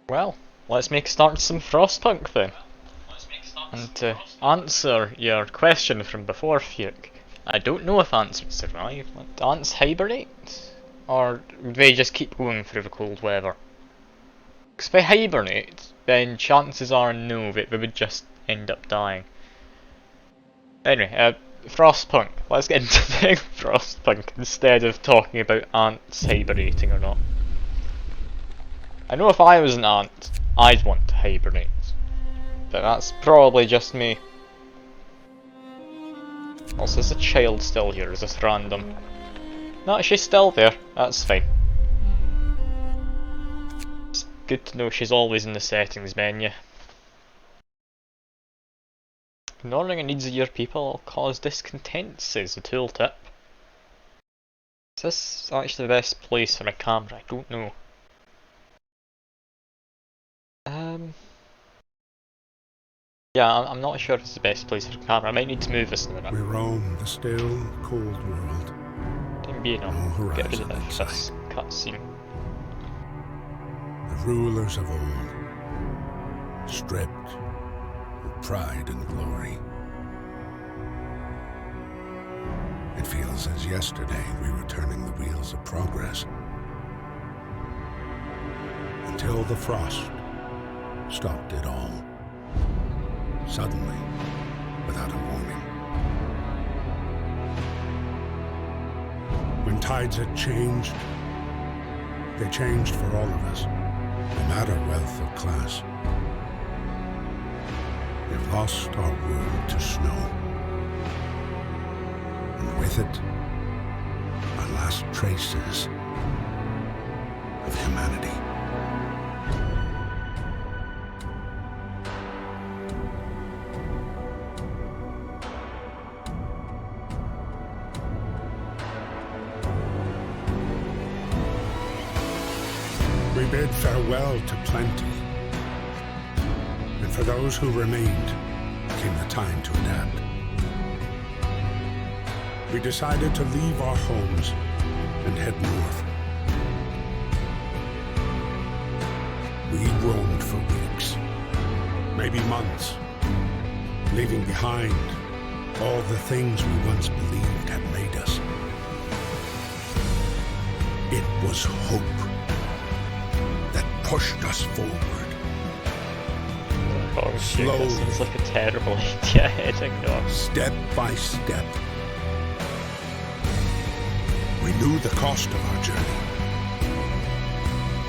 Well, let's make a start to some Frostpunk then. And to answer your question from before, Fuke, I don't know if ants would survive. Do ants hibernate? Or would they just keep going through the cold weather? Because if they hibernate, then chances are no, that they would just end up dying. Anyway, Frostpunk. Let's get into the Frostpunk instead of talking about ants hibernating or not. I know if I was an ant, I'd want to hibernate. But that's probably just me. Also, is the child still here? Is this random? No, she's still there. That's fine. It's good to know she's always in the settings menu. Ignoring the needs of your people will cause discontent, says the tooltip. Is this actually the best place for my camera? I don't know. Yeah, I'm not sure if it's the best place for a camera. I might need to move this in a minute. We roam the still, cold world. Didn't be enough. No Get rid of horizon in this cutscene. The rulers of old, stripped of pride and glory. It feels as yesterday we were turning the wheels of progress. Until the frost stopped it all. Suddenly, without a warning. When tides had changed, they changed for all of us, no matter wealth or class. We've lost our world to snow. And with it, our last traces of humanity. We bid farewell to plenty, and for those who remained came the time to adapt. We decided to leave our homes and head north. We roamed for weeks, maybe months, leaving behind all the things we once believed had made us. It was hope that pushed us forward. Oh shit, Slowly. that seems like a terrible idea heading north. Step by step. We knew the cost of our journey.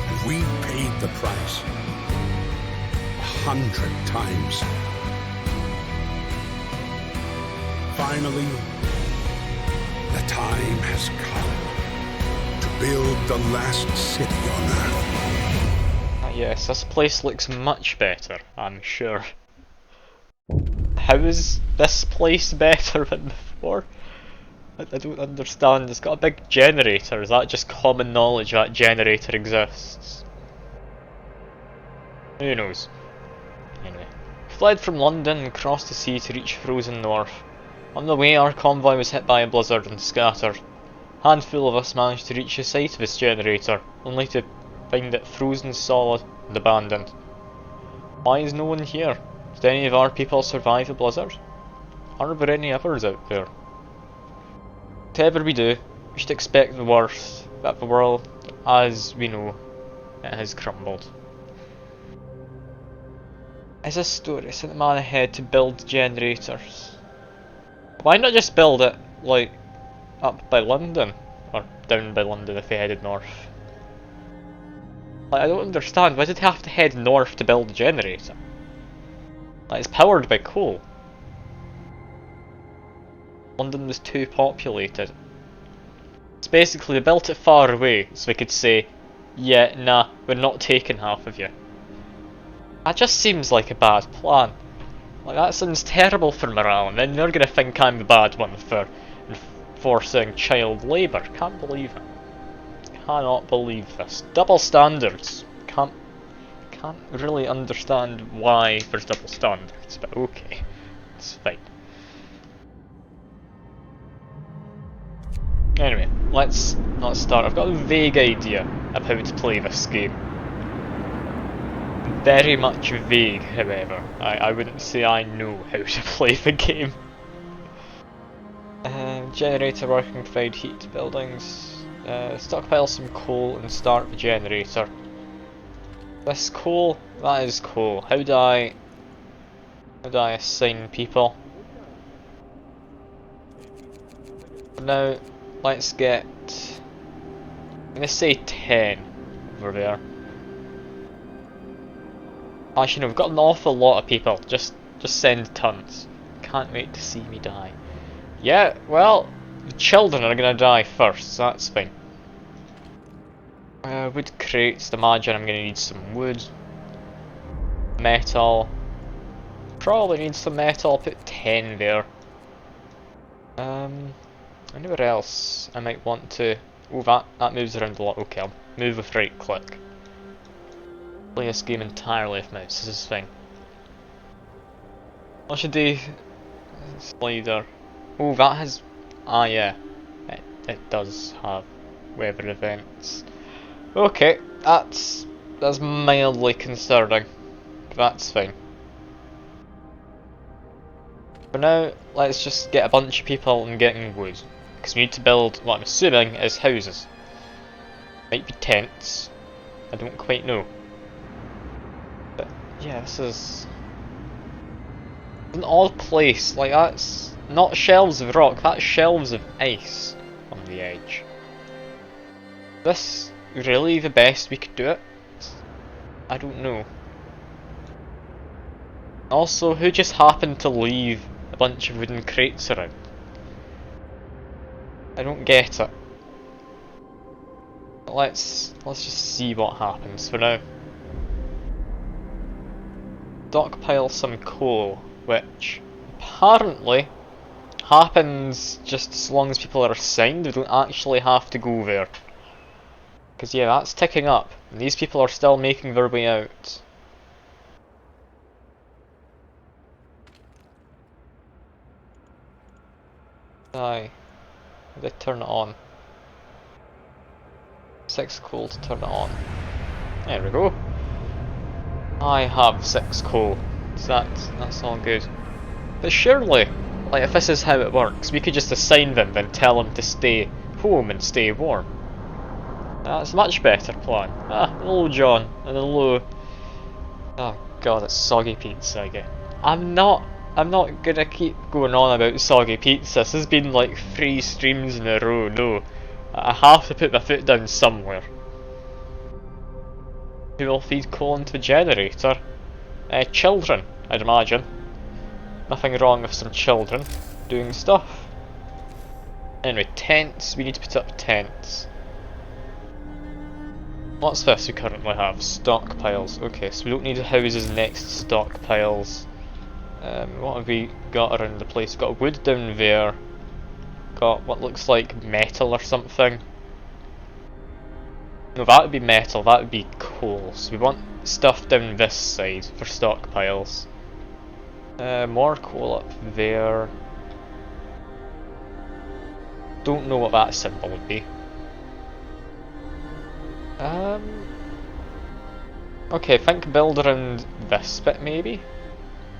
And we paid the price 100 times. Finally, the time has come to build the last city on Earth. Yes, this place looks much better, I'm sure. How is this place better than before? I don't understand. It's got a big generator. Is that just common knowledge that generator exists? Who knows? Anyway. Fled from London and crossed the sea to reach frozen north. On the way, our convoy was hit by a blizzard and scattered. A handful of us managed to reach the site of this generator, only to find it frozen solid and abandoned. Why is no one here? Did any of our people survive the blizzard? Are there any others out there? Whatever we do, we should expect the worst, that the world, as we know, it has crumbled. Is this story sent the man ahead to build generators? Why not just build it, like, up by London? Or down by London if they headed north? Like, I don't understand, why did they have to head north to build a generator? Like, it's powered by coal. London was too populated. It's basically they built it far away so they could say, yeah, nah, we're not taking half of you. That just seems like a bad plan. Like, that sounds terrible for morale, and then they're gonna think I'm the bad one for enforcing child labour. Can't believe it. Cannot believe this. Double standards. Can't really understand why there's double standards, but okay. It's fine. Anyway, let's start. I've got a vague idea of how to play this game. very much vague, however. I wouldn't say I know how to play the game. Generator working, provide heat to buildings. Stockpile some coal and start the generator. This coal, that is coal. How do I assign people? Now, let's get, I'm gonna say 10 over there. Actually no, we've got an awful lot of people, just send tons. Can't wait to see me die. Yeah, well, the children are gonna die first, so that's fine. Wood crates, imagine I'm gonna need some wood. Metal. Probably need some metal, I'll put 10 there. Anywhere else I might want to... Oh, that moves around a lot. Okay, I'll move with right click. Play this game entirely with mouse, this is fine. What should do? Slider. Oh, that has... Ah, yeah. It does have weather events. Okay, that's mildly concerning. That's fine. For now, let's just get a bunch of people and getting wood. Because we need to build what I'm assuming is houses. Might be tents. I don't quite know. But yeah, this is an odd place. Like, that's not shelves of rock, that's shelves of ice on the edge. This really the best we could do it? I don't know. Also, who just happened to leave a bunch of wooden crates around? I don't get it. Let's just see what happens for now. Stockpile some coal, which apparently happens just as long as people are assigned. We don't actually have to go there. Because yeah, that's ticking up, and these people are still making their way out. Aye. How do I turn it on? 6 coal to turn it on. There we go. I have 6 coal, so that's all good. But surely, like if this is how it works, we could just assign them and tell them to stay home and stay warm. That's a much better plan. Ah, hello John, and hello... Oh god, it's soggy pizza again. I'm not gonna keep going on about soggy pizza. This has been like 3 streams in a row, no. I have to put my foot down somewhere. Who will feed coal into the generator? Children, I'd imagine. Nothing wrong with some children doing stuff. Anyway, tents, we need to put up tents. What's this we currently have? Stockpiles. Okay, so we don't need houses next to stockpiles. What have we got around the place? Got wood down there. Got what looks like metal or something. No, that would be metal, that would be coal. So we want stuff down this side for stockpiles. More coal up there. Don't know what that symbol would be. Okay, think build around this bit maybe?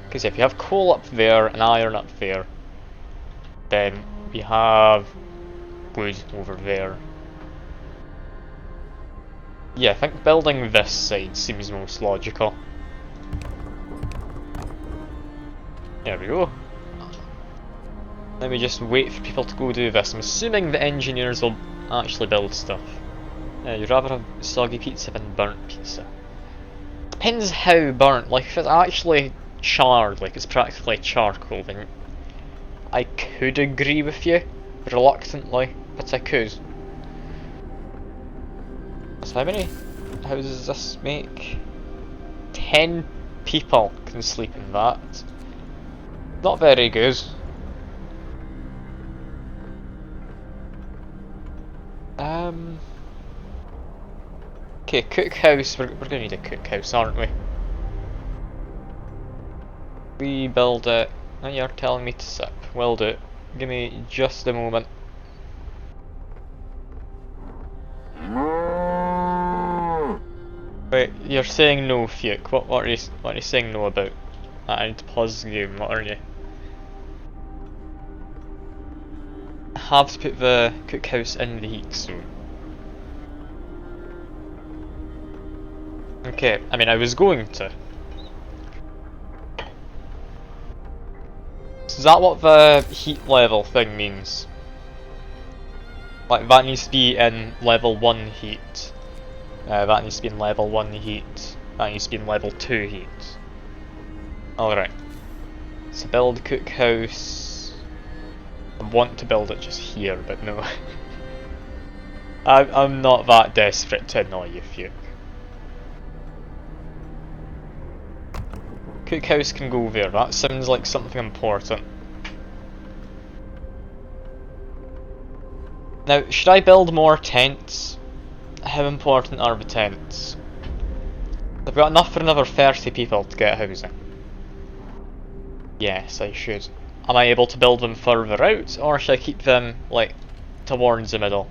Because if you have coal up there and iron up there, then we have wood over there. Yeah, I think building this side seems most logical. There we go. Let me just wait for people to go do this. I'm assuming the engineers will actually build stuff. You'd rather have soggy pizza than burnt pizza. Depends how burnt, like if it's actually charred, like it's practically charcoal, then I could agree with you, reluctantly, but I could. So how many houses does this make? 10 people can sleep in that. Not very good. Okay, cookhouse. We're gonna need a cookhouse, aren't we? We build it. Now you're telling me to sip. Will do. Give me just a moment. Right, Wait, you're saying no, Fuke. What are you saying no about? I need to pause the game. What are you? I have to put the cookhouse in the heat zone. Okay, I mean I was going to. Is that what the heat level thing means? Like that needs to be in level 1 heat. That needs to be in level 1 heat. That needs to be in level 2 heat. Alright. So build cookhouse. I want to build it just here, but no. I'm not that desperate to annoy you, Fuke. Cookhouse can go there, that sounds like something important. Now, should I build more tents? How important are the tents? I've got enough for another 30 people to get housing. Yes, I should. Am I able to build them further out, or should I keep them, like, towards the middle?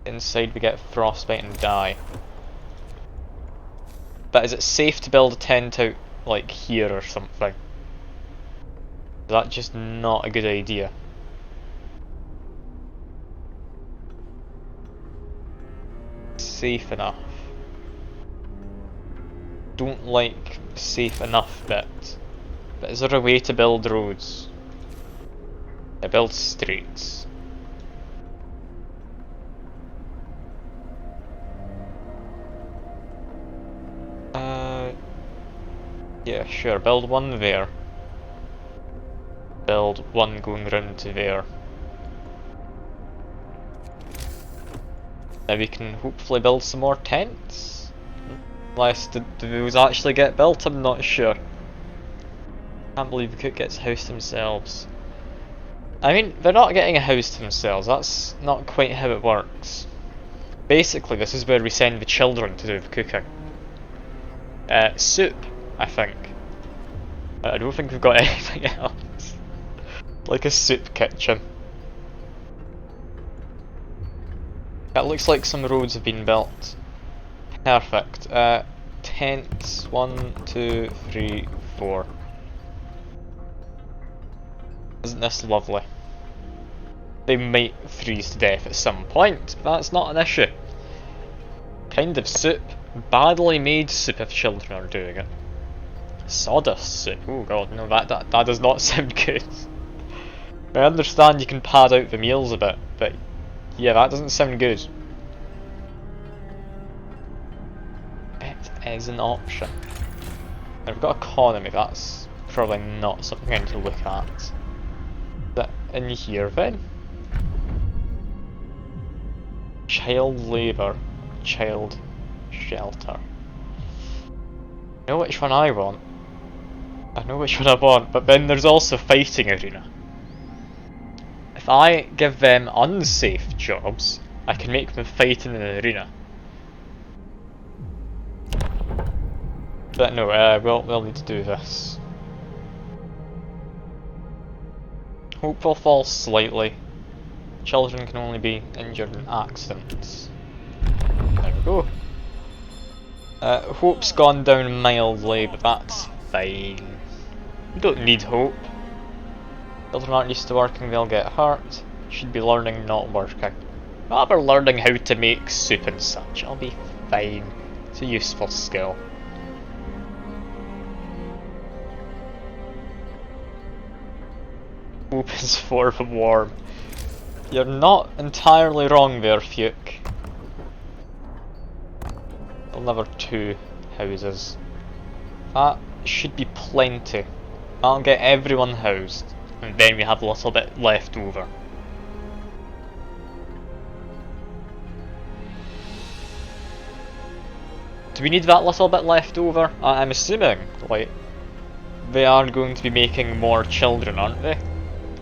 Inside we get frostbite and die. But is it safe to build a tent out, like, here or something? Is that just not a good idea? Safe enough. Don't like safe enough bit. But is there a way to build roads? I build streets. Yeah, sure, build one there. Build one going round to there. Now we can hopefully build some more tents. Unless, do those actually get built? I'm not sure. Can't believe the cook gets housed themselves. I mean, they're not getting a house to themselves, that's not quite how it works. Basically, this is where we send the children to do the cooking. Soup, I think. I don't think we've got anything else. Like a soup kitchen. It looks like some roads have been built. Perfect. Tents, 1, 2, 3, 4. Isn't this lovely? They might freeze to death at some point, but that's not an issue. Kind of soup. Badly made soup if children are doing it. Sawdust soup. Oh god, no, that does not sound good. I understand you can pad out the meals a bit, but yeah, that doesn't sound good. It is an option. I've got economy, that's probably not something I need to look at. Is that in here then? Child labour, child shelter. I know which one I want. I know which one I want, but then there's also fighting arena. If I give them unsafe jobs, I can make them fight in an arena. But no, we'll need to do this. Hope will fall slightly. Children can only be injured in accidents. There we go. Hope's gone down mildly, but that's fine. We don't need hope. Children aren't used to working, they'll get hurt. Should be learning, not working. Rather learning how to make soup and such. I'll be fine. It's a useful skill. Hope is for the warm. You're not entirely wrong there, Fuke. Another 2 houses. That should be plenty. That'll get everyone housed, and then we have a little bit left over. Do we need that little bit left over? I'm assuming, like, they are going to be making more children, aren't they?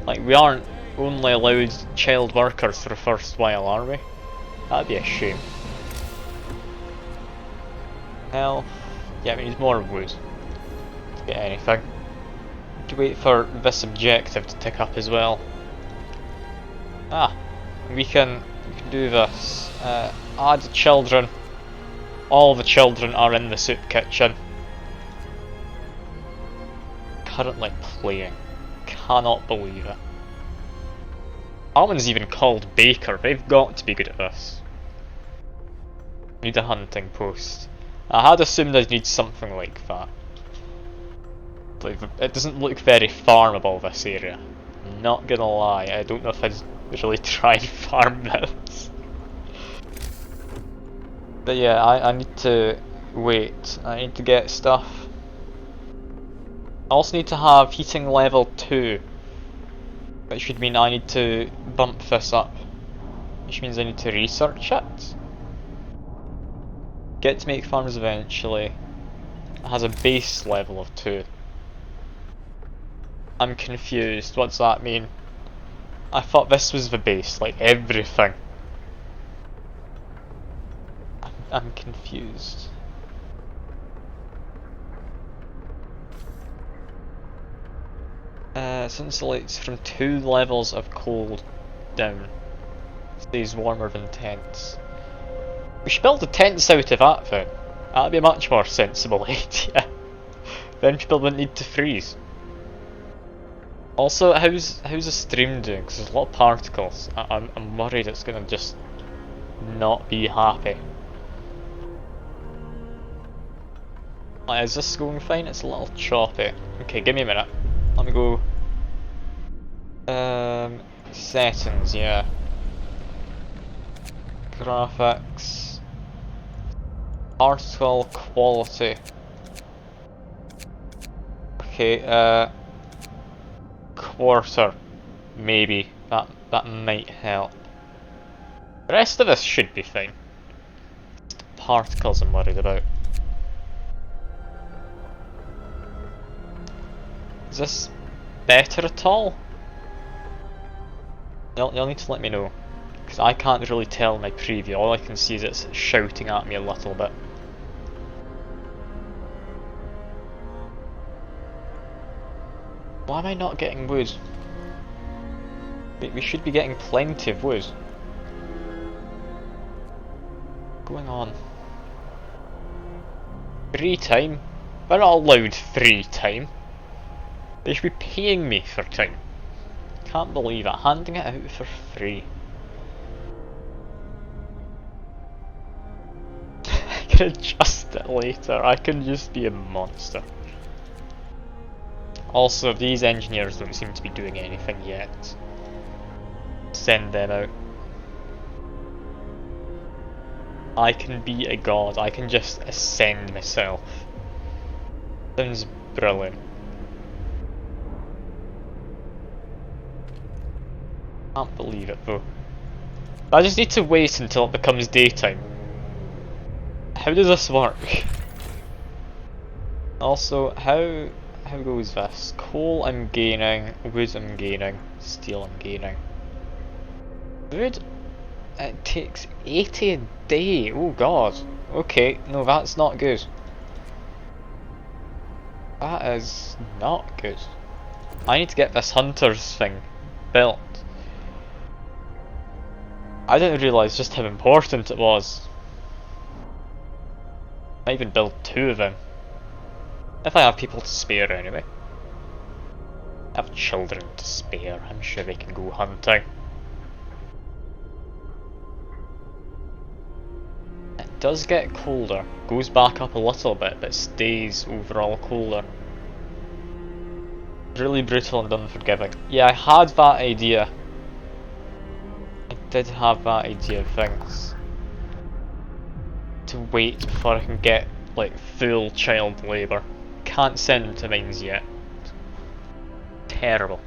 Like, we aren't only allowed child workers for the first while, are we? That'd be a shame. Hell, yeah, we need more wood to get anything. To wait for this objective to tick up as well. Ah, we can We can do this. Add children. All the children are in the soup kitchen. Currently playing. Cannot believe it. That one's even called Baker. They've got to be good at this. Need a hunting post. I had assumed I'd need something like that. But it doesn't look very farmable, this area. Not gonna lie, I don't know if I'd really try and farm this. But yeah, I need to wait. I need to get stuff. I also need to have heating level 2. Which would mean I need to bump this up. Which means I need to research it. Get to make farms eventually. It has a base level of 2. I'm confused, what's that mean? I thought this was the base, like everything. I'm confused. Insulates from 2 levels of cold down. Stays warmer than tents. We should build the tents out of that then. That'd be a much more sensible idea. Then people wouldn't need to freeze. Also, how's the stream doing? Because there's a lot of particles. I'm worried it's gonna just not be happy. Is this going fine? It's a little choppy. Okay, give me a minute. Let me go. Settings, yeah. Graphics. Particle quality. Okay, quarter. Maybe. That might help. The rest of this should be fine. It's the particles I'm worried about. Is this better at all? You'll need to let me know, because I can't really tell in my preview. All I can see is it's shouting at me a little bit. Why am I not getting wood? We should be getting plenty of wood. What's going on? Free time? We're not allowed free time. They should be paying me for time. Can't believe it, handing it out for free. I can adjust it later, I can just be a monster. Also, these engineers don't seem to be doing anything yet. Send them out. I can be a god, I can just ascend myself. Sounds brilliant. Can't believe it though. I just need to wait until it becomes daytime. How does this work? Also, how goes this? Coal I'm gaining, wood I'm gaining, steel I'm gaining. Wood, it takes 80 a day, oh god. Okay, no, that's not good. That is not good. I need to get this hunter's thing built. I didn't realise just how important it was. I even build 2 of them. If I have people to spare anyway. I have children to spare, I'm sure they can go hunting. It does get colder, goes back up a little bit, but stays overall colder. Really brutal and unforgiving. Yeah, I had that idea. I did have that idea of things. To wait before I can get like full child labour. Can't send them to mines yet. Terrible.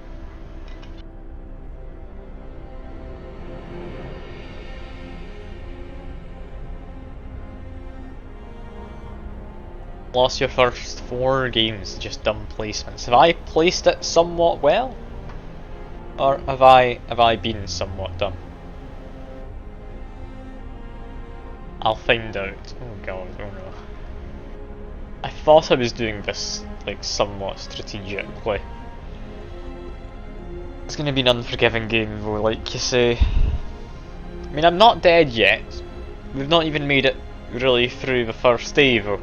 Lost your first 4 games, just dumb placements. Have I placed it somewhat well? Or have I been somewhat dumb? I'll find out. Oh god, oh no. I thought I was doing this like somewhat strategically. It's gonna be an unforgiving game though, like you say. I mean, I'm not dead yet. We've not even made it really through the first day though.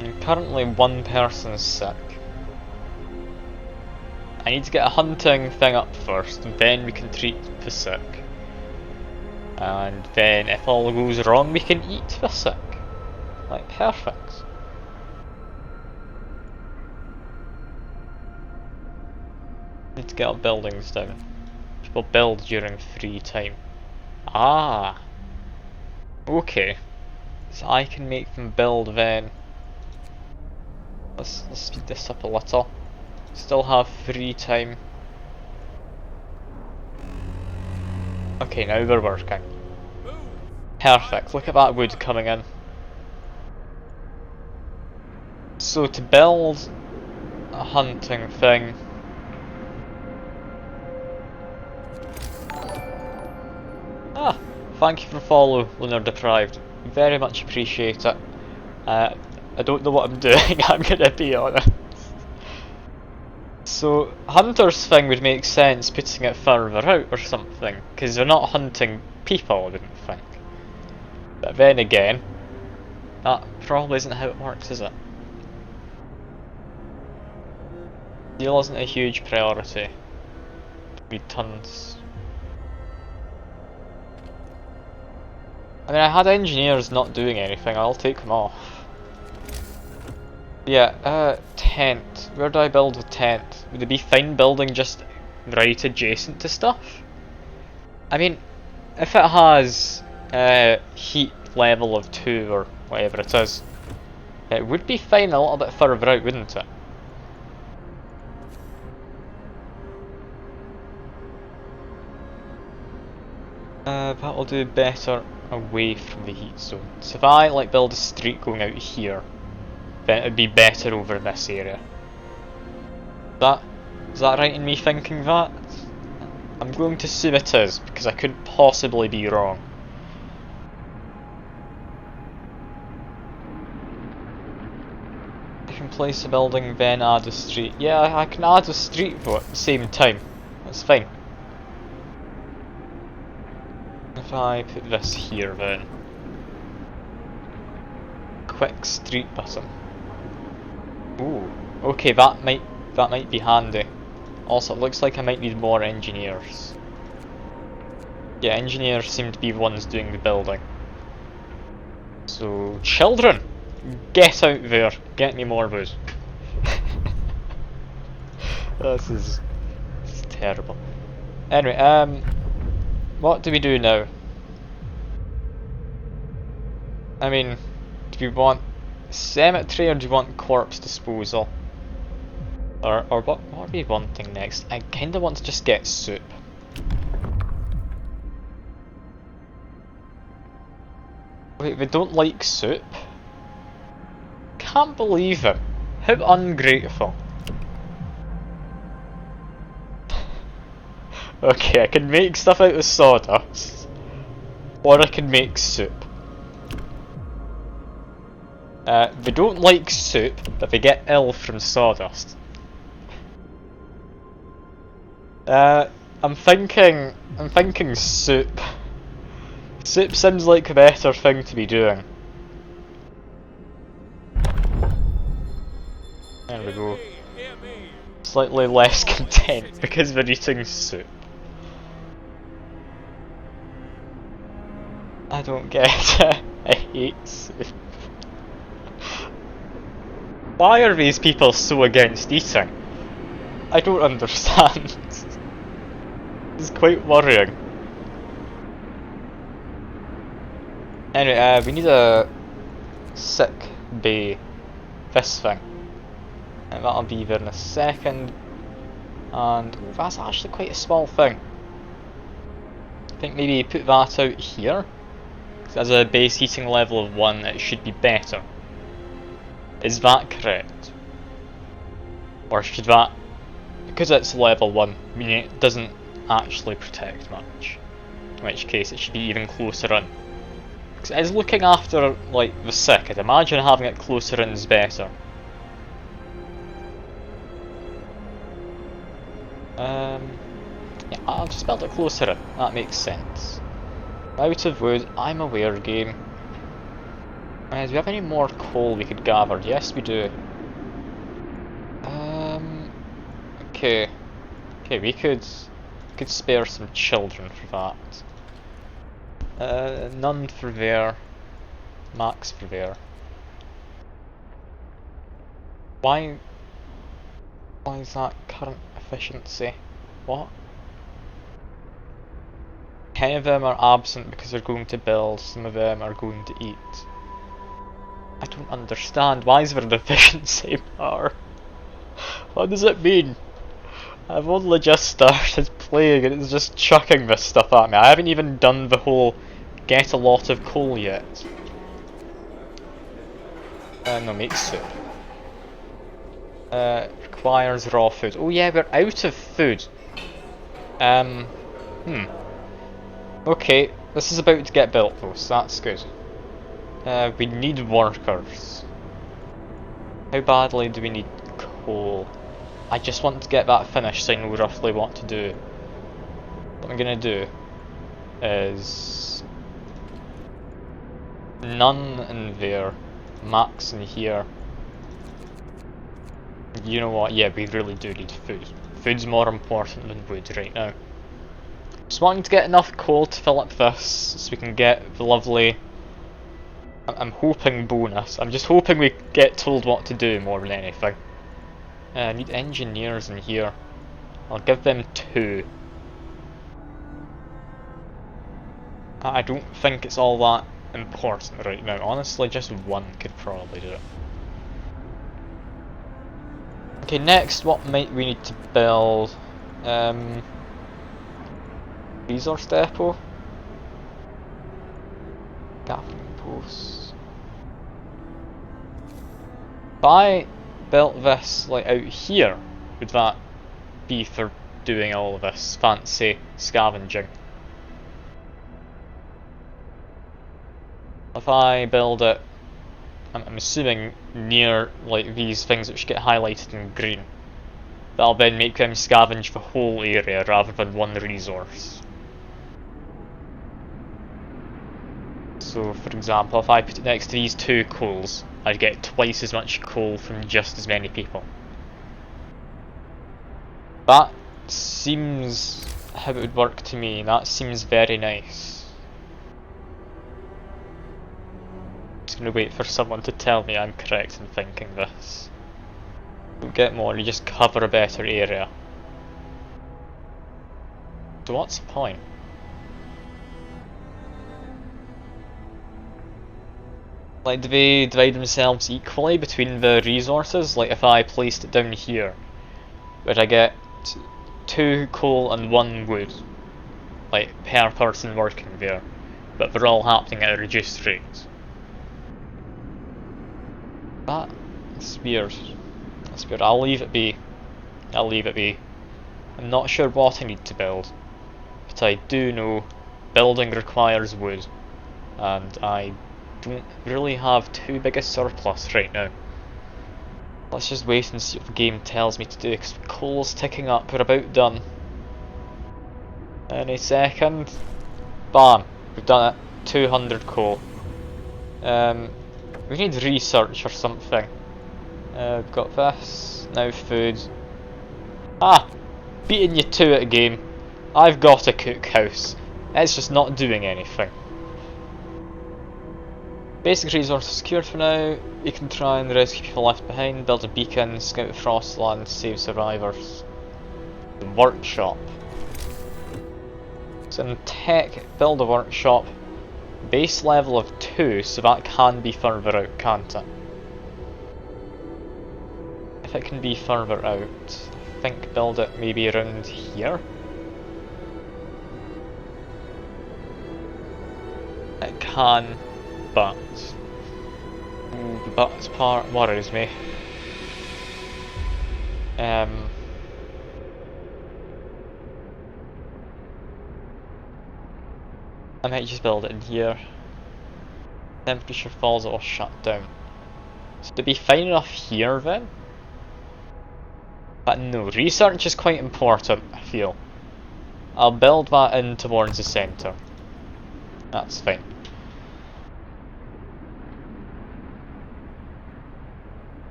And currently one person's sick. I need to get a hunting thing up first, and then we can treat the sick. And then if all goes wrong, we can eat the sick. Like, perfect. Need to get our buildings down. People build during free time. Ah! Okay. So I can make them build then. Let's speed this up a little. Still have free time. Okay, now we're working. Perfect, look at that wood coming in. So to build a hunting thing, thank you for follow, Lunar Deprived. Very much appreciate it. I don't know what I'm doing, I'm gonna be honest. So, Hunter's thing would make sense putting it further out or something, because they're not hunting people, I wouldn't think. But then again, that probably isn't how it works, is it? Steel isn't a huge priority. We tons. I mean, I had engineers not doing anything, I'll take them off. Yeah, tent. Where do I build a tent? Would it be fine building just right adjacent to stuff? I mean, if it has heat level of 2 or whatever it is, it would be fine a little bit further out, wouldn't it? That'll do better away from the heat zone. So if I like build a street going out here, then it would be better over this area. Is that right in me thinking that? I'm going to assume it is, because I couldn't possibly be wrong. I can place a building, then add a street. Yeah, I can add a street though at the same time. That's fine. If I put this here then. Quick street button. Ooh, okay, that might be handy. Also, it looks like I might need more engineers. Yeah, engineers seem to be the ones doing the building. So, children, get out there, get me more booze. This is terrible. Anyway, what do we do now? I mean, do we want cemetery or do you want corpse disposal? Or what are we wanting next? I kinda want to just get soup. Wait, we don't like soup? Can't believe it. How ungrateful. Okay, I can make stuff out of sawdust. Or I can make soup. They don't like soup, but they get ill from sawdust. I'm thinking soup. Soup seems like a better thing to be doing. There we go. Slightly less content because we're eating soup. I don't get it. I hate soup. Why are these people so against eating? I don't understand. It's quite worrying. Anyway, we need a sick bay. This thing. And that'll be there in a second. And oh, that's actually quite a small thing. I think maybe put that out here. As a base heating level of 1, it should be better. Is that correct? Or should that, because it's level 1, mean it doesn't actually protect much? In which case it should be even closer in. Because it's looking after, like, the sick. I'd imagine having it closer in is better. Yeah, I'll just build it closer in. That makes sense. Out of wood, I'm aware game. Do we have any more coal we could gather? Yes, we do. Okay. Okay, we could spare some children for that. None for there. Max for there. Why is that current efficiency? What? 10 of them are absent because they're going to build, some of them are going to eat. I don't understand. Why is there an efficiency bar? What does it mean? I've only just started playing and it's just chucking this stuff at me. I haven't even done the whole get a lot of coal yet. No, make soup. Requires raw food. Oh yeah, we're out of food. Okay, this is about to get built though, so that's good. We need workers. How badly do we need coal? I just want to get that finished so I know roughly what to do. What I'm gonna do is none in there, max in here. You know what, yeah, we really do need food. Food's more important than wood right now. Just wanting to get enough coal to fill up this so we can get the lovely... I'm hoping bonus. I'm just hoping we get told what to do more than anything. I need engineers in here. I'll give them 2. I don't think it's all that important right now. Honestly, just 1 could probably do it. Okay, next, what might we need to build? Resource depot? Gathering posts. If I built this like out here, would that be for doing all of this fancy scavenging? If I build it, I'm assuming near like these things which get highlighted in green, that'll then make them scavenge the whole area rather than one resource. So for example, if I put it next to these 2 coals, I'd get twice as much coal from just as many people. That seems how it would work to me. That seems very nice. Just gonna wait for someone to tell me I'm correct in thinking this. Don't get more, you just cover a better area. So what's the point? Like, do they divide themselves equally between the resources? Like, if I placed it down here, would I get 2 coal and 1 wood? Like, per person working there. But they're all happening at a reduced rate. That's weird. That's weird. I'll leave it be. I'll leave it be. I'm not sure what I need to build. But I do know building requires wood. And I don't really have too big a surplus right now. Let's just wait and see what the game tells me to do, because coal's ticking up, we're about done. Any second. Bam! We've done it. 200 coal. We need research or something. We've got this. Now food. Ah! Beating you to it game. I've got a cookhouse. It's just not doing anything. Basic resources secured for now. You can try and rescue people left behind, build a beacon, scout Frostland, save survivors. The workshop. So in tech, build a workshop. Base level of 2, so that can be further out, can't it? If it can be further out, I think build it maybe around here? It can, but the buts part worries me. I might just build it in here. Temperature falls, it'll shut down. So to be fine enough here then? But no, research is quite important, I feel. I'll build that in towards the centre. That's fine.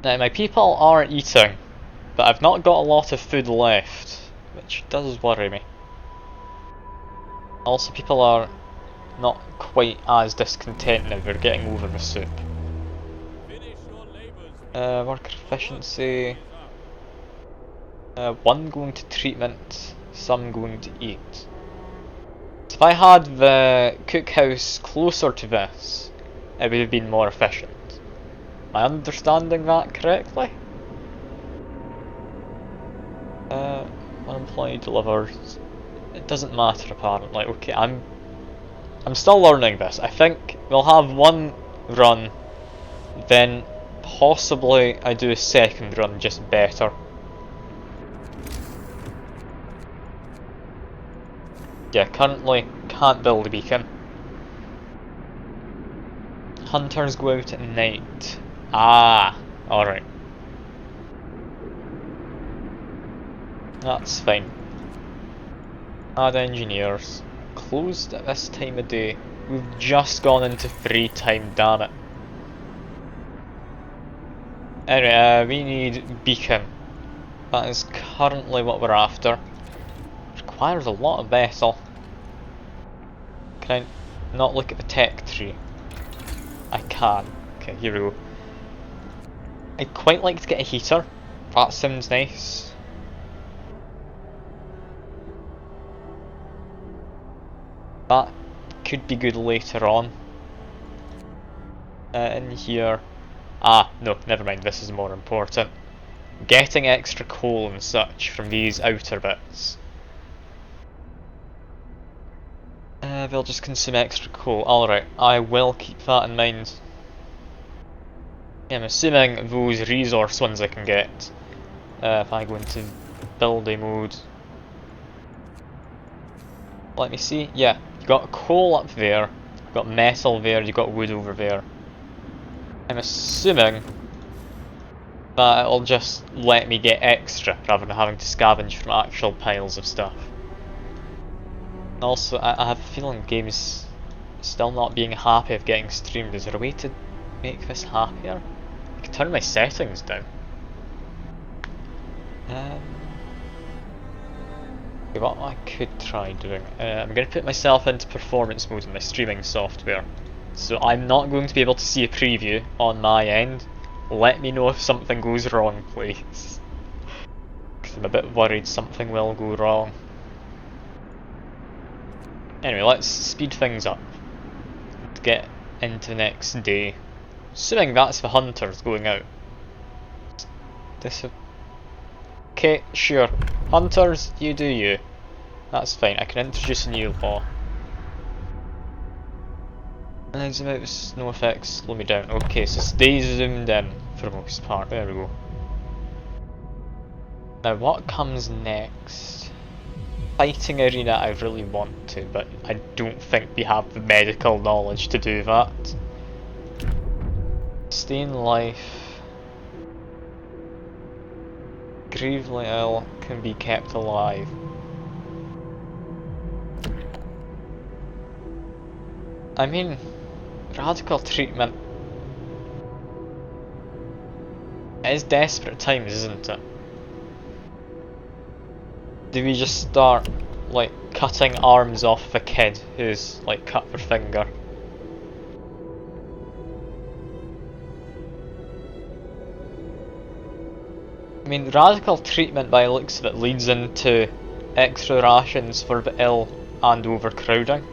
Now my people are eating, but I've not got a lot of food left, which does worry me. Also, people are not quite as discontent now, we're getting over the soup. Worker efficiency. 1 going to treatment, some going to eat. If I had the cookhouse closer to this, it would have been more efficient. Am I understanding that correctly? Unemployed delivers. It doesn't matter apparently. Okay, I'm still learning this. I think we'll have one run, then possibly I do a second run just better. Yeah, currently can't build a beacon. Hunters go out at night. Ah, alright. That's fine. Add engineers. Closed at this time of day. We've just gone into free time, damn it. Anyway, we need beacon. That is currently what we're after. Requires a lot of metal. Can I not look at the tech tree? I can. Okay, here we go. I'd quite like to get a heater. That sounds nice. That could be good later on. In here. Ah, no, never mind, this is more important. Getting extra coal and such from these outer bits. They'll just consume extra coal. Alright, I will keep that in mind. Yeah, I'm assuming those resource ones I can get. If I go into building mode. Let me see. Yeah, you got coal up there, you've got metal there, you've got wood over there. I'm assuming that it'll just let me get extra rather than having to scavenge from actual piles of stuff. Also, I have a feeling the game's still not being happy of getting streamed. Is there a way to make this happier? I can turn my settings down. What I could try doing, I'm going to put myself into performance mode in my streaming software, so I'm not going to be able to see a preview on my end. Let me know if something goes wrong, please, because I'm a bit worried something will go wrong. Anyway, let's speed things up to get into the next day, assuming that's the hunters going out. Okay, sure. Hunters, you do you. That's fine, I can introduce a new law. And then zoom out with snow effects, slow me down. Okay, so stay zoomed in for the most part, there we go. Now what comes next? Fighting arena I really want to, but I don't think we have the medical knowledge to do that. Stay in life. Gravely ill can be kept alive. I mean, radical treatment is desperate times, isn't it? Do we just start, like, cutting arms off a kid who's, like, cut their finger? I mean, radical treatment by the looks of it leads into extra rations for the ill and overcrowding.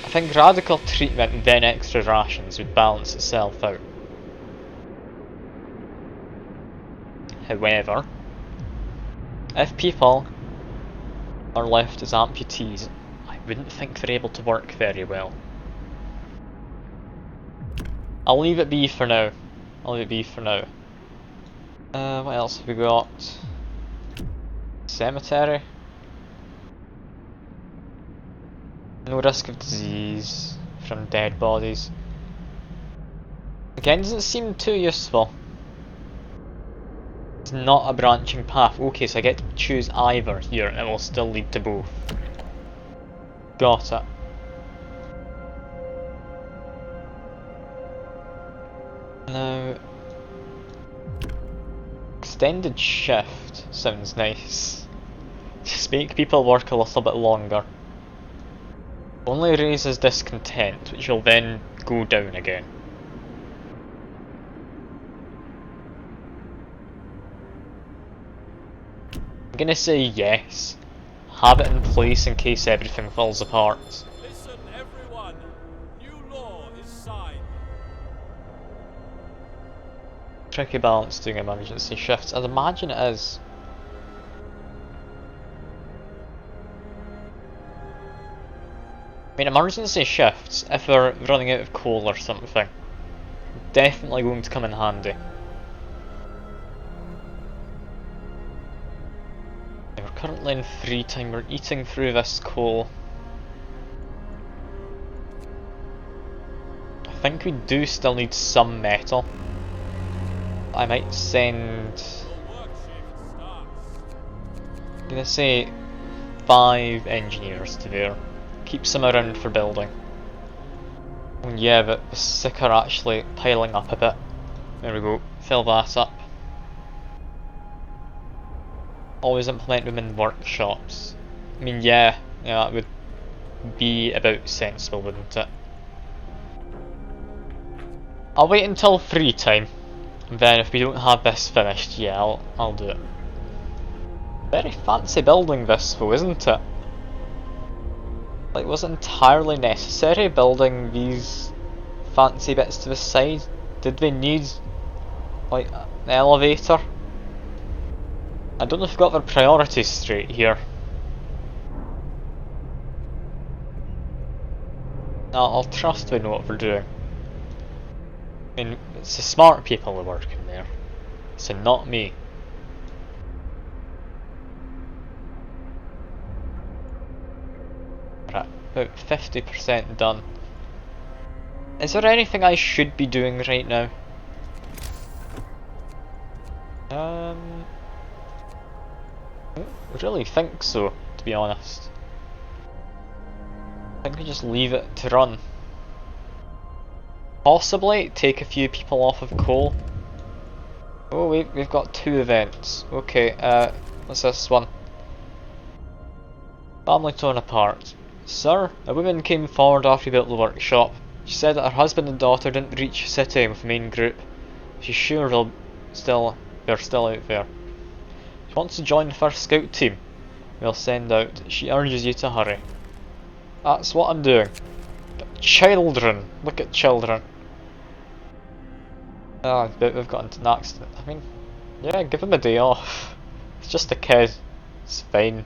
I think radical treatment then extra rations would balance itself out. However, if people are left as amputees, I wouldn't think they're able to work very well. I'll leave it be for now. What else have we got? Cemetery. No risk of disease from dead bodies. Again, doesn't seem too useful. It's not a branching path. Okay, so I get to choose either here and it will still lead to both. Got it. Now, extended shift sounds nice. Just make people work a little bit longer. Only raises discontent, which will then go down again. I'm gonna say yes. Have it in place in case everything falls apart. Listen, everyone. New law is signed. Tricky balance doing emergency shifts. I'd imagine it is. I mean, emergency shifts, if we're running out of coal or something, definitely going to come in handy. We're currently in free time, we're eating through this coal. I think we do still need some metal. I might send... I'm gonna say 5 engineers to there. Keep some around for building. And yeah, but the sick are actually piling up a bit. There we go, fill that up. Always implement them in workshops. I mean, yeah, that would be about sensible, wouldn't it? I'll wait until free time, and then if we don't have this finished, yeah, I'll do it. Very fancy building this though, isn't it? Like, was it entirely necessary building these fancy bits to the side? Did they need, like, an elevator? I don't know if we've got their priorities straight here. No, I'll trust we know what we're doing. I mean, it's the smart people who work in there, so not me. Right, about 50% done. Is there anything I should be doing right now? I don't really think so, to be honest. I think we just leave it to run. Possibly take a few people off of coal. Oh wait, we've got 2 events. Okay, what's this one? Family torn apart. Sir, a woman came forward after we built the workshop. She said that her husband and daughter didn't reach city with the main group. She's sure they're still out there. She wants to join the first scout team we'll send out. She urges you to hurry. That's what I'm doing. Children! Look at children. Ah, but we've got into an accident. I mean, yeah, give him a day off. It's just a kid. It's fine.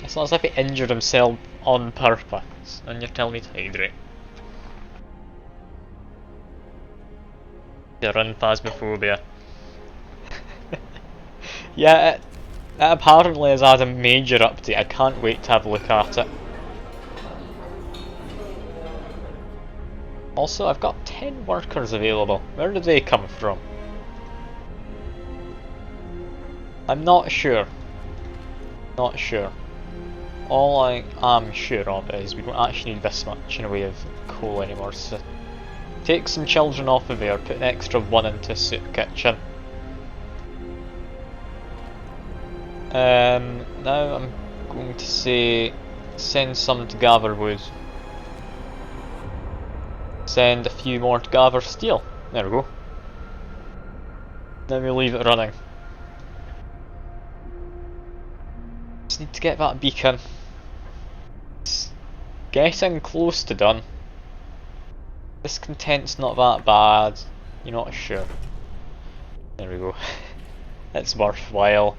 It's not as if he injured himself on purpose, and you're telling me to hydrate. You're in phasmophobia. Yeah, it apparently has had a major update. I can't wait to have a look at it. Also, I've got 10 workers available. Where did they come from? I'm not sure. Not sure. All I am sure of is we don't actually need this much in a way of coal anymore, so take some children off of there, put an extra 1 into soup kitchen. Now I'm going to say send some to gather wood. Send a few more to gather steel. There we go. Then we leave it running. Just need to get that beacon. It's getting close to done. Discontent's not that bad. You're not sure. There we go. It's worthwhile.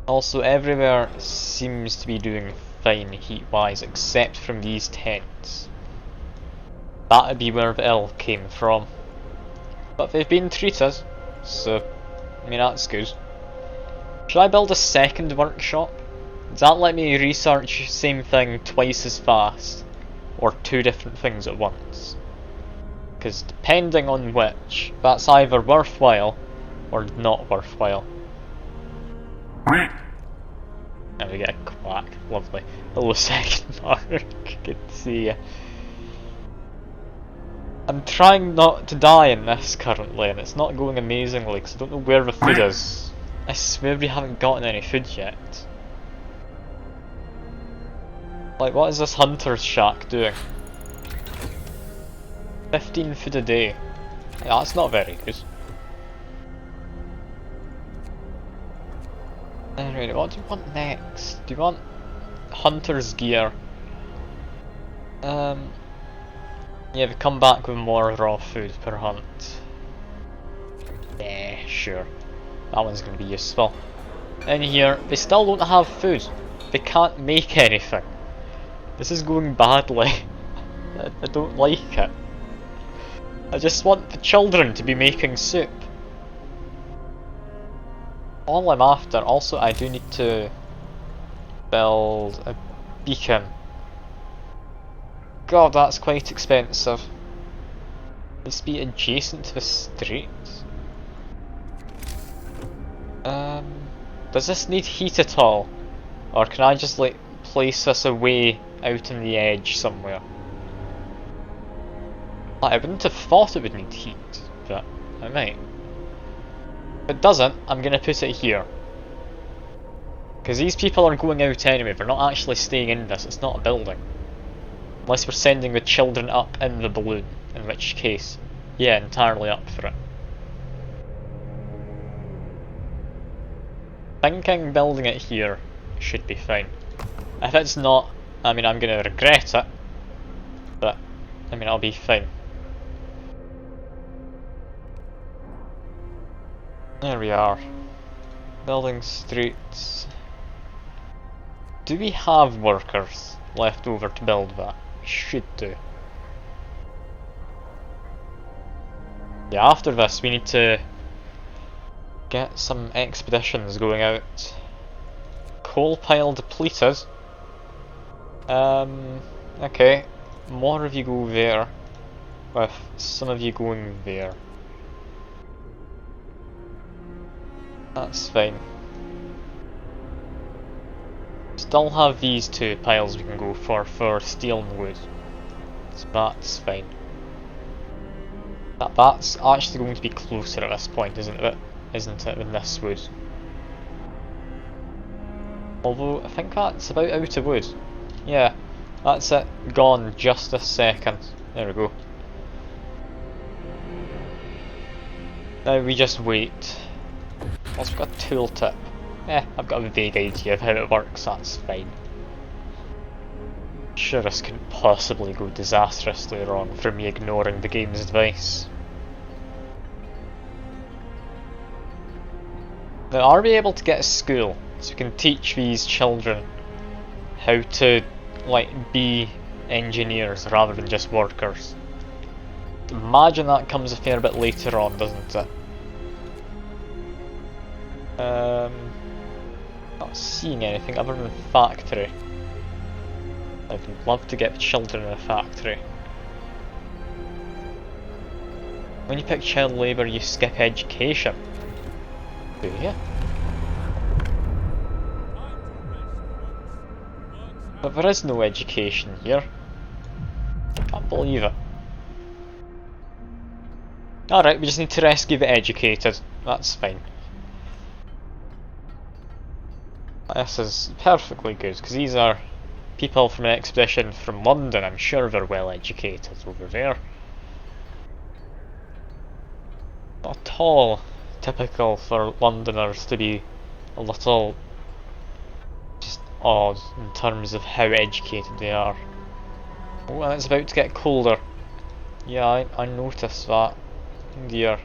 Also, everywhere seems to be doing fine heat-wise, except from these tents. That'd be where the ill came from. But they've been treated, so I mean that's good. Should I build a second workshop? Does that let me research the same thing twice as fast? or two different things at once. Because depending on which, that's either worthwhile or not worthwhile. And we get a quack, lovely. Hello second mark, good to see you. I'm trying not to die in this currently, and it's not going amazingly because I don't know where the food is. I swear we haven't gotten any food yet. Like, what is this hunter's shack doing? 15 food a day. Yeah, that's not very good. Anyway, what do you want next? Do you want hunter's gear? Yeah, we come back with more raw food per hunt. Yeah, sure. That one's gonna be useful. In here, they still don't have food. They can't make anything. This is going badly. I don't like it. I just want the children to be making soup. All I'm after, also I do need to build a beacon. God, that's quite expensive. Needs to be adjacent to the street. Does this need heat at all? Or can I just like place this away out on the edge somewhere? I wouldn't have thought it would need heat, but I might. If it doesn't, I'm gonna put it here. Because these people are going out anyway, they're not actually staying in this, it's not a building. Unless we're sending the children up in the balloon, in which case, yeah, entirely up for it. Thinking building it here should be fine. If it's not, I mean, I'm gonna regret it, but I mean, I'll be fine. There we are. Building streets. Do we have workers left over to build that? We should do. Yeah, after this we need to get some expeditions going out. Coal pile depleted. Okay. More of you go there, with some of you going there. That's fine. Still have these two piles we can go for steel and wood. So that's fine. That's actually going to be closer at this point, isn't it? Isn't it, than this wood? Although, I think that's about out of wood. Yeah, that's it. Gone just a second. There we go. Now we just wait. Also got a tooltip. I've got a vague idea of how it works, that's fine. Sure, this couldn't possibly go disastrously wrong for me ignoring the game's advice. Now, are we able to get a school so we can teach these children how to, like, be engineers rather than just workers? Imagine that comes a fair bit later on, doesn't it? Not seeing anything other than factory. I'd love to get children in a factory. When you pick child labour, you skip education. Do you? But there is no education here. Can't believe it. Alright, we just need to rescue the educated. That's fine. This is perfectly good, because these are people from an expedition from London. I'm sure they're well educated over there. Not at all typical for Londoners to be a little just odd in terms of how educated they are. Oh, and it's about to get colder. Yeah, I noticed that. Dear.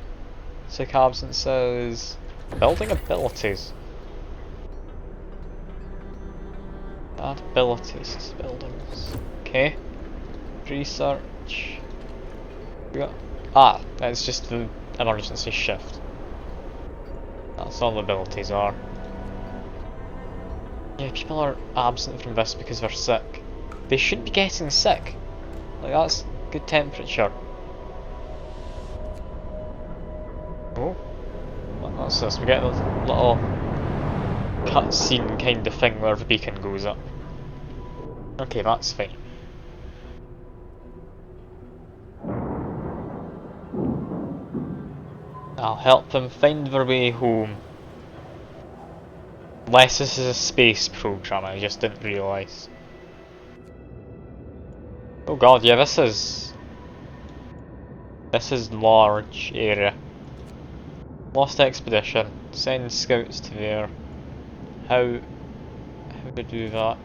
Sick absences. Building abilities. Add abilities to buildings. Okay. Research. We got that's just the emergency shift. That's all the abilities are. Yeah, people are absent from this because they're sick. They shouldn't be getting sick. Like, that's good temperature. Oh, what's this? We get a little cutscene kind of thing where the beacon goes up. Okay, that's fine. I'll help them find their way home. Unless this is a space program, I just didn't realise. Oh god, yeah, this is large area. Lost expedition. Send scouts to there. How do we do that?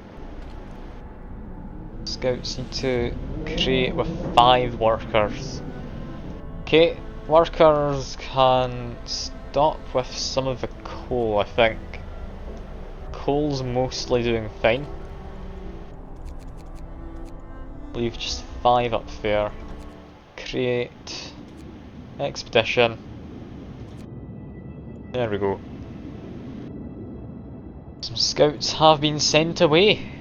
Scouts need to create with 5 workers. Okay, workers can stop with some of the coal, I think. Coal's mostly doing fine. Leave just 5 up there. Create expedition. There we go. Some scouts have been sent away.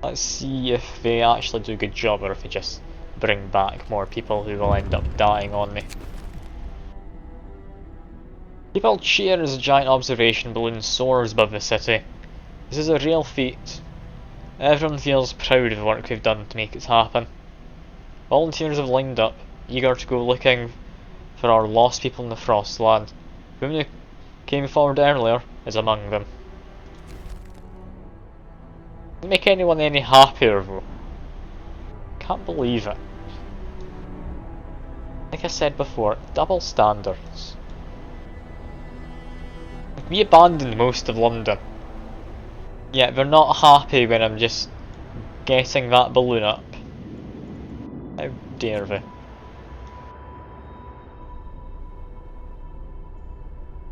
Let's see if they actually do a good job or if they just bring back more people who will end up dying on me. People cheer as a giant observation balloon soars above the city. This is a real feat. Everyone feels proud of the work we've done to make it happen. Volunteers have lined up, eager to go looking for our lost people in the Frostland. The woman who came forward earlier is among them. Doesn't make anyone any happier though. Can't believe it. Like I said before, double standards. We abandoned most of London. Yet they're not happy when I'm just getting that balloon up. How dare they?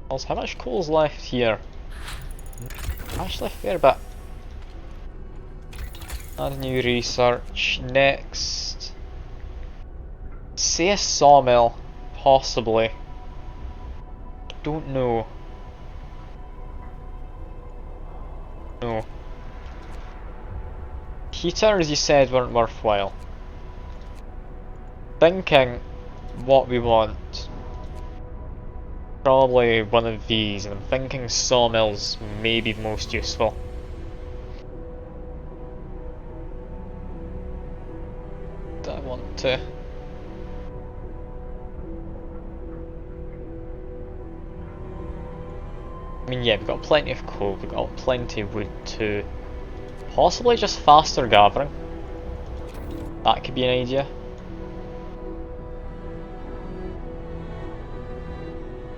Also, how much coal's left here? Actually a fair bit. Add new research. Next. Say a sawmill. Possibly. Don't know. No. Heaters, you said, weren't worthwhile. Thinking what we want. Probably one of these, and I'm thinking sawmills may be most useful. Do I want to? I mean, yeah, we've got plenty of coal, we've got plenty of wood too. Possibly just faster gathering. That could be an idea.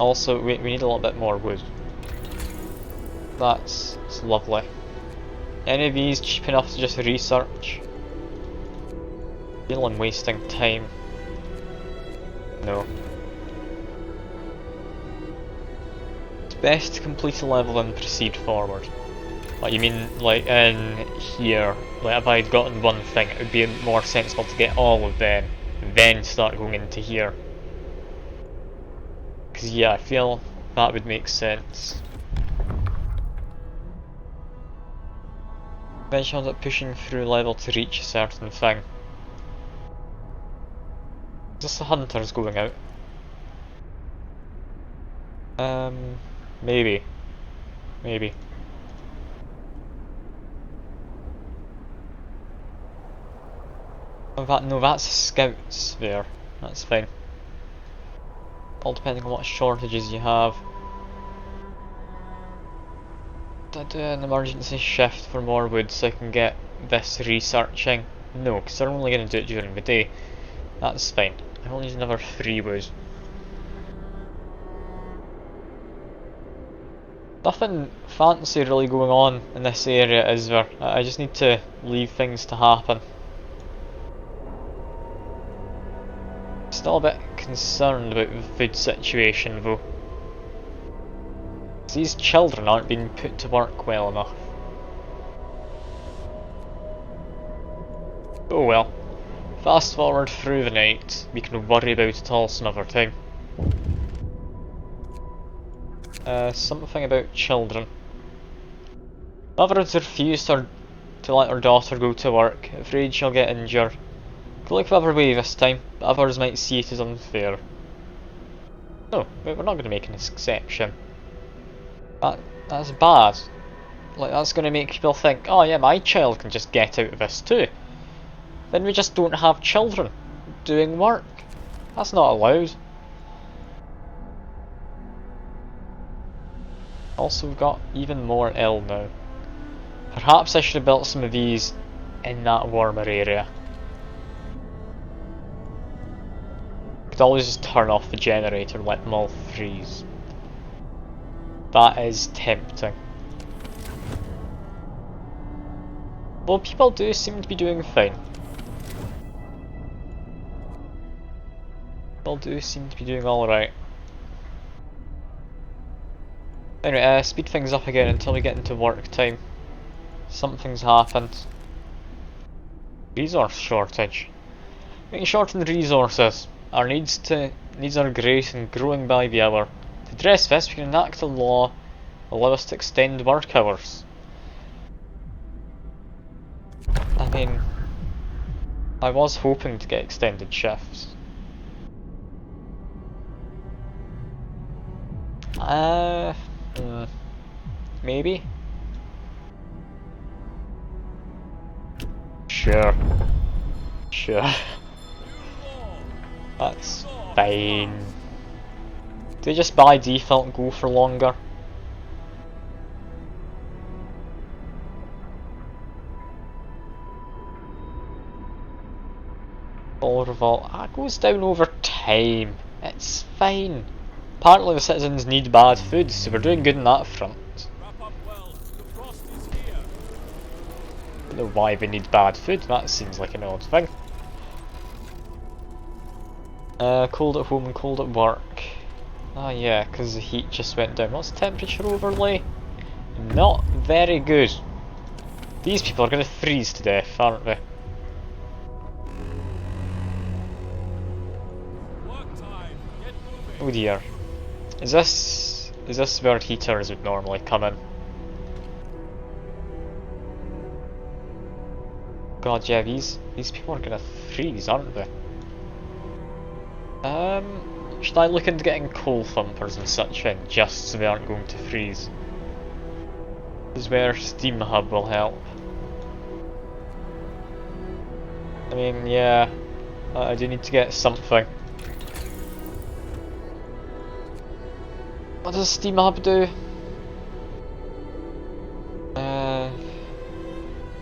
Also, we need a little bit more wood. That's lovely. Any of these cheap enough to just research? Feel I'm wasting time. No. It's best to complete a level and proceed forward. What you mean, like in here? Like if I'd gotten one thing, it would be more sensible to get all of them, then start going into here. Because yeah, I feel that would make sense. Eventually I end up pushing through level to reach a certain thing. Is this the hunters going out? Maybe. Maybe. Oh, no, that's scouts there. That's fine. All depending on what shortages you have. Did I do an emergency shift for more wood so I can get this researching? No, because they're only going to do it during the day. That's fine. I only need another 3 wood. Nothing fancy really going on in this area, is there? I just need to leave things to happen. Still a bit concerned about the food situation though. These children aren't being put to work well enough. Oh well. Fast forward through the night, we can worry about it all some other time. Something about children. Others refused our to let her daughter go to work, afraid she'll get injured. Could look the other way this time, but others might see it as unfair. No, we're not going to make an exception. That's bad. Like, that's going to make people think, oh yeah, my child can just get out of this too. Then we just don't have children doing work. That's not allowed. Also, we've got even more ill now. Perhaps I should have built some of these in that warmer area. Could always just turn off the generator and let them all freeze. That is tempting. Well, people do seem to be doing fine. People do seem to be doing alright. Anyway, speed things up again until we get into work time. Something's happened. Resource shortage. Being short on resources. Our needs are great and growing by the hour. To address this, we can enact a law allow us to extend work hours. I mean, I was hoping to get extended shifts. Maybe? Sure. That's fine. Do they just by default go for longer? All revolt. That goes down over time. It's fine. Apparently the citizens need bad food, so we're doing good on that front. Wrap up well. The frost is here. I don't know why they need bad food, that seems like an odd thing. Cold at home and cold at work. Ah yeah, because the heat just went down. What's the temperature overlay? Not very good. These people are going to freeze to death, aren't they? Work time. Get moving. Oh dear. Is this where heaters would normally come in? God, yeah, these people are gonna freeze, aren't they? Should I look into getting coal thumpers and such in, just so they aren't going to freeze? This is where Steam Hub will help. I mean, yeah, I do need to get something. What does Steam Hub do?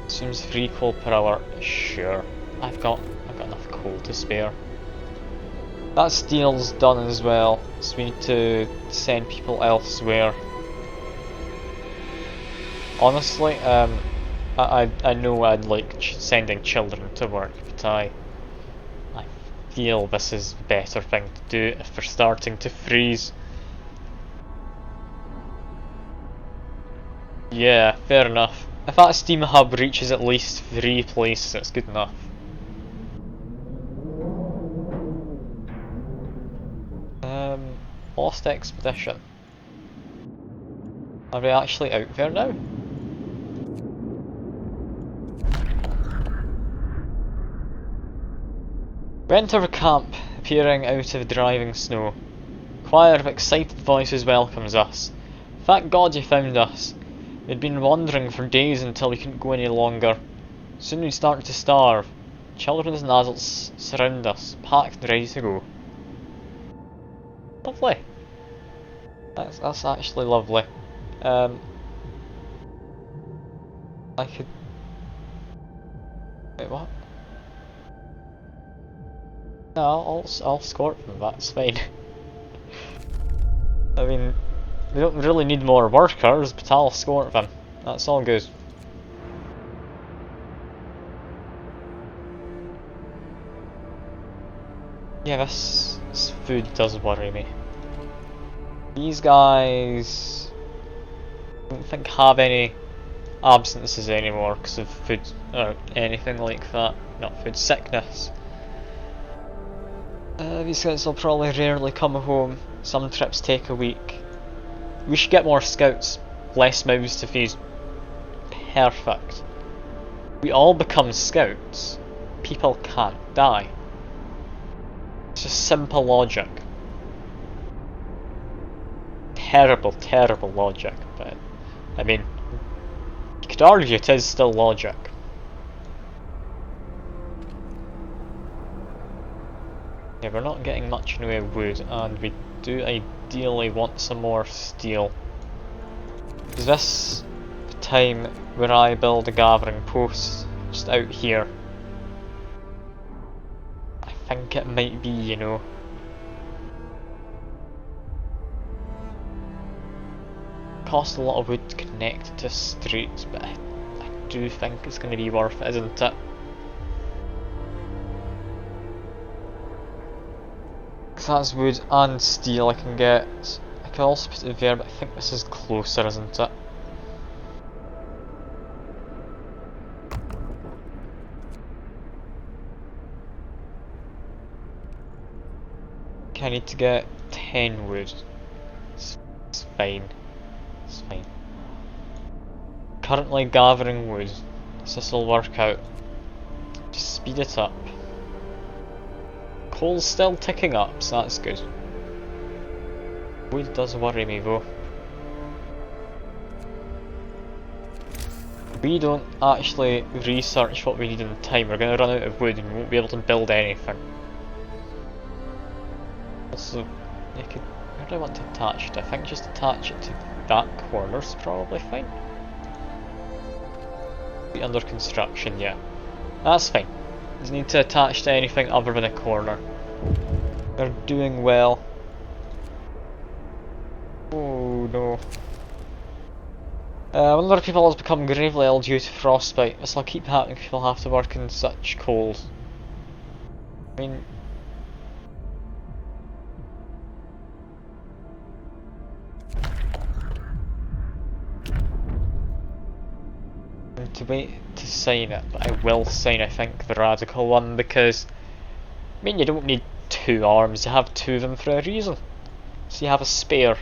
Seems 3 coal per hour. Sure, I've got enough coal to spare. That steel's done as well, so we need to send people elsewhere. Honestly, I know I'd like sending children to work, but I feel this is the better thing to do if they're starting to freeze. Yeah, fair enough. If that Steam Hub reaches at least 3 places, it's good enough. Lost Expedition. Are we actually out there now? We enter the camp, appearing out of the driving snow. A choir of excited voices welcomes us. Thank God you found us. We'd been wandering for days until we couldn't go any longer. Soon we'd start to starve. Children and adults surround us, packed and ready to go. Lovely. That's actually lovely. I could... Wait, what? No, I'll escort them, that's fine. I mean, we don't really need more workers, but I'll escort them. That's all good. Yeah, this food does worry me. These guys, I don't think have any absences anymore because of food or anything like that. Not food sickness. These guys will probably rarely come home. Some trips take a week. We should get more scouts. Less mouths to feed. Perfect. we all become scouts, people can't die. It's just simple logic. Terrible, terrible logic, but I mean, you could argue it is still logic. Yeah, we're not getting much in the way of wood, and we do ideally want some more steel. Is this the time where I build a gathering post just out here? I think it might be, you know. Cost a lot of wood to connect to streets, but I do think it's going to be worth it, isn't it? Because that's wood and steel I can get. I can also put it there, but I think this is closer, isn't it? Okay, I need to get 10 wood. It's fine. It's fine. Currently gathering wood, so this will work out. Just speed it up. Coal's still ticking up, so that's good. Wood does worry me though. We don't actually research what we need in time. We're going to run out of wood and we won't be able to build anything. Also, you could, where do I want to attach it? I think just attach it to that corner's probably fine. Be under construction, yeah. That's fine. Doesn't need to attach to anything other than a corner. They're doing well. Oh no. One of our people has become gravely ill due to frostbite. This will keep happening if people have to work in such cold. I mean, to wait to sign it, but I will sign, I think, the radical one, because I mean, you don't need 2 arms, you have 2 of them for a reason, so you have a spare.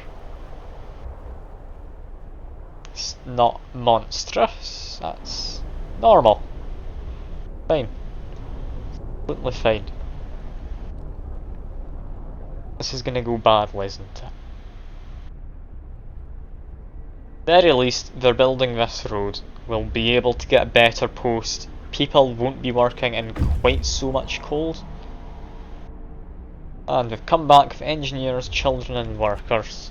It's not monstrous, that's normal. Fine. Absolutely fine. This is gonna go badly, isn't it? Very least, they're building this road. We'll be able to get a better post. People won't be working in quite so much cold. And we've come back with engineers, children and workers.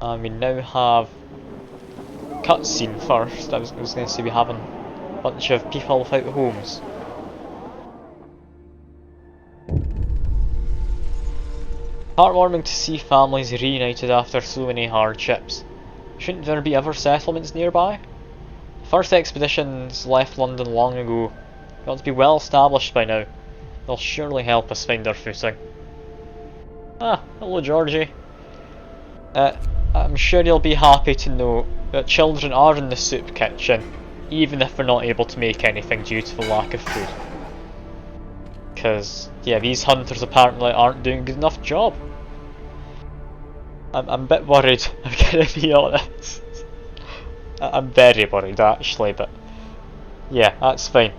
And we now have cutscene first. I was going to say we have a bunch of people without homes. Heartwarming to see families reunited after so many hardships. Shouldn't there be other settlements nearby? The first expeditions left London long ago. They ought to be well established by now. They'll surely help us find our footing. Ah, hello Georgie. I'm sure you'll be happy to know that children are in the soup kitchen, even if they're not able to make anything due to the lack of food. Because, yeah, these hunters apparently aren't doing a good enough job. I'm a bit worried, I'm gonna be honest. I'm very worried actually, but yeah, that's fine.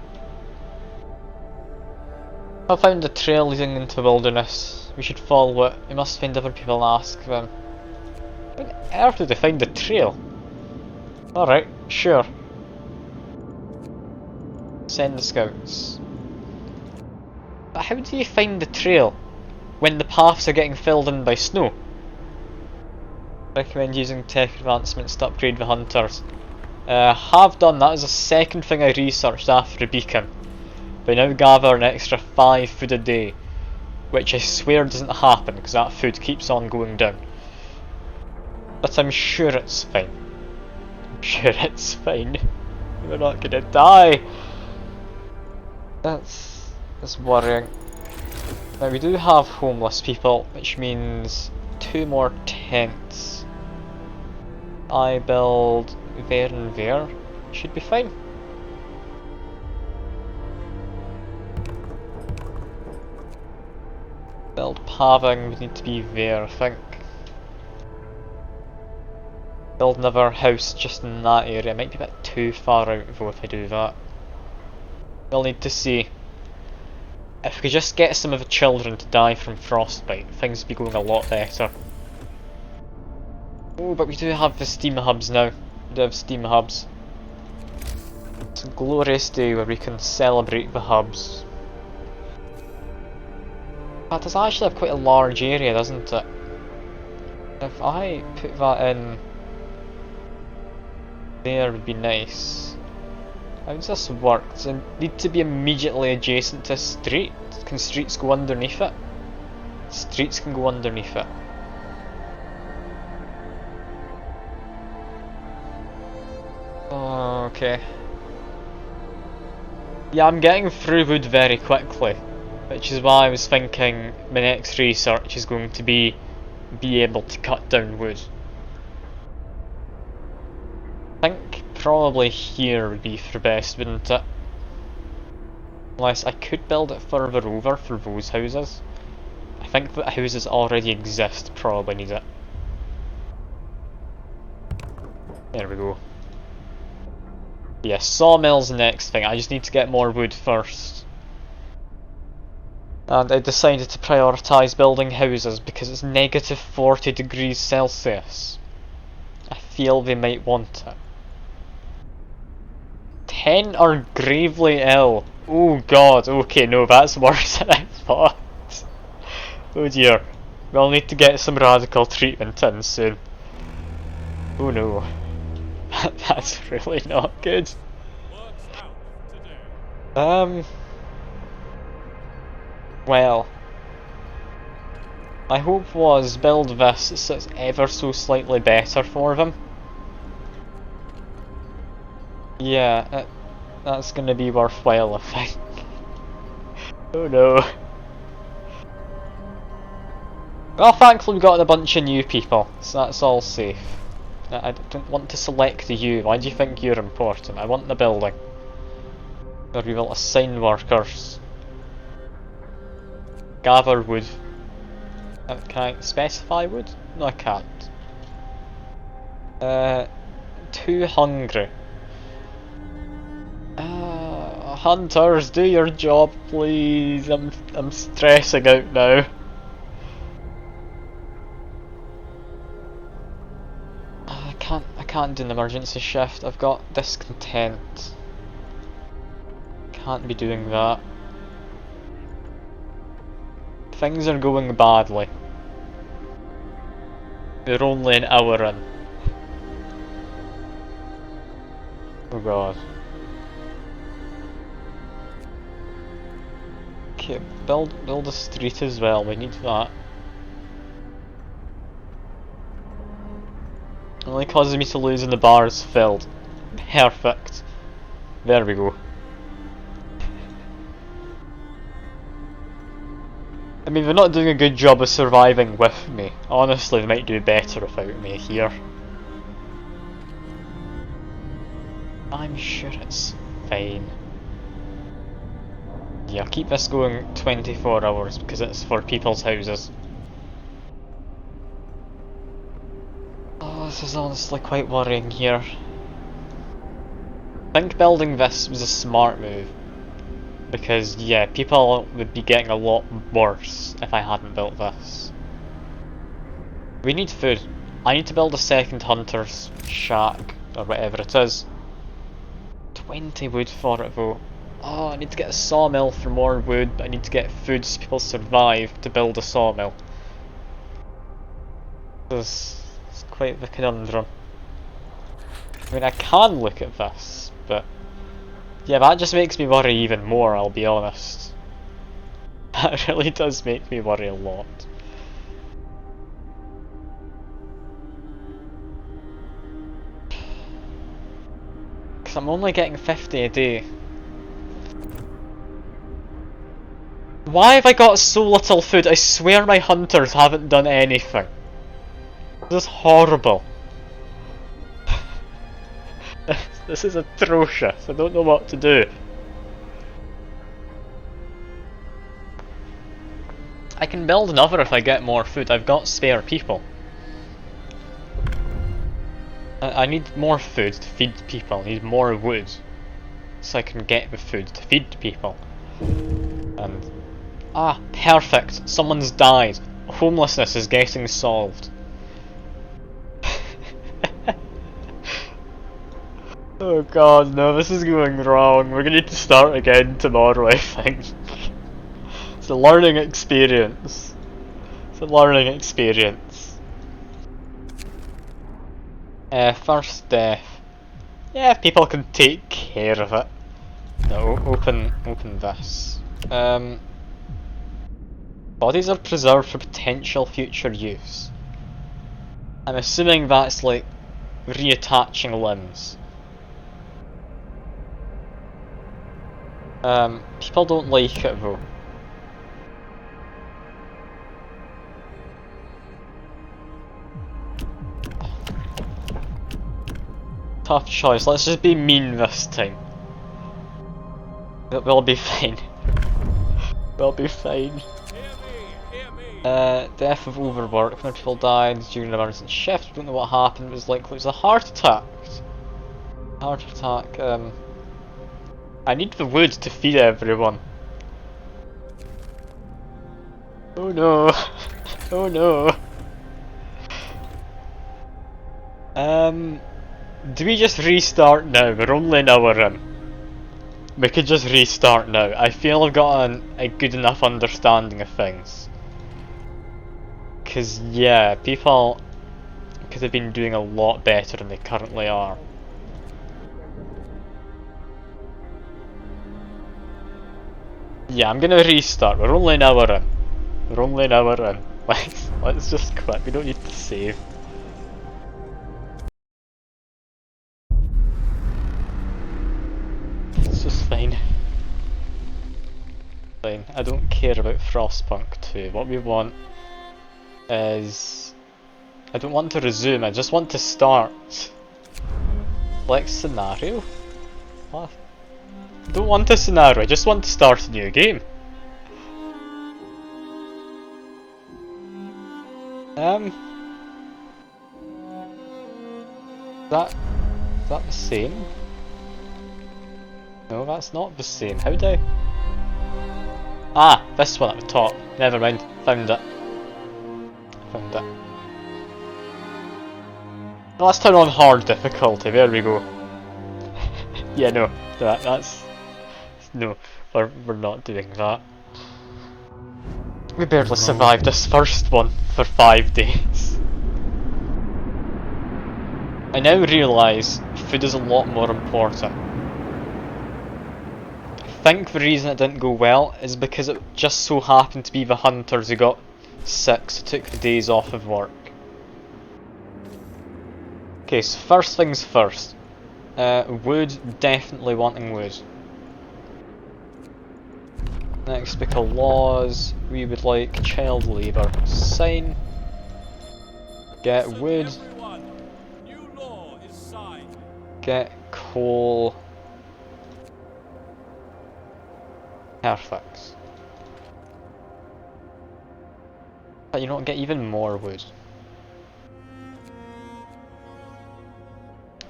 I found a trail leading into the wilderness. We should follow it. We must find other people and ask them. Where on earth did they find the trail? Alright, sure. Send the scouts. But how do you find the trail when the paths are getting filled in by snow? Recommend using tech advancements to upgrade the hunters. Have done. That is the second thing I researched after the beacon. But I now gather an extra 5 food a day, which I swear doesn't happen because that food keeps on going down. But I'm sure it's fine. I'm sure it's fine. We're not gonna die. That's worrying. Now we do have homeless people, which means 2 more tents. I build there and there, should be fine. Build paving would need to be there, I think. Build another house just in that area, might be a bit too far out though if I do that. We'll need to see. If we could just get some of the children to die from frostbite, things would be going a lot better. Oh, but we do have the steam hubs now. We do have steam hubs. It's a glorious day where we can celebrate the hubs. That does actually have quite a large area, doesn't it? If I put that in there would be nice. How does this work? Does it need to be immediately adjacent to a street? Can streets go underneath it? Streets can go underneath it. Oh, okay. Yeah, I'm getting through wood very quickly, which is why I was thinking my next research is going to be able to cut down wood. I think probably here would be for best, wouldn't it? Unless I could build it further over for those houses. I think that houses already exist probably need it. There we go. Yeah, sawmill's the next thing. I just need to get more wood first. And I decided to prioritise building houses because it's negative 40 degrees Celsius. I feel they might want it. 10 are gravely ill. Oh god, okay, no, that's worse than I thought. Oh dear. We'll need to get some radical treatment in soon. Oh no. That's really not good. Well, my hope was build this so it's ever so slightly better for them. Yeah, that's gonna be worthwhile, I think. Oh no. Well, thankfully we got a bunch of new people, so that's all safe. I don't want to select you. Why do you think you're important? I want the building. Where we will assign workers. Gather wood. Can I specify wood? No, I can't. Too hungry. Hunters, do your job, please. I'm stressing out now. I can't do an emergency shift. I've got discontent. Can't be doing that. Things are going badly. We're only an hour in. Oh god. Okay, build a street as well. We need that. Only causes me to lose when the bar is filled. Perfect. There we go. I mean, they're not doing a good job of surviving with me. Honestly, they might do better without me here. I'm sure it's fine. Yeah, keep this going 24 hours because it's for people's houses. Oh, this is honestly quite worrying here. I think building this was a smart move. Because, yeah, people would be getting a lot worse if I hadn't built this. We need food. I need to build a second hunter's shack, or whatever it is. 20 wood for it though. Oh, I need to get a sawmill for more wood, but I need to get food so people survive to build a sawmill. It's quite the conundrum. I mean, I can look at this, but... yeah, that just makes me worry even more, I'll be honest. That really does make me worry a lot. Because I'm only getting 50 a day. Why have I got so little food? I swear my hunters haven't done anything. This is horrible. This is atrocious. I don't know what to do. I can build another if I get more food. I've got spare people. I need more food to feed people. I need more wood. so I can get the food to feed people. And perfect! Someone's died. Homelessness is getting solved. Oh god, no, this is going wrong. We're gonna need to start again tomorrow, I think. It's a learning experience. It's a learning experience. First death. Yeah, people can take care of it. No, open this. Bodies are preserved for potential future use. I'm assuming that's like reattaching limbs. People don't like it though. Tough choice, let's just be mean this time. We'll be fine. We'll be fine. Death of overwork. When people died during an emergency shift, don't know what happened, it was likely it was a heart attack. Heart attack, I need the wood to feed everyone. Oh no. Oh no. Do we just restart now? We're only an hour in. We could just restart now. I feel I've got a good enough understanding of things. Cause yeah, people could have been doing a lot better than they currently are. Yeah, I'm gonna restart. We're only an hour in. We're only an hour in. Let's just quit. We don't need to save. It's just fine. Fine. I don't care about Frostpunk 2. What we want is... I don't want to resume, I just want to start. Like scenario? What? I don't want a scenario, I just want to start a new game. Is that the same? No, that's not the same. How do I... Ah, this one at the top. Never mind, found it. Found it. Let's turn on hard difficulty, there we go. Yeah, no, that's... No, we're not doing that. We barely survived this first one for 5 days. I now realise food is a lot more important. I think the reason it didn't go well is because it just so happened to be the hunters who got sick, so took the days off of work. Okay, so first things first. Wood, definitely wanting wood. Next bit of laws, we would like child labour. Sign. Get wood. New law is signed. Get coal. Perfect. But you know what, get even more wood.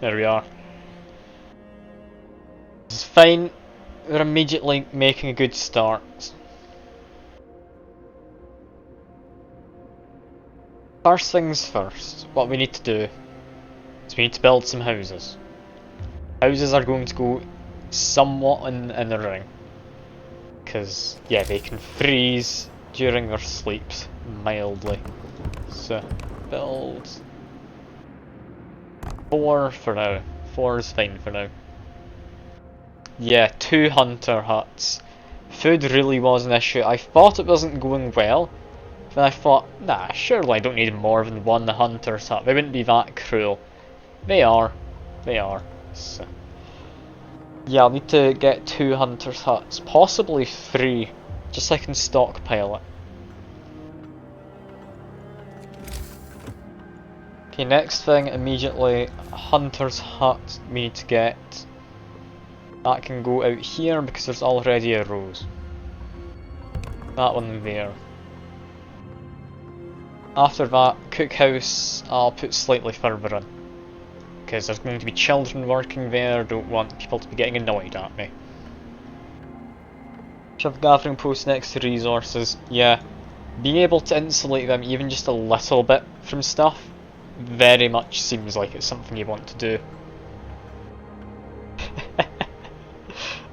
There we are. This is fine. We're immediately making a good start. First things first, what we need to do is we need to build some houses. Houses are going to go somewhat in the ring. Because, yeah, they can freeze during their sleeps, mildly. So, build 4 for now. 4 is fine for now. Yeah, 2 hunter huts. Food really was an issue. I thought it wasn't going well. Then I thought, nah, surely I don't need more than 1 hunter's hut. They wouldn't be that cruel. They are. They are. So. Yeah, I'll need to get 2 hunter's huts. Possibly 3. Just so I can stockpile it. Okay, next thing, immediately, hunter's hut we need to get. That can go out here because there's already a rose. That one there. After that, cookhouse I'll put slightly further in. because there's going to be children working there, don't want people to be getting annoyed at me. Shove gathering posts next to resources, yeah. Being able to insulate them even just a little bit from stuff very much seems like it's something you want to do.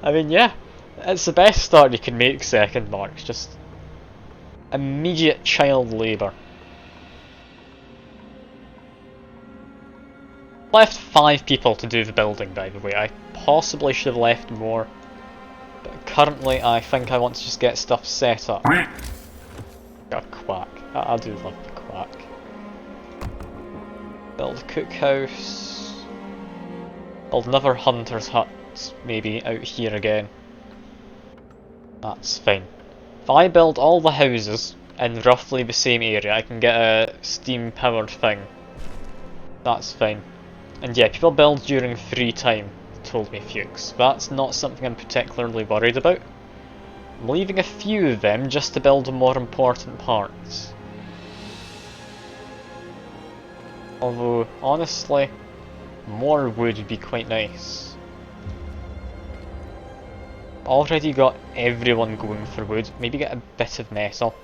I mean, yeah, it's the best start you can make second marks, just immediate child labour. Left 5 people to do the building, by the way. I possibly should have left more, but currently I think I want to just get stuff set up. Got a quack. I do love the quack. Build a cookhouse. Build another hunter's hut, maybe out here again. That's fine. If I build all the houses in roughly the same area, I can get a steam powered thing. That's fine. And yeah, people build during free time, told me Fuchs. That's not something I'm particularly worried about. I'm leaving a few of them just to build the more important parts. Although, honestly, more wood would be quite nice. Already got everyone going for wood, maybe get a bit of metal.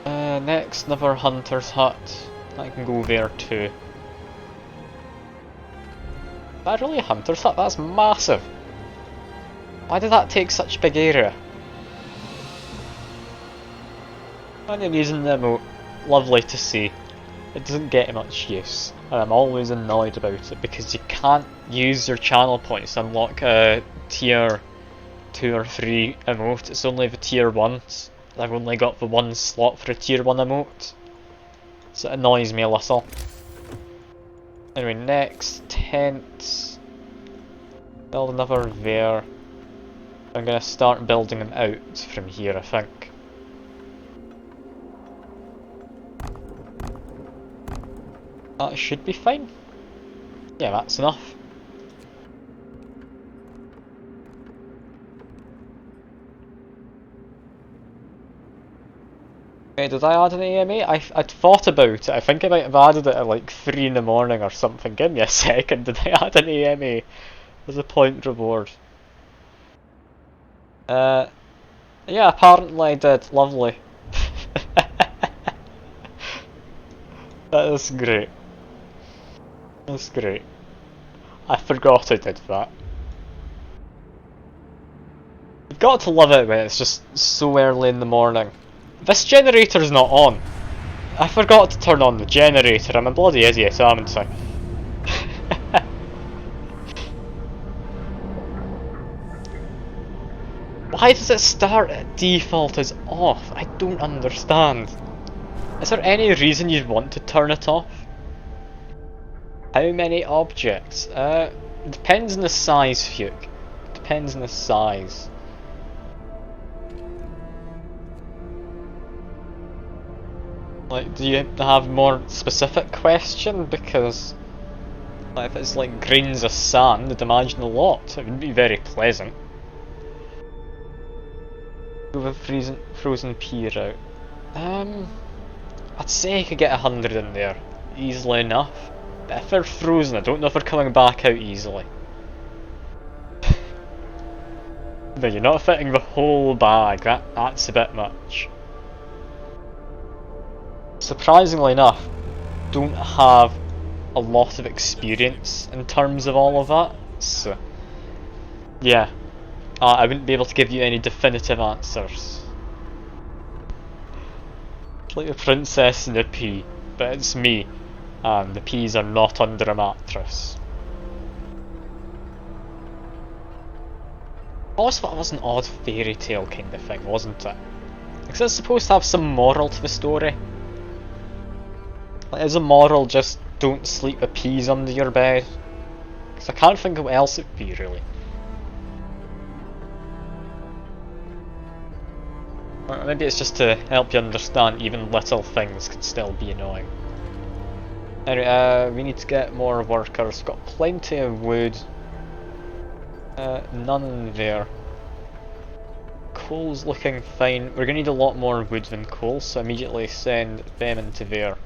Next, another hunter's hut. I can go there too. Is that really a hunter's hut? That's massive! Why did that take such a big area? And I'm using the emote. Lovely to see. It doesn't get much use, and I'm always annoyed about it because you can't use your channel points to unlock a tier 2 or 3 emote. It's only the tier 1s. I've only got the one slot for a tier 1 emote, so it annoys me a little. Anyway, next, tents. Build another there. I'm gonna start building them out from here, I think. That should be fine. Yeah, that's enough. Okay, did I add an AMA? I'd thought about it. I think I might have added it at like 3 in the morning or something. Give me a second. Did I add an AMA? There's a point reward. Yeah, apparently I did. Lovely. That is great. That's great. I forgot I did that. You've got to love it when it's just so early in the morning. This generator's not on. I forgot to turn on the generator. I'm a bloody idiot, haven't I? Why does it start at default as off? I don't understand. Is there any reason you'd want to turn it off? How many objects? Depends on the size, Fuke. Depends on the size. Like, do you have more specific question? Because like, if it's like grains of sand, I'd imagine a lot. It would be very pleasant. Move a frozen pea out. I'd say I could get 100 in there easily enough. But if they're frozen, I don't know if they're coming back out easily. But you're not fitting the whole bag. That's a bit much. Surprisingly enough, don't have a lot of experience in terms of all of that, so yeah, I wouldn't be able to give you any definitive answers. It's like the princess and the pea, but it's me, and the peas are not under a mattress. I always thought it was an odd fairy tale kind of thing, wasn't it? Because it's supposed to have some moral to the story. Like, is a moral just don't sleep with peas under your bed? Because I can't think of what else it would be, really. Or maybe it's just to help you understand even little things can still be annoying. Anyway, we need to get more workers. We've got plenty of wood. None there. Coal's looking fine. We're going to need a lot more wood than coal, so immediately send them into there.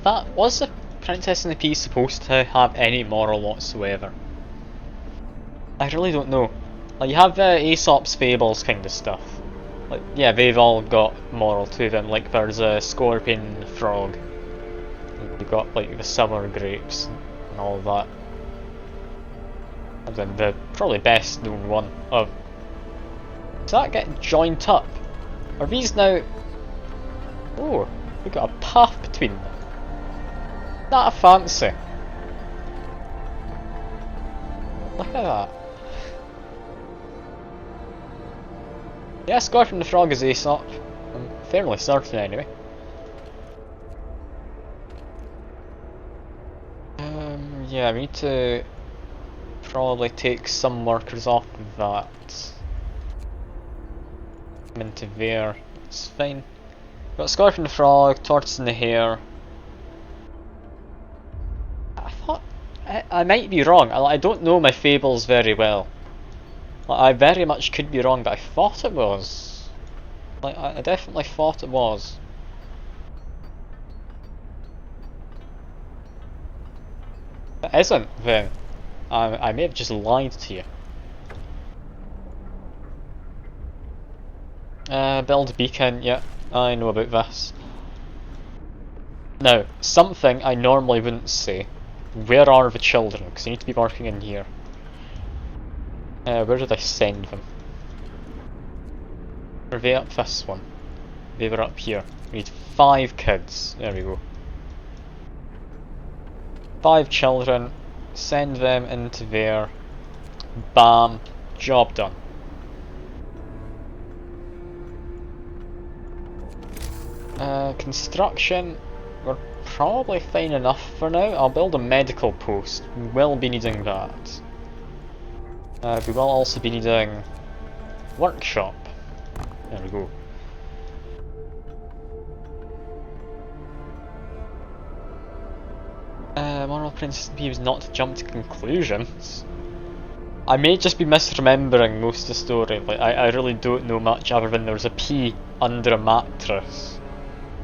that was the Princess and the Pea supposed to have any moral whatsoever? I really don't know. Like, you have Aesop's fables kind of stuff. Like, yeah, they've all got moral to them. Like, there's a scorpion frog. You've got like the summer grapes and all that. And then the probably best known one of. Does that get joined up? Are these now? Oh, we've got a path between them. Not a fancy. Look at that. Yeah, Scorpion the Frog is Aesop. I'm fairly certain anyway. Yeah, we need to probably take some workers off of that. Into there. It's fine. We've got Scorpion the Frog, Tortoise and the Hare. I thought I might be wrong. I don't know my fables very well. Like, I very much could be wrong, but I thought it was. Like, I definitely thought it was. If it isn't, then I may have just lied to you. Build a beacon, yeah, I know about this. Now, something I normally wouldn't say. Where are the children? Because I need to be working in here. Where did I send them? Are they up this one? They were up here. We need 5 kids. There we go. 5 children. Send them into there. Bam. Job done. Construction. We're probably fine enough for now. I'll build a medical post. We will be needing that. We will also be needing workshop. There we go. Moral Princess and P was not to jump to conclusions. I may just be misremembering most of the story. Like, I really don't know much other than there was a pea under a mattress.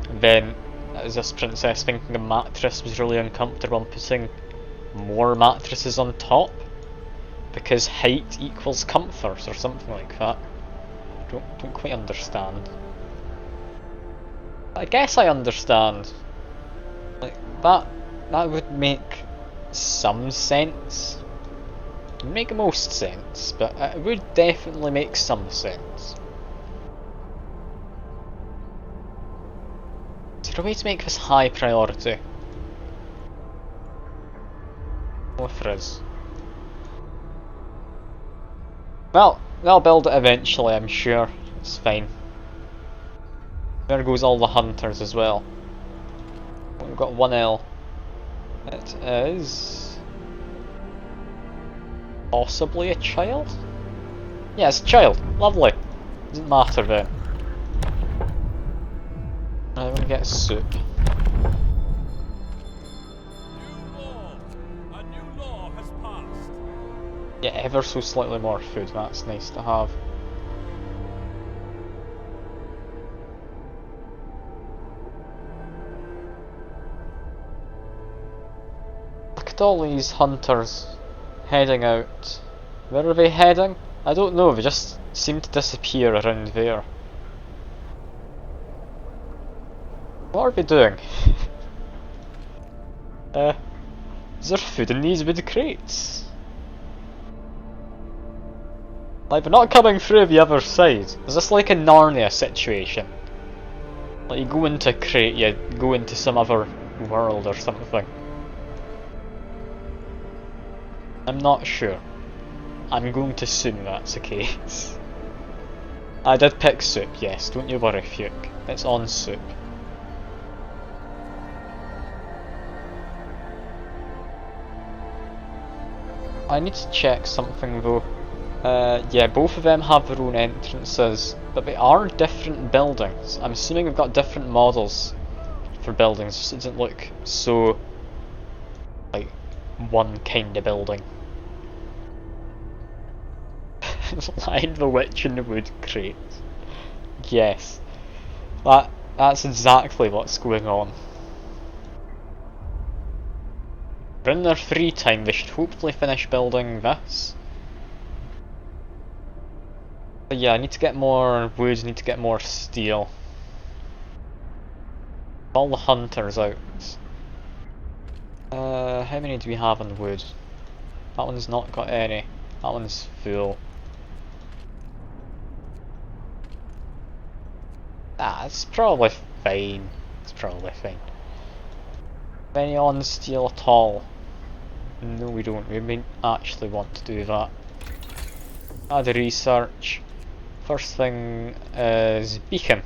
And then, as this princess thinking the mattress was really uncomfortable and putting more mattresses on top. Because height equals comfort or something like that. Don't quite understand. I guess I understand. Like that would make some sense. It would make most sense, but it would definitely make some sense. Is there a way to make this high priority? Oh, if there is. Well, they'll build it eventually, I'm sure. It's fine. There goes all the hunters as well. We've got 1L. It is possibly a child? Yeah, it's a child. Lovely. Doesn't matter then. I'm gonna get soup. A new law has passed. Yeah, ever so slightly more food. That's nice to have. Look at all these hunters heading out. Where are they heading? I don't know, they just seem to disappear around there. What are they doing? Is there food in these wood crates? Like, they're not coming through the other side. Is this like a Narnia situation? Like, you go into a crate, you go into some other world or something. I'm not sure. I'm going to assume that's the case. I did pick soup, yes, don't you worry, Fuke. It's on soup. I need to check something though. Yeah, both of them have their own entrances, but they are different buildings. I'm assuming they've got different models for buildings, just it doesn't look so like one kind of building. Lion the Witch in the Wood Crate. Yes. That's exactly what's going on. In their free time, they should hopefully finish building this. But yeah, I need to get more wood, need to get more steel. All the hunters out. How many do we have on wood? That one's not got any. That one's full. Ah, it's probably fine. It's probably fine. Any on steel at all? No, we don't. We may actually want to do that. Add a research. First thing is beacon.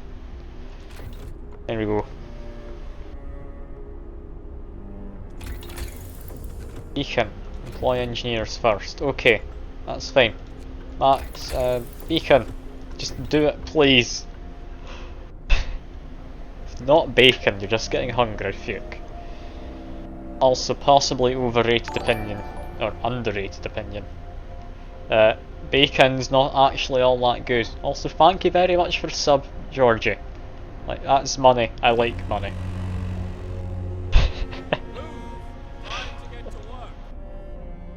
There we go. Beacon. Employ engineers first. Okay, that's fine. Max, beacon. Just do it, please. If not bacon, you're just getting hungry, fuck. Also, possibly overrated opinion, or underrated opinion. Bacon's not actually all that good. Also, thank you very much for sub, Georgie. Like, that's money. I like money.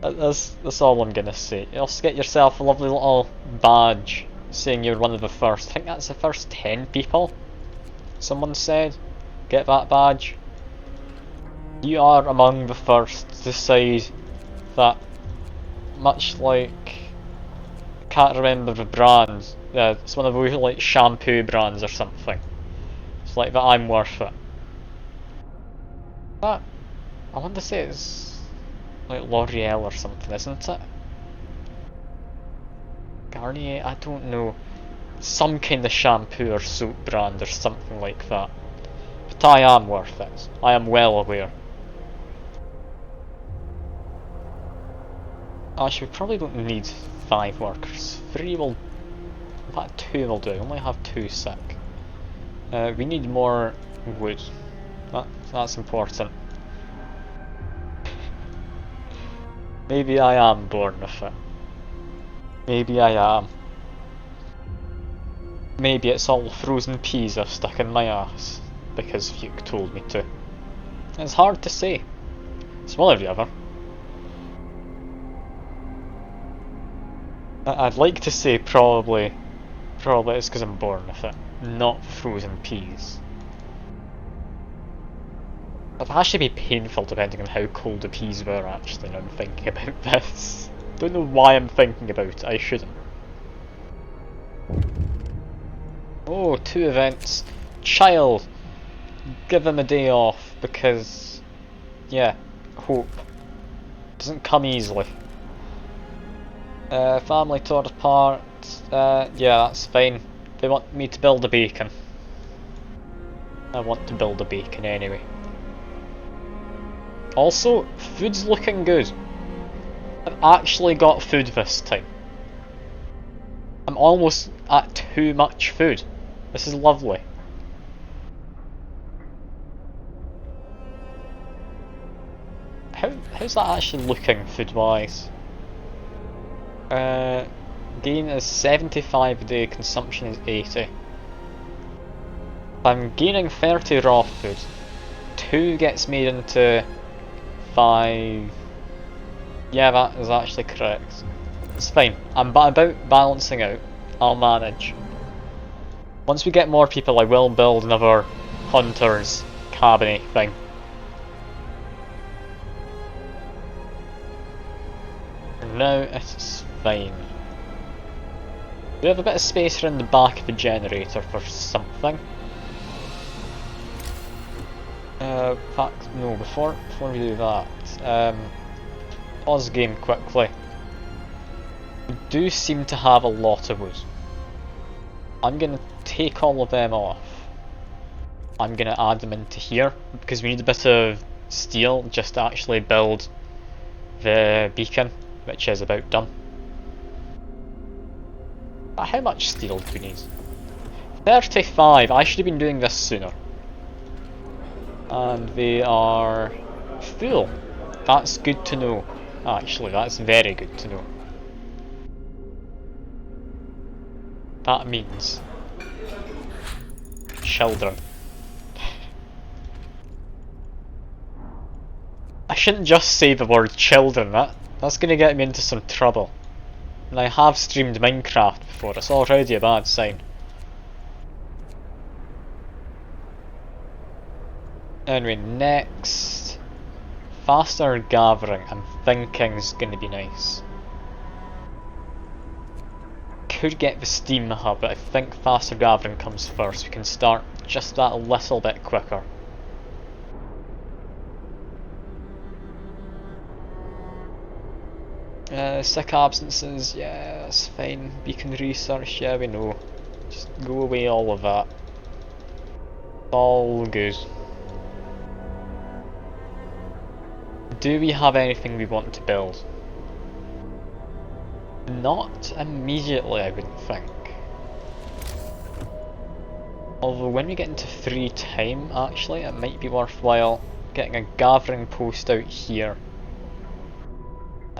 That's all I'm gonna say. You also get yourself a lovely little badge saying you're one of the first. I think that's the first 10 people. Someone said, get that badge. You are among the first to decide that, much like, I can't remember the brand, it's one of those like shampoo brands or something. It's like that I'm worth it. That, I want to say it's like L'Oreal or something, isn't it? Garnier, I don't know. Some kind of shampoo or soap brand or something like that. But I am worth it. I am well aware. Actually, we probably don't need 5 workers. 3 will... in fact 2 will do. I only have 2 sick. We need more wood. That's important. Maybe I am born with it. Maybe I am. Maybe it's all frozen peas I've stuck in my ass because Fuke told me to. It's hard to say. It's one or the other. I'd like to say probably it's because I'm born with it, not frozen peas. It'd actually be painful depending on how cold the peas were actually now I'm thinking about this. Don't know why I'm thinking about it, I shouldn't. Oh, 2 events. Child! Give him a day off because, yeah, hope. Doesn't come easily. Family tore apart. Yeah, that's fine. They want me to build a beacon. I want to build a beacon anyway. Also, food's looking good. I've actually got food this time. I'm almost at too much food. This is lovely. How's that actually looking food-wise? Gain is 75 a day, consumption is 80. I'm gaining 30 raw food. 2 gets made into 5. Yeah, that is actually correct. It's fine. I'm about balancing out. I'll manage. Once we get more people, I will build another hunter's cabin thing. Now it's fine. We have a bit of space around the back of the generator for something. In fact, no, before we do that, pause game quickly. We do seem to have a lot of wood. I'm gonna take all of them off. I'm gonna add them into here, because we need a bit of steel just to actually build the beacon, which is about done. How much steel do we need? 35, I should have been doing this sooner. And they are full. That's good to know. Actually, that's very good to know. That means children. I shouldn't just say the word children, that's gonna get me into some trouble. And I have streamed Minecraft before, it's already a bad sign. Anyway, next. Faster gathering, I'm thinking is gonna be nice. Could get the Steam hub, but I think faster gathering comes first. We can start just that a little bit quicker. Sick absences, yeah, that's fine. Beacon research, yeah, we know. Just go away all of that. All good. Do we have anything we want to build? Not immediately, I wouldn't think. Although when we get into free time, actually, it might be worthwhile getting a gathering post out here.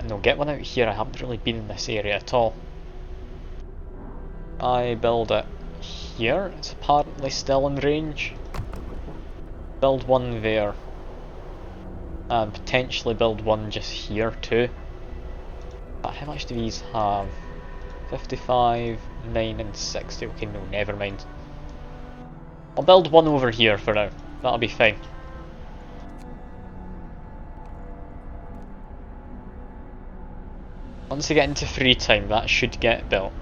No, get one out here, I haven't really been in this area at all. I build it here, it's apparently still in range. Build one there. And potentially build one just here too. But how much do these have? 55, 9 and 60, okay no, never mind. I'll build one over here for now, that'll be fine. Once we get into free time, that should get built.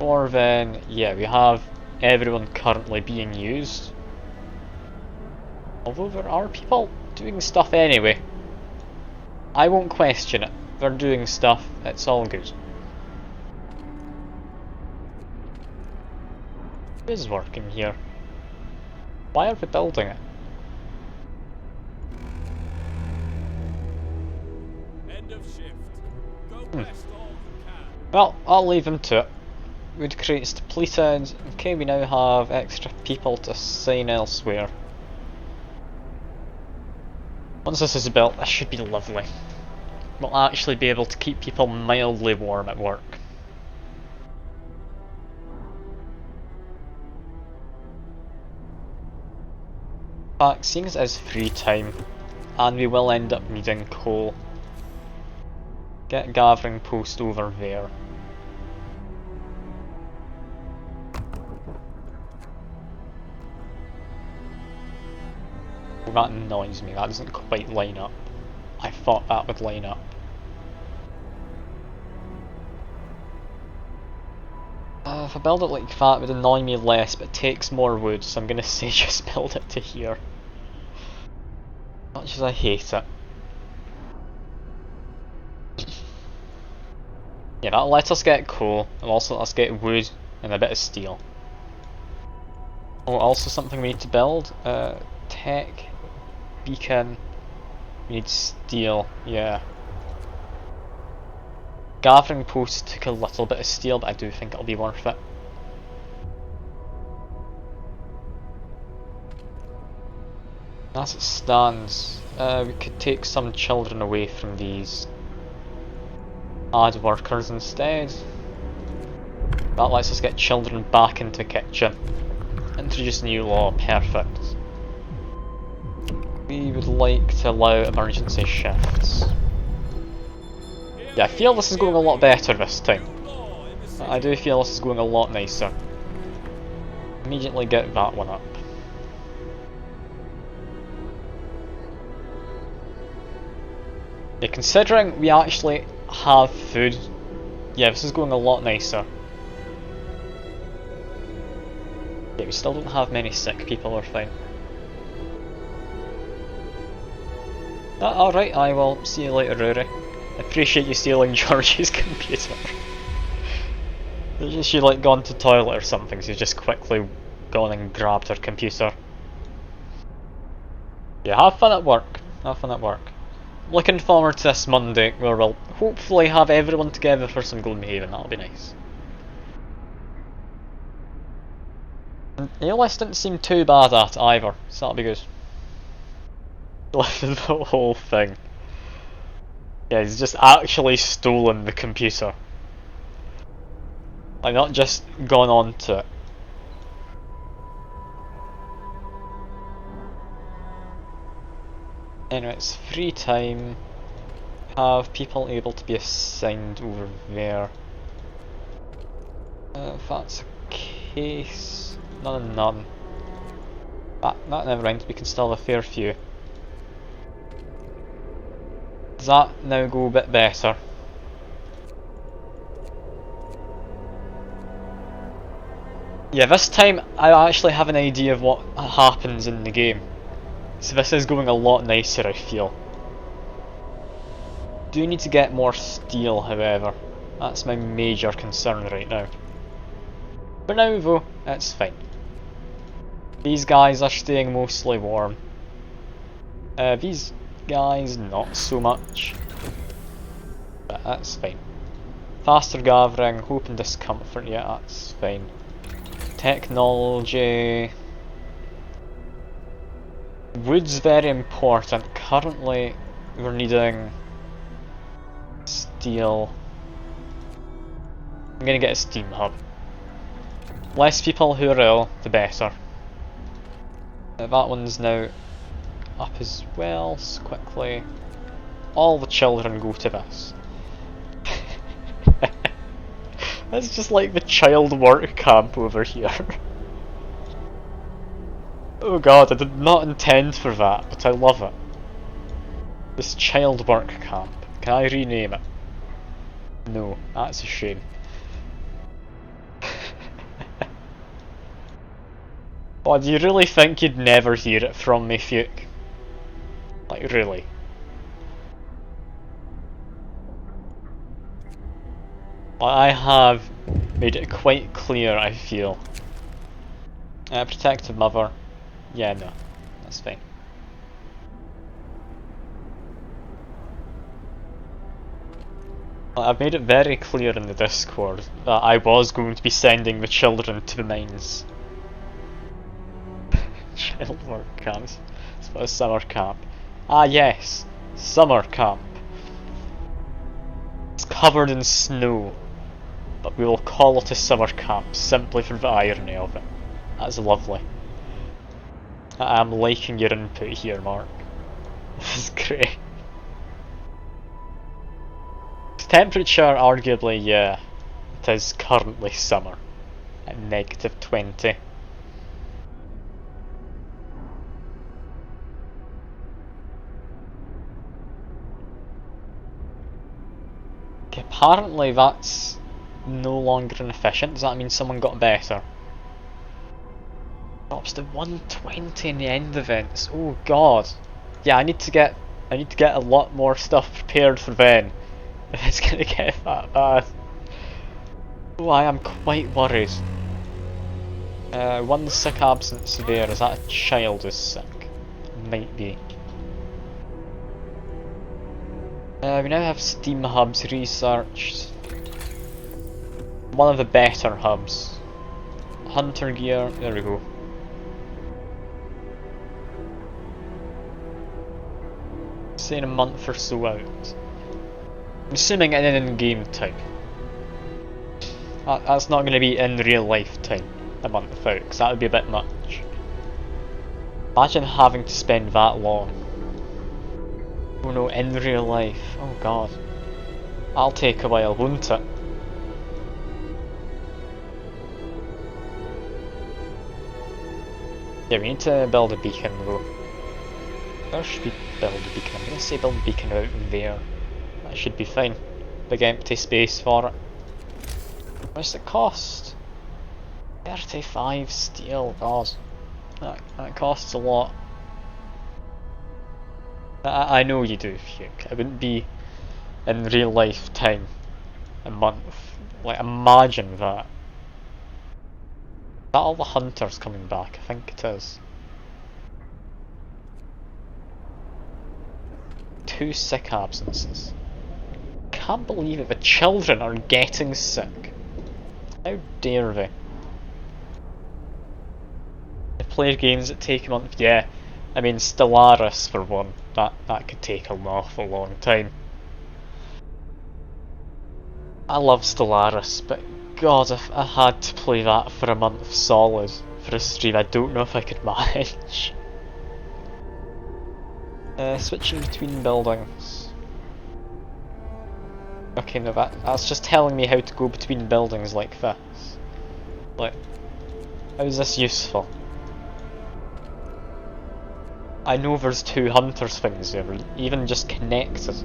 Or then, yeah, we have everyone currently being used. Although there are people doing stuff anyway. I won't question it. They're doing stuff, it's all good. Who is working here? Why are we building it? End of shift. Go rest all you can. Well, I'll leave him to it. Wood crates depleted. Okay, we now have extra people to assign elsewhere. Once this is built, this should be lovely. We'll actually be able to keep people mildly warm at work. In fact, seeing as it is free time, and we will end up needing coal, get a gathering post over there. That annoys me, that doesn't quite line up. I thought that would line up. If I build it like that, it would annoy me less, but it takes more wood, so I'm gonna say just build it to here. Much as I hate it. Yeah, that'll let us get coal, and also let us get wood and a bit of steel. Oh, also something we need to build, tech, beacon, we need steel, yeah. Gathering post took a little bit of steel, but I do think it'll be worth it. As it stands, we could take some children away from these. Add workers instead. That lets us get children back into the kitchen. Introduce a new law, perfect. We would like to allow emergency shifts. Yeah, I feel this is going a lot better this time. I do feel this is going a lot nicer. Immediately get that one up. Yeah, considering we actually have food, yeah, this is going a lot nicer. Yeah, we still don't have many sick people, we're fine. Alright, I will see you later, Rory. I appreciate you stealing George's computer. She like gone to the toilet or something, so she's just quickly gone and grabbed her computer. Yeah, have fun at work. Have fun at work. Looking forward to this Monday, where we'll hopefully have everyone together for some Gloomhaven, that'll be nice. And ALS didn't seem too bad at it either, so that'll be good. Lifted the whole thing. Yeah, he's just actually stolen the computer. Like, not just gone on to it. Anyway, it's free time. Have people able to be assigned over there. If that's the case, none and none. That never mind, we can still have a fair few. Does that now go a bit better? Yeah, this time I actually have an idea of what happens in the game. So this is going a lot nicer, I feel. Do need to get more steel, however. That's my major concern right now. For now though, it's fine. These guys are staying mostly warm. These guys not so much. But that's fine. Faster gathering, hope and discomfort, yeah that's fine. Technology. Wood's very important. Currently we're needing steel. I'm gonna get a steam hub. Less people who are ill, the better. That one's now up as well, so quickly. All the children go to this. That's just like the child work camp over here. Oh god, I did not intend for that, but I love it. This child work camp. Can I rename it? No, that's a shame. Oh, do you really think you'd never hear it from me, Fuke? Like, really? I have made it quite clear, I feel. Protective mother. Yeah, no. That's fine. I've made it very clear in the Discord that I was going to be sending the children to the mines. Child work camps. It's about a summer camp. Ah yes, summer camp. It's covered in snow, but we will call it a summer camp simply for the irony of it. That's lovely. I am liking your input here, Mark. This is great. Temperature, arguably, yeah, it is currently summer at -20. Okay, apparently that's no longer inefficient. Does that mean someone got better? Drops to 120 in the end events. Oh god. Yeah, I need to get a lot more stuff prepared for then. If it's gonna get that bad. Oh, I am quite worried. One sick absence there. Is that a child is sick? Might be. We now have steam hubs researched. One of the better hubs. Hunter gear, there we go. Say in a month or so out. I'm assuming in game time. That's not going to be in real life time, a month out, because that would be a bit much. Imagine having to spend that long. Oh no, in real life. Oh god. That'll take a while, won't it? Yeah, we need to build a beacon though. Where should we build a beacon? I'm going to say build a beacon out there. That should be fine. Big empty space for it. What's it cost? 35 steel, god. That costs a lot. I know you do, Fuke. It wouldn't be in real life time a month. Like, imagine that. Is that all the hunters coming back? I think it is. 2 sick absences. Can't believe it, the children are getting sick. How dare they? They play games that take a month. Yeah, I mean Stellaris for one. That could take an awful long time. I love Stellaris, but god, if I had to play that for a month solid for a stream, I don't know if I could manage. Switching between buildings. Okay, no, that's just telling me how to go between buildings like this. Like, how is this useful? I know there's two hunters things there, even just connected.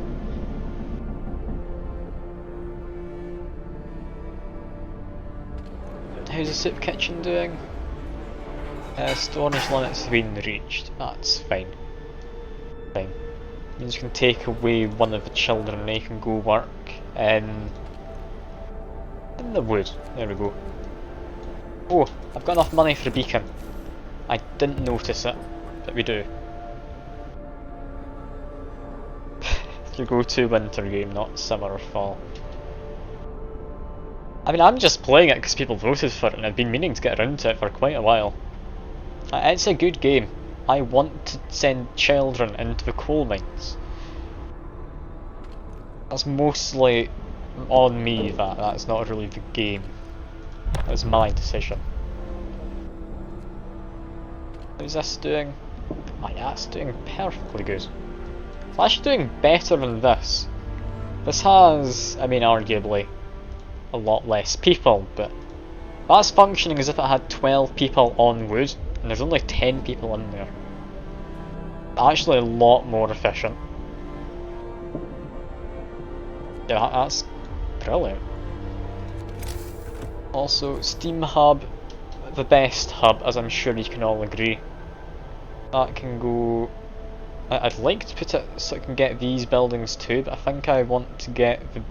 How's the soup kitchen doing? Storage limits have been reached. That's fine. Fine. Means you can take away one of the children and they can go work in the wood. There we go. Oh, I've got enough money for a beacon. I didn't notice it, but we do. It's your go-to winter game, not summer or fall. I mean, I'm just playing it because people voted for it and I've been meaning to get around to it for quite a while. It's a good game. I want to send children into the coal mines. That's mostly on me, that's not really the game. That's my decision. How's this doing? Oh yeah, it's doing perfectly good. It's actually doing better than this. This has, I mean, arguably a lot less people, but that's functioning as if it had 12 people on wood, and there's only 10 people in there. Actually a lot more efficient. Yeah, that's brilliant. Also, Steam Hub, the best hub, as I'm sure you can all agree. That can go... I'd like to put it so it can get these buildings too, but I think I want to get the...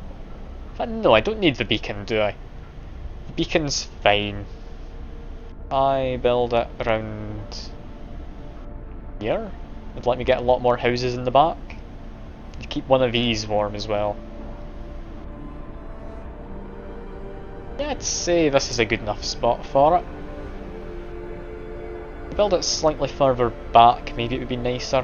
No, I don't need the beacon, do I? The beacon's fine. I build it around here. It'd let me get a lot more houses in the back. I'd keep one of these warm as well. Yeah, I'd say this is a good enough spot for it. Build it slightly further back, maybe it would be nicer.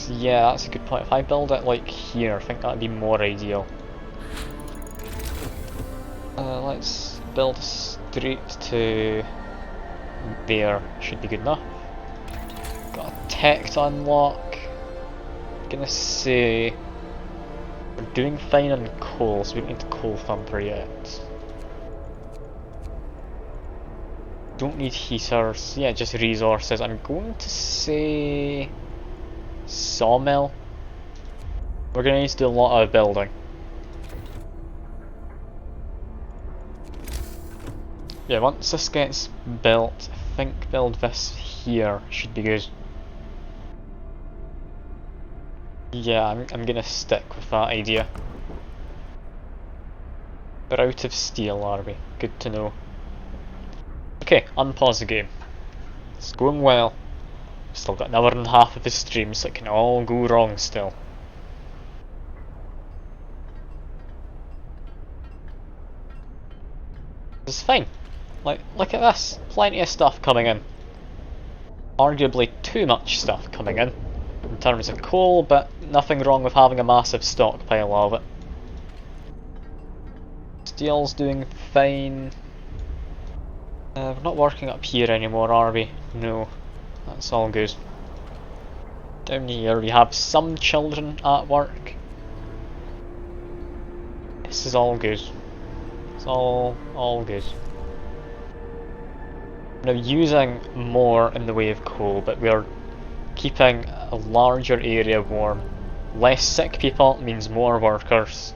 Yeah, that's a good point. If I build it like here, I think that'd be more ideal. Let's build straight to there. Should be good enough. Got a tech to unlock. Gonna say we're doing fine on coal, so we don't need the coal thumper yet. Don't need heaters. Yeah, just resources. I'm going to say Sawmill. We're going to need to do a lot of building. Yeah, once this gets built, I think build this here should be good. Yeah, I'm gonna stick with that idea. We're out of steel, are we? Good to know. Okay, unpause the game. It's going well. Still got an hour and a half of the stream, so it can all go wrong still. It's fine. Like, look at this. Plenty of stuff coming in. Arguably too much stuff coming in terms of coal, but nothing wrong with having a massive stockpile of it. Steel's doing fine. We're not working up here anymore, are we? No. That's all good. Down here we have some children at work. This is all good. It's all good. Now using more in the way of coal, but we're keeping a larger area warm. Less sick people means more workers.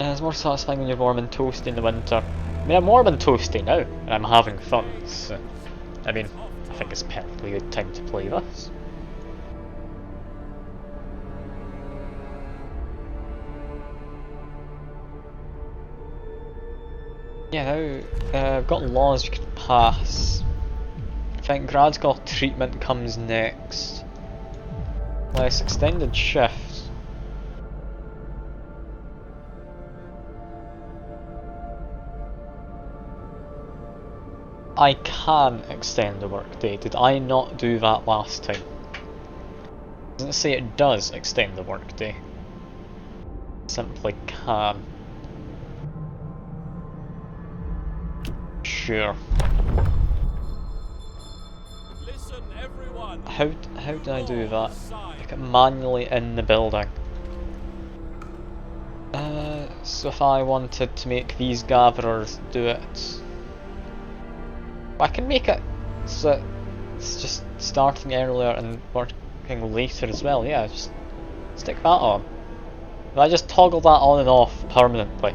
It's more satisfying when you're warm and toasty in the winter. I mean, I'm warm and toasty now, and I'm having fun, so... I mean, I think it's a perfectly good time to play this. Yeah, now, I've got laws you can pass. I think radical treatment comes next. Less extended shift. I can extend the workday. Did I not do that last time? Doesn't say it does extend the workday. Simply can. sure. Listen, everyone. How do I do that? Like manually in the building. So if I wanted to make these gatherers do it, I can make it so it's just starting earlier and working later as well. Yeah, just stick that on. If I just toggle that on and off permanently,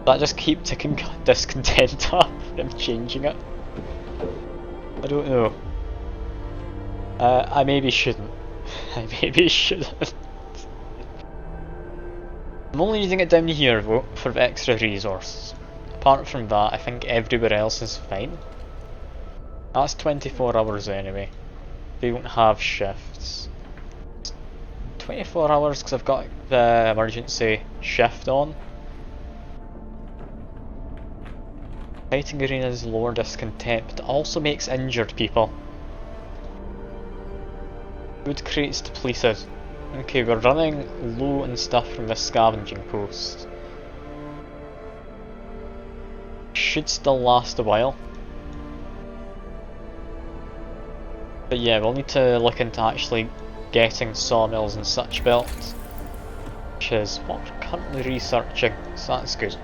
that just keep ticking discontent up and changing it. I don't know. I maybe shouldn't. I maybe shouldn't. I'm only using it down here though for the extra resources. Apart from that, I think everywhere else is fine. That's 24 hours anyway. They don't have shifts. 24 hours because I've got the emergency shift on. Fighting arenas lower discontent, but it also makes injured people. Wood crates depleted. Okay, we're running low on stuff from this scavenging post. Should still last a while. But yeah, we'll need to look into actually getting sawmills and such built, which is what we're currently researching, so that's good.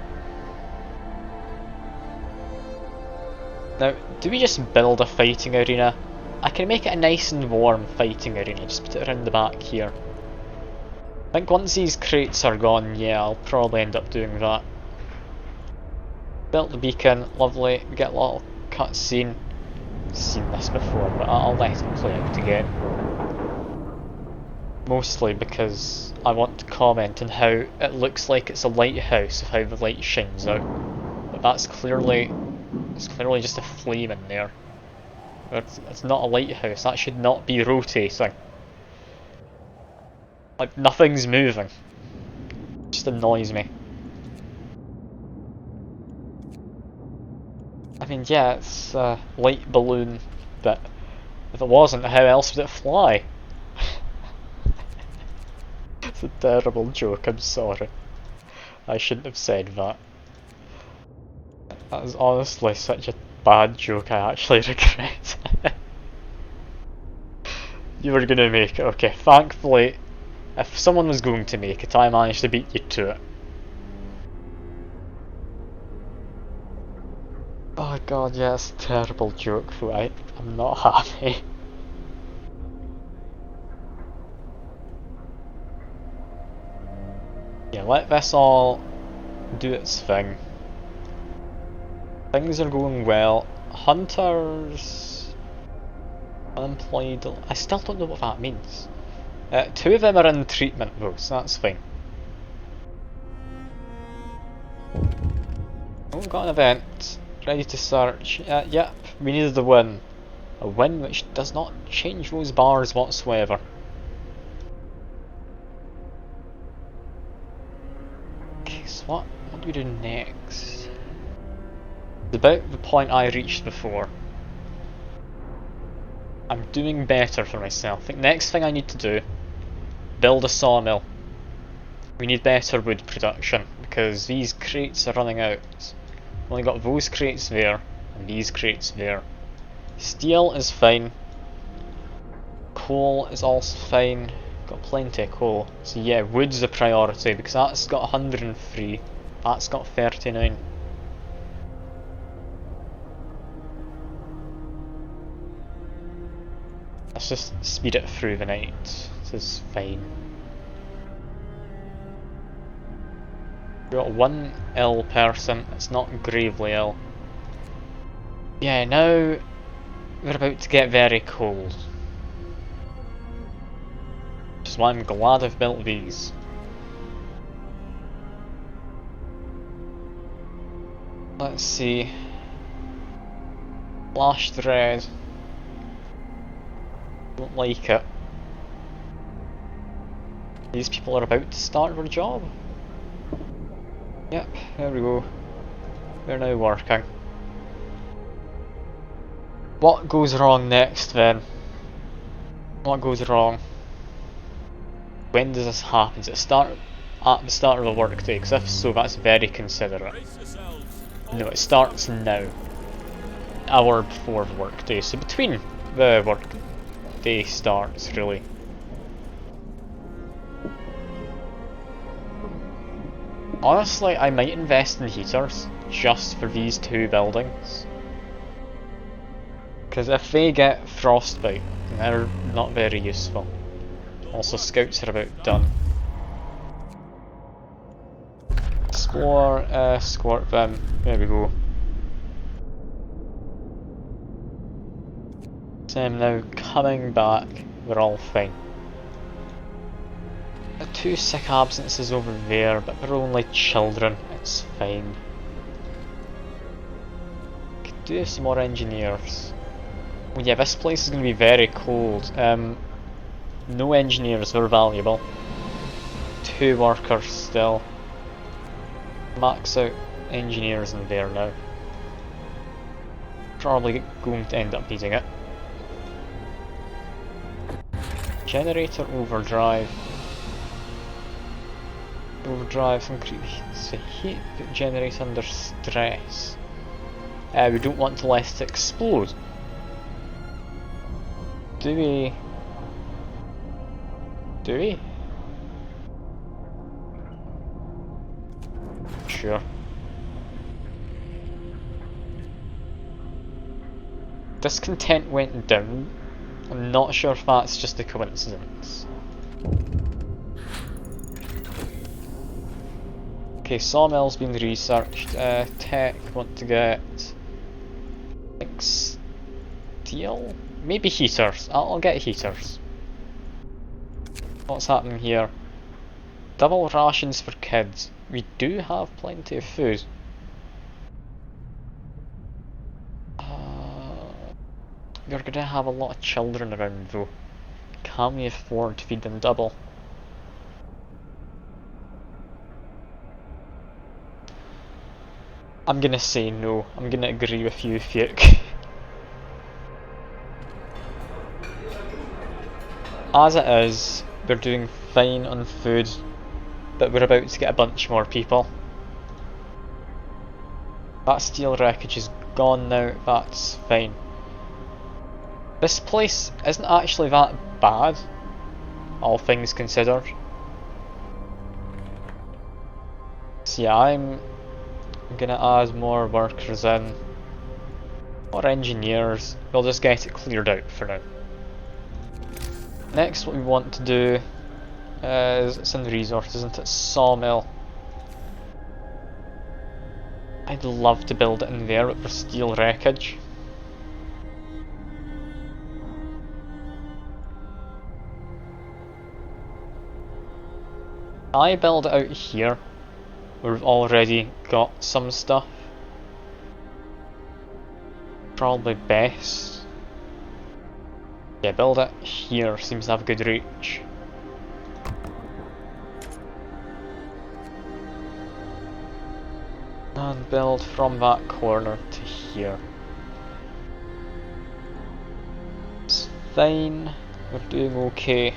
Now, do we just build a fighting arena? I can make it a nice and warm fighting arena, just put it around the back here. I think once these crates are gone, yeah, I'll probably end up doing that. Built the beacon, lovely, we get a little cutscene. Seen this before, but I'll let it play out again. Mostly because I want to comment on how it looks like it's a lighthouse of how the light shines out. But that's clearly just a flame in there. It's not a lighthouse, that should not be rotating. Like, nothing's moving. It just annoys me. I mean, yeah, it's a light balloon, but if it wasn't, how else would it fly? It's a terrible joke, I'm sorry. I shouldn't have said that. That is honestly such a bad joke, I actually regret it. You were gonna make it, okay. Thankfully, if someone was going to make it, I managed to beat you to it. Oh god, yeah, it's a terrible joke, though. I'm not happy. Yeah, let this all do its thing. Things are going well. Hunters... unemployed... I still don't know what that means. 2 of them are in treatment though, so that's fine. Oh, we've got an event. Ready to search. Yep, we needed the win. A win which does not change those bars whatsoever. Okay, so what do we do next? It's about the point I reached before. I'm doing better for myself. I think next thing I need to do, build a sawmill. We need better wood production because these crates are running out. I've only got those crates there and these crates there. Steel is fine. Coal is also fine. Got plenty of coal. So yeah, wood's the priority because that's got 103. That's got 39. Let's just speed it through the night. This is fine. We've got 1 ill person. It's not gravely ill. Yeah, now we're about to get very cold. Which is why I'm glad I've built these. Let's see. Flashed red. Don't like it. These people are about to start their job. Yep, there we go. They're now working. What goes wrong next then? What goes wrong? When does this happen? Does it start at the start of the workday? Because if so, that's very considerate. Brace yourselves. No, it starts now. Hour before the workday, so between the workday starts, really. Honestly, I might invest in heaters just for these two buildings. Because if they get frostbite, they're not very useful. Also, scouts are about done. Explore, escort them. There we go. So I'm now coming back. We're all fine. Two sick absences over there, but they're only children. It's fine. Could do some more engineers. Well, yeah, this place is going to be very cold. No engineers are valuable. 2 workers still. Max out engineers in there now. Probably going to end up needing it. Generator overdrive. Overdrive increase the heat, but generates under stress. We don't want to let it explode. Do we? Do we? Sure. Discontent went down. I'm not sure if that's just a coincidence. Okay, Sawmill's been researched. Tech want to get like steel? Maybe heaters. I'll get heaters. What's happening here? Double rations for kids. We do have plenty of food. We're gonna have a lot of children around though. Can we afford to feed them double? I'm gonna say no. I'm gonna agree with you, Fuke. As it is, we're doing fine on food, but we're about to get a bunch more people. That steel wreckage is gone now, that's fine. This place isn't actually that bad, all things considered. So yeah, I'm gonna add more workers in, more engineers. We'll just get it cleared out for now. Next, what we want to do is, it's in the resource, isn't it? Sawmill. I'd love to build it in there with the steel wreckage. I build it out here, where we've already got some stuff. Probably best. Yeah, build it here, seems to have good reach. And build from that corner to here. It's fine, we're doing okay.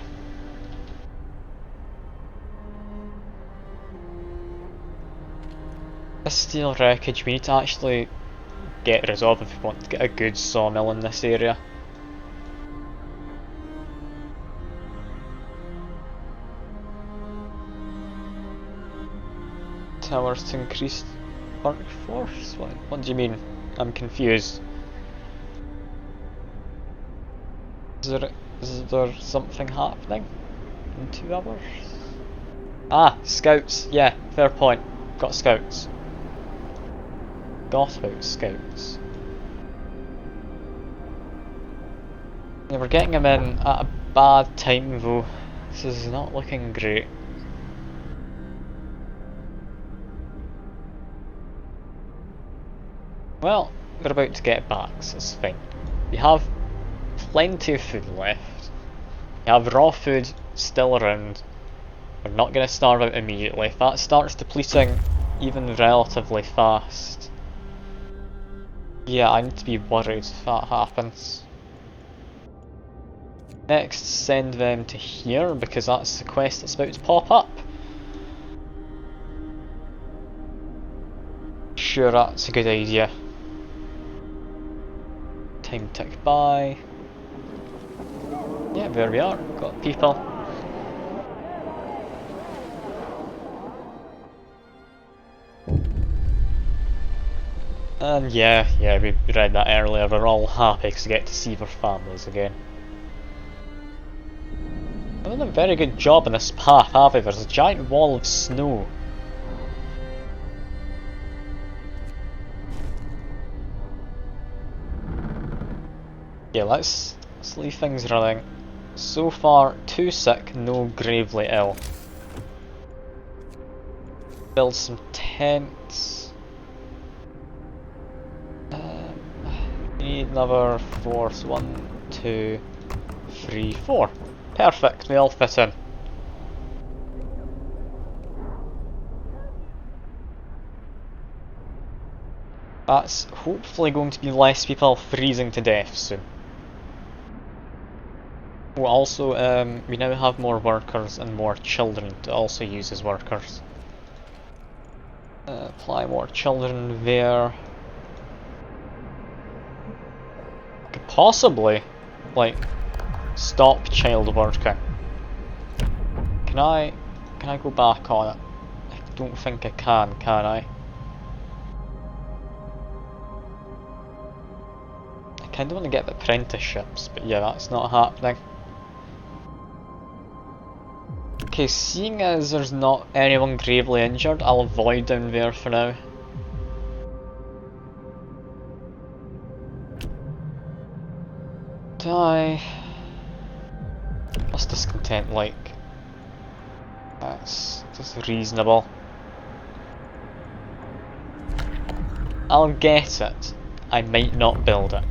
This steel wreckage we need to actually get rid of if we want to get a good sawmill in this area. Towers to increase workforce? What do you mean? I'm confused. Is there something happening in 2 hours? Ah, scouts. Yeah, fair point. Got scouts. Got about scouts. Yeah, we're getting them in at a bad time though. This is not looking great. Well, we're about to get back, so it's fine. We have plenty of food left. We have raw food still around. We're not going to starve out immediately. If that starts depleting even relatively fast, yeah, I need to be worried if that happens. Next, send them to here, because that's the quest that's about to pop up. sure that's a good idea. Time tick by. Yeah, there we are. Got people. And yeah, we read that earlier. We're all happy to get to see their families again. They've done a very good job in this path, have they? There's a giant wall of snow. Yeah, let's leave things running. So far, 2 sick, no gravely ill. Build some tents. We need another 4, so 1, 2, 3, 4. Perfect, they all fit in. That's hopefully going to be less people freezing to death soon. Well, also, we now have more workers and more children to also use as workers. Apply more children there. Could possibly, like, stop child working. Can I go back on it? I don't think I can I? I kinda want to get the apprenticeships, but yeah, that's not happening. Okay, seeing as there's not anyone gravely injured, I'll avoid down there for now. Die. What's discontent like? That's just reasonable. I'll get it. I might not build it.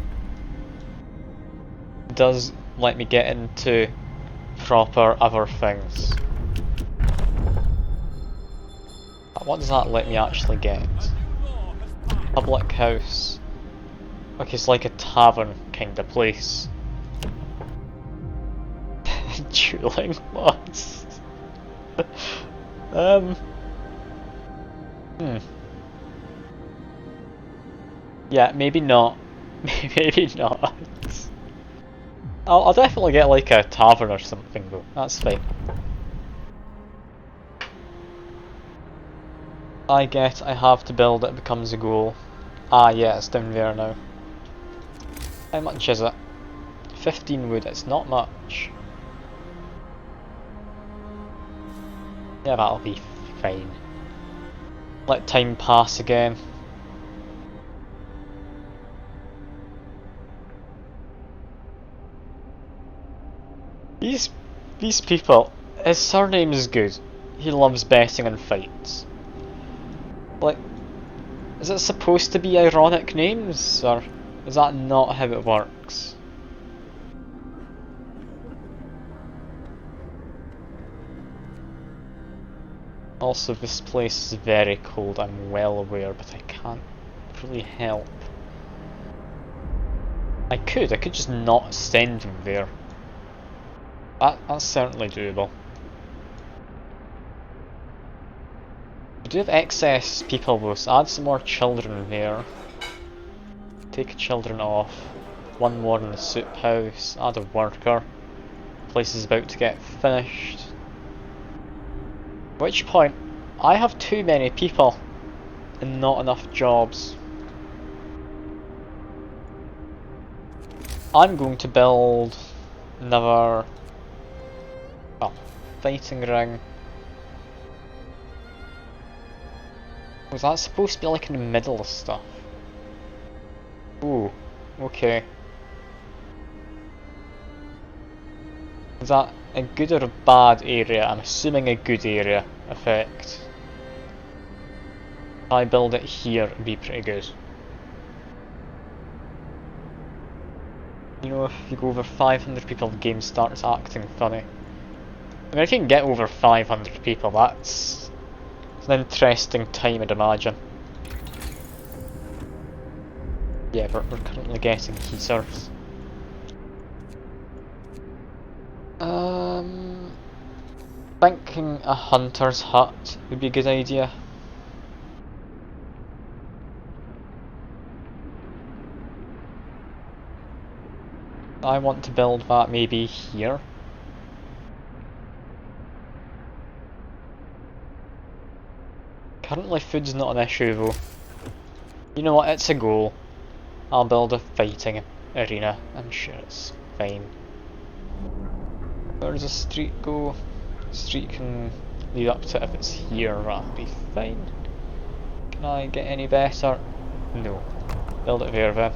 It does let me get into proper other things. What does that let me actually get? Public house. Okay, it's like a tavern kind of place. Dueling mods. Yeah, maybe not. Maybe not. I'll definitely get like a tavern or something though. That's fine. I have to build it becomes a goal. Ah yeah, it's down there now. How much is it? 15 wood, it's not much. Yeah, that'll be fine. Let time pass again. These people, his surname is good. He loves betting and fights. Like, is it supposed to be ironic names, or is that not how it works? Also, this place is very cold, I'm well aware, but I can't really help. I could just not send them there. That's certainly doable. We do have excess people though, so add some more children there. Take children off. One more in the soup house, add a worker. Place is about to get finished. At which point, I have too many people and not enough jobs. I'm going to build another fighting ring. Was that supposed to be like in the middle of stuff? Ooh, okay. Is that a good or a bad area? I'm assuming a good area effect. If I build it here, it'd be pretty good. You know, if you go over 500 people, the game starts acting funny. I mean, if you can get over 500 people, that's an interesting time, I'd imagine. Yeah, we're currently getting heaters. Thinking a hunter's hut would be a good idea. I want to build that maybe here. Currently food's not an issue though. You know what, it's a goal. I'll build a fighting arena. I'm sure it's fine. Where does the street go? The street can lead up to it if it's here, that'll be fine. Can I get any better? No. Build it there then.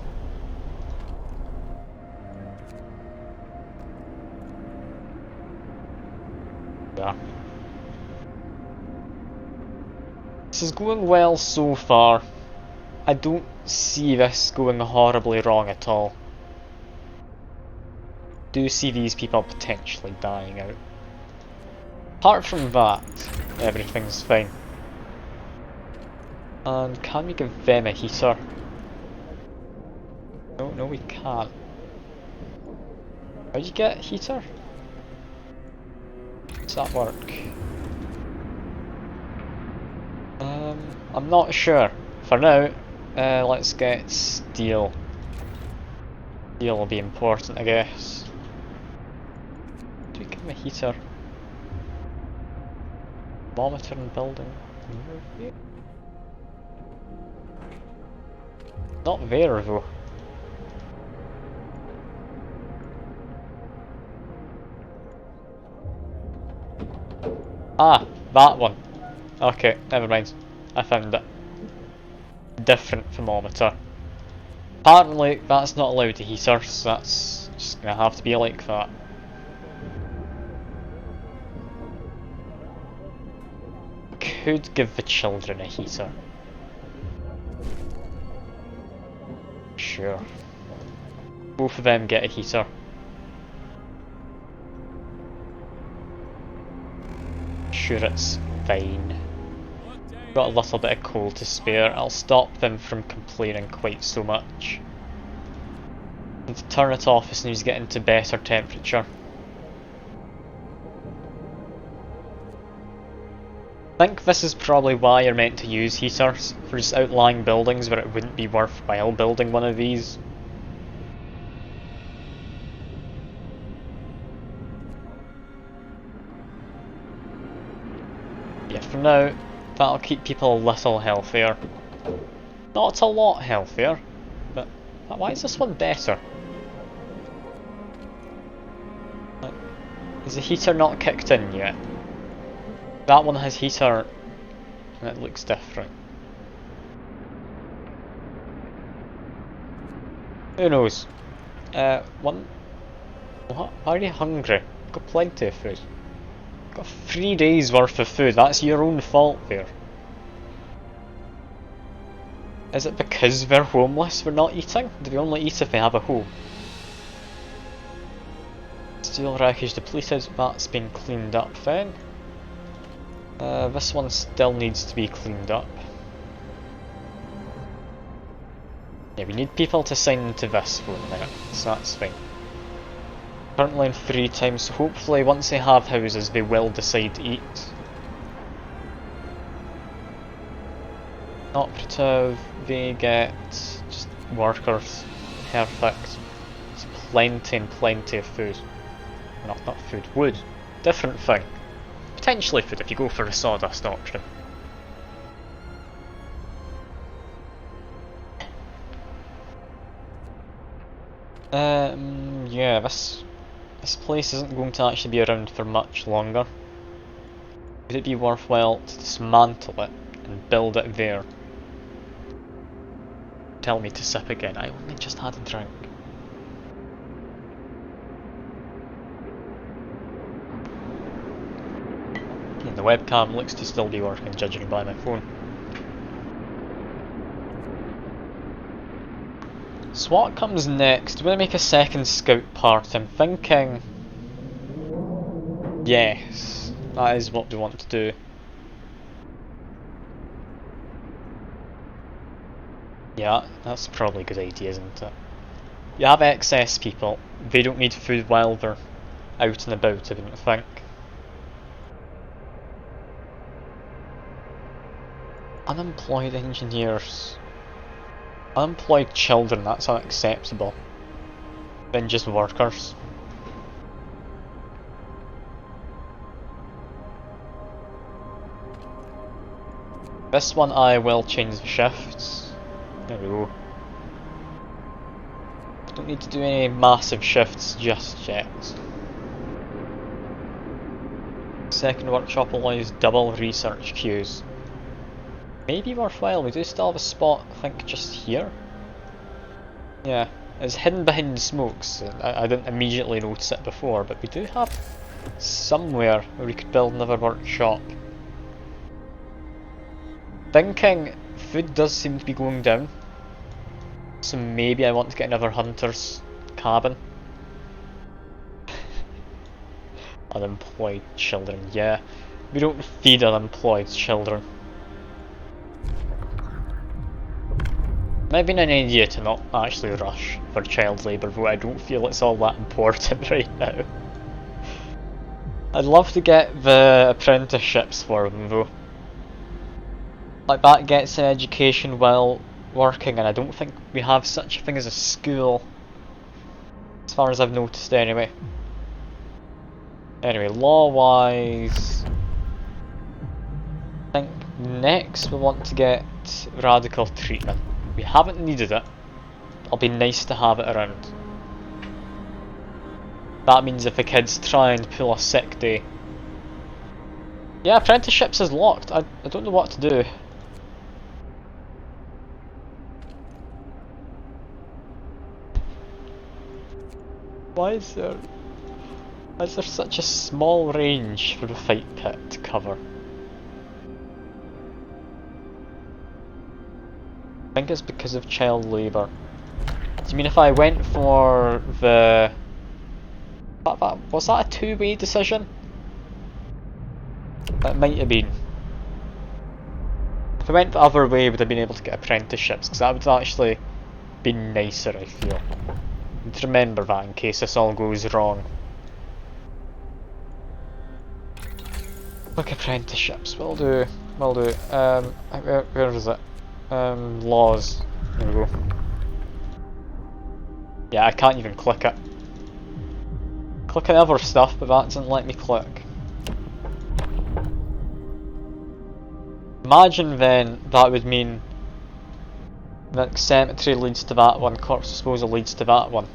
Yeah. This is going well so far. I don't see this going horribly wrong at all. Do see these people potentially dying out. Apart from that, everything's fine. And can we give them a heater? No, we can't. How do you get a heater? Does that work? I'm not sure. For now, let's get steel. Steel will be important, I guess. Do we give him a heater? Thermometer and building. Not there though. Ah, that one. Okay, never mind. I found it. Different thermometer. Apparently that's not allowed to heaters, so that's just gonna have to be like that. Could give the children a heater. Sure. Both of them get a heater. Sure, it's fine. Got a little bit of coal to spare. I'll stop them from complaining quite so much. Need to turn it off as soon as you get into better temperature. I think this is probably why you're meant to use heaters, for just outlying buildings where it wouldn't be worthwhile building one of these. Yeah, for now, that'll keep people a little healthier. Not a lot healthier, but why is this one better? Is the heater not kicked in yet? That one has heater and it looks different. Who knows? What? Are you hungry? Got plenty of food. Got 3 days worth of food, that's your own fault there. Is it because they're homeless we're not eating? Do we only eat if they have a home? Steel wreckage depleted, that's been cleaned up then. This one still needs to be cleaned up. Yeah, we need people to sign into this for a minute, so that's fine. Currently in 3 times, so hopefully once they have houses they will decide to eat. Operative, they get just workers. Perfect. It's plenty and plenty of food. Not food, wood. Different thing. Potentially food if you go for a sawdust option. Yeah, this place isn't going to actually be around for much longer. Would it be worthwhile to dismantle it and build it there? Tell me to sip again, I only just had a drink. And the webcam looks to still be working, judging by my phone. So what comes next? We're going to make a second scout part, I'm thinking. Yes, that is what we want to do. Yeah, that's probably a good idea, isn't it? You have excess people, they don't need food while they're out and about, I wouldn't think. Unemployed engineers. Unemployed children, that's unacceptable. than just workers. This one I will change the shifts. There we go. Don't need to do any massive shifts just yet. Second workshop allows double research queues. Maybe worthwhile, we do still have a spot, I think, just here. Yeah, it's hidden behind smokes. I didn't immediately notice it before, but we do have somewhere where we could build another workshop. Thinking food does seem to be going down, so maybe I want to get another hunter's cabin. Unemployed children, yeah. We don't feed unemployed children. Might be an idea to not actually rush for child labour, but I don't feel it's all that important right now. I'd love to get the apprenticeships for them though. Like that gets an education while working, and I don't think we have such a thing as a school, as far as I've noticed anyway. Anyway, law-wise, I think next we want to get radical treatment. We haven't needed it. It'll be nice to have it around. That means if the kids try and pull a sick day. Yeah, apprenticeships is locked. I don't know what to do. Why is there such a small range for the fight pit to cover? I think it's because of child labour. Do you mean if I went for the... was that a two-way decision? That might have been. If I went the other way, I would have been able to get apprenticeships, because that would actually be nicer, I feel. Need to remember that in case this all goes wrong. Look, apprenticeships, will do. Where is it? Laws. There we go. Yeah, I can't even click it. Click on other stuff, but that doesn't let me click. Imagine then that would mean that cemetery leads to that one, corpse disposal leads to that one.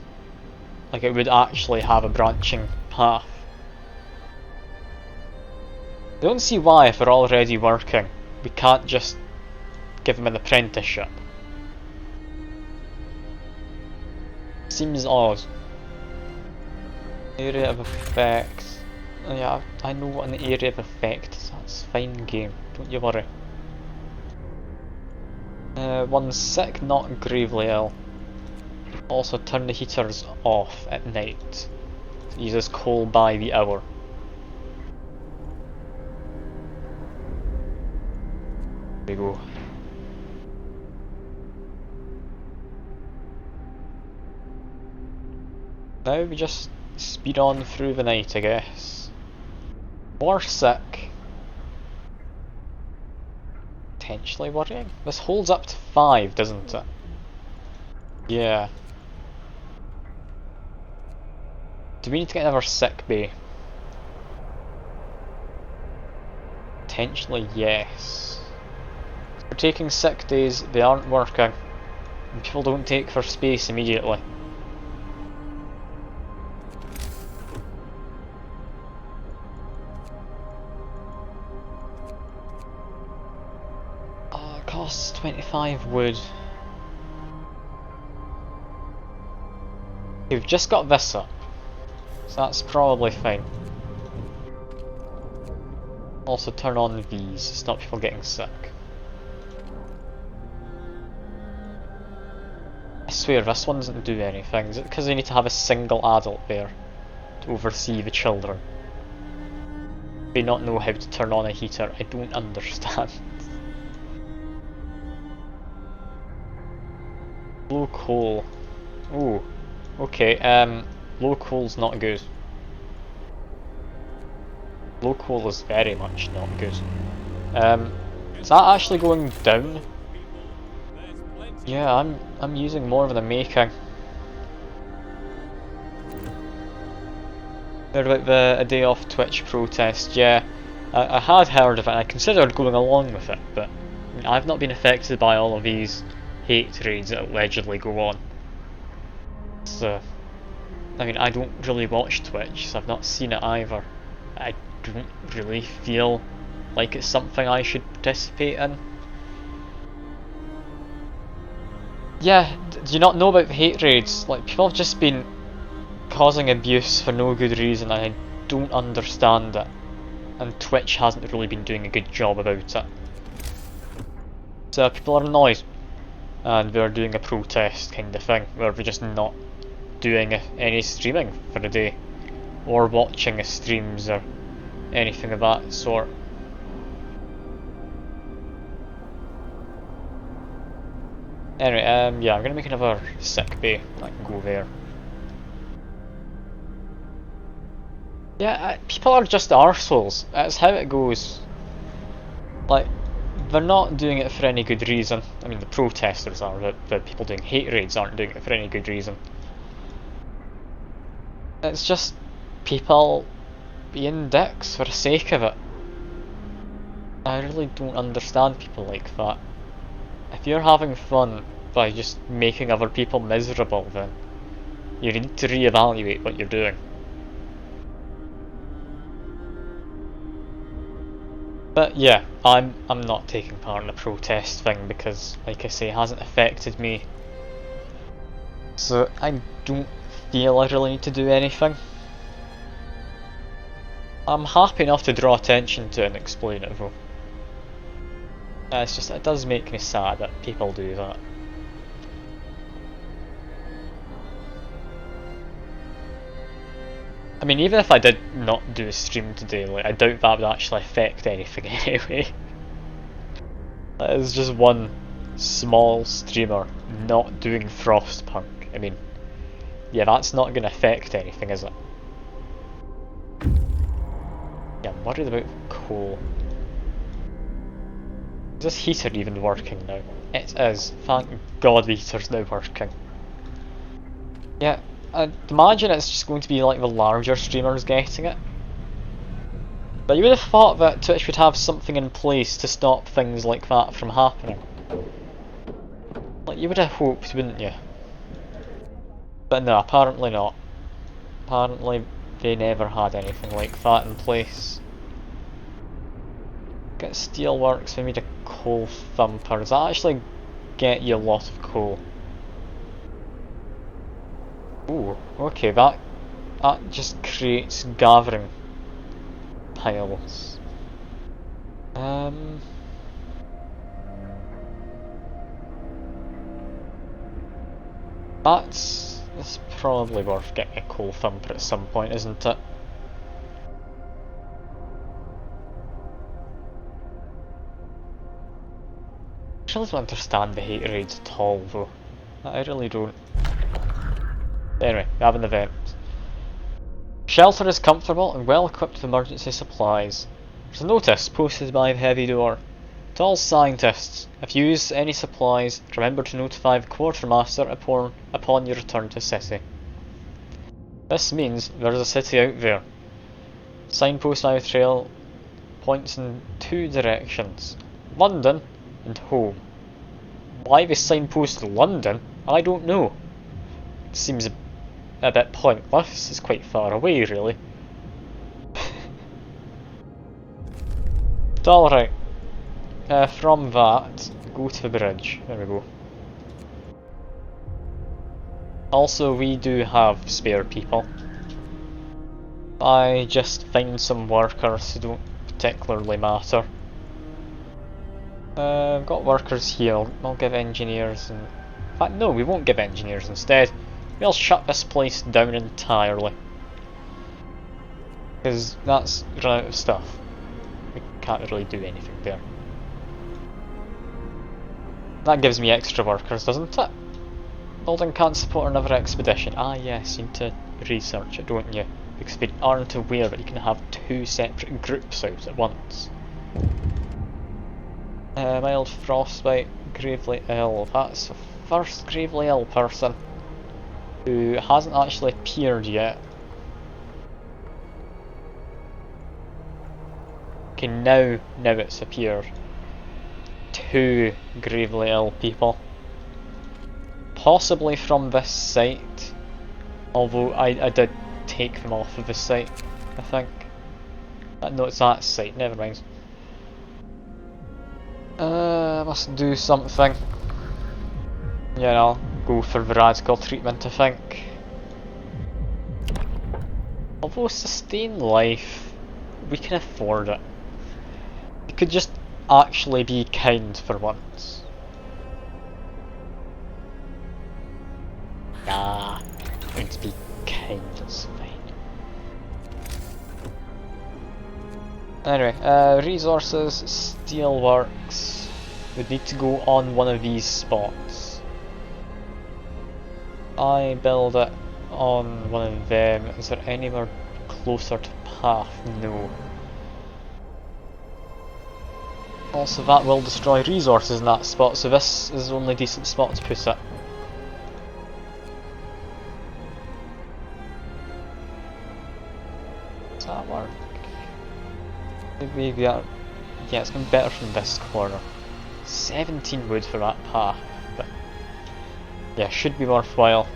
Like it would actually have a branching path. I don't see why, if they're already working, we can't just give them an apprenticeship. Seems odd. Area of effect. Oh yeah, I know what an area of effect is. That's fine game, don't you worry. One's sick, not gravely ill. Also turn the heaters off at night. Uses coal by the hour. There we go. Now we just speed on through the night, I guess. More sick. Potentially worrying. This holds up to 5, doesn't it? Yeah. Do we need to get another sick bay? Potentially yes. We're taking sick days, they aren't working. And people don't take for space immediately. Costs 25 wood. We've just got this up, so that's probably fine. Also turn on these, stop people getting sick. I swear this one doesn't do anything. Is it because they need to have a single adult there to oversee the children? They not know how to turn on a heater, I don't understand. Low coal. Ooh. Okay, low coal's not good. Low coal is very much not good. Is that actually going down? Yeah, I'm using more than I'm making. Heard about a day off Twitch protest, yeah. I had heard of it and I considered going along with it, but I've not been affected by all of these hate raids that allegedly go on. So, I mean, I don't really watch Twitch, so I've not seen it either. I don't really feel like it's something I should participate in. Yeah, do you not know about the hate raids? Like, people have just been causing abuse for no good reason, and I don't understand it. And Twitch hasn't really been doing a good job about it. So people are annoyed, and they're doing a protest kind of thing, where they're just not doing any streaming for a day, or watching the streams or anything of that sort. Anyway, yeah, I'm gonna make another sick bay. I can go there. Yeah, people are just arseholes. That's how it goes. Like, they're not doing it for any good reason. I mean, the protesters are, the people doing hate raids aren't doing it for any good reason. It's just people being dicks for the sake of it. I really don't understand people like that. If you're having fun by just making other people miserable, then you need to reevaluate what you're doing. But yeah, I'm not taking part in the protest thing because, like I say, it hasn't affected me. So I don't feel I really need to do anything. I'm happy enough to draw attention to it and explain it though. It's just, it does make me sad that people do that. I mean, even if I did not do a stream today, like, I doubt that would actually affect anything anyway. That is just one small streamer not doing Frostpunk. I mean, yeah, that's not going to affect anything, is it? Yeah, I'm worried about coal. Is this heater even working now? It is. Thank God the heater's now working. Yeah, I'd imagine it's just going to be like the larger streamers getting it. But you would have thought that Twitch would have something in place to stop things like that from happening. Like, you would have hoped, wouldn't you? But no, apparently not. Apparently they never had anything like that in place. Get steelworks, we need a coal thumper. Does that actually get you a lot of coal? Ooh, okay, that just creates gathering piles. That's probably worth getting a coal thumper at some point, isn't it? I really don't understand the hate raids at all though. I really don't. Anyway, we have an event. Shelter is comfortable and well equipped with emergency supplies. There's a notice posted by the heavy door. To all scientists, if you use any supplies, remember to notify the quartermaster upon your return to city. This means there is a city out there. Signpost on the trail points in two directions: London and home. Why they signposted London, I don't know. It seems a bit pointless. It's quite far away, really. But alright. From that, go to the bridge. There we go. Also, we do have spare people. I just find some workers who don't particularly matter. I've got workers here. I'll give engineers and... In fact, no, we won't give engineers instead. We'll shut this place down entirely. Because that's run out of stuff. We can't really do anything there. That gives me extra workers, doesn't it? Building can't support another expedition. Ah yes, you need to research it, don't you? Because they aren't aware that you can have two separate groups out at once. Mild frostbite, gravely ill. That's the first gravely ill person who hasn't actually appeared yet. Okay, now it's appeared. 2 gravely ill people. Possibly from this site. Although I did take them off of the site, I think. No, it's that site, never mind. I must do something. Yeah, I'll go for the radical treatment, I think. Although sustain life, we can afford it. We could just actually be kind for once. Nah, let's be kind, it's fine. Anyway, resources, steelworks. We'd need to go on one of these spots. I build it on one of them. Is there anywhere closer to path? No. Also, that will destroy resources in that spot, so this is the only decent spot to put it. Does that work? Maybe yeah, it's going better from this corner. 17 wood for that path, but yeah, should be worthwhile.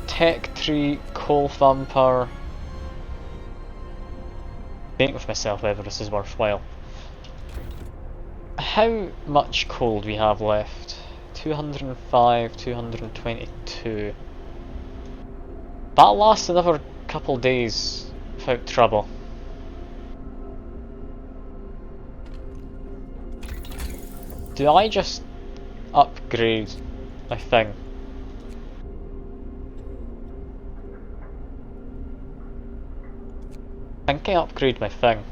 Tech tree, coal thumper. Think with myself whether this is worthwhile. How much coal do we have left? 205, 222. That'll last another couple days without trouble. Do I just upgrade my thing? I think I upgrade my thing.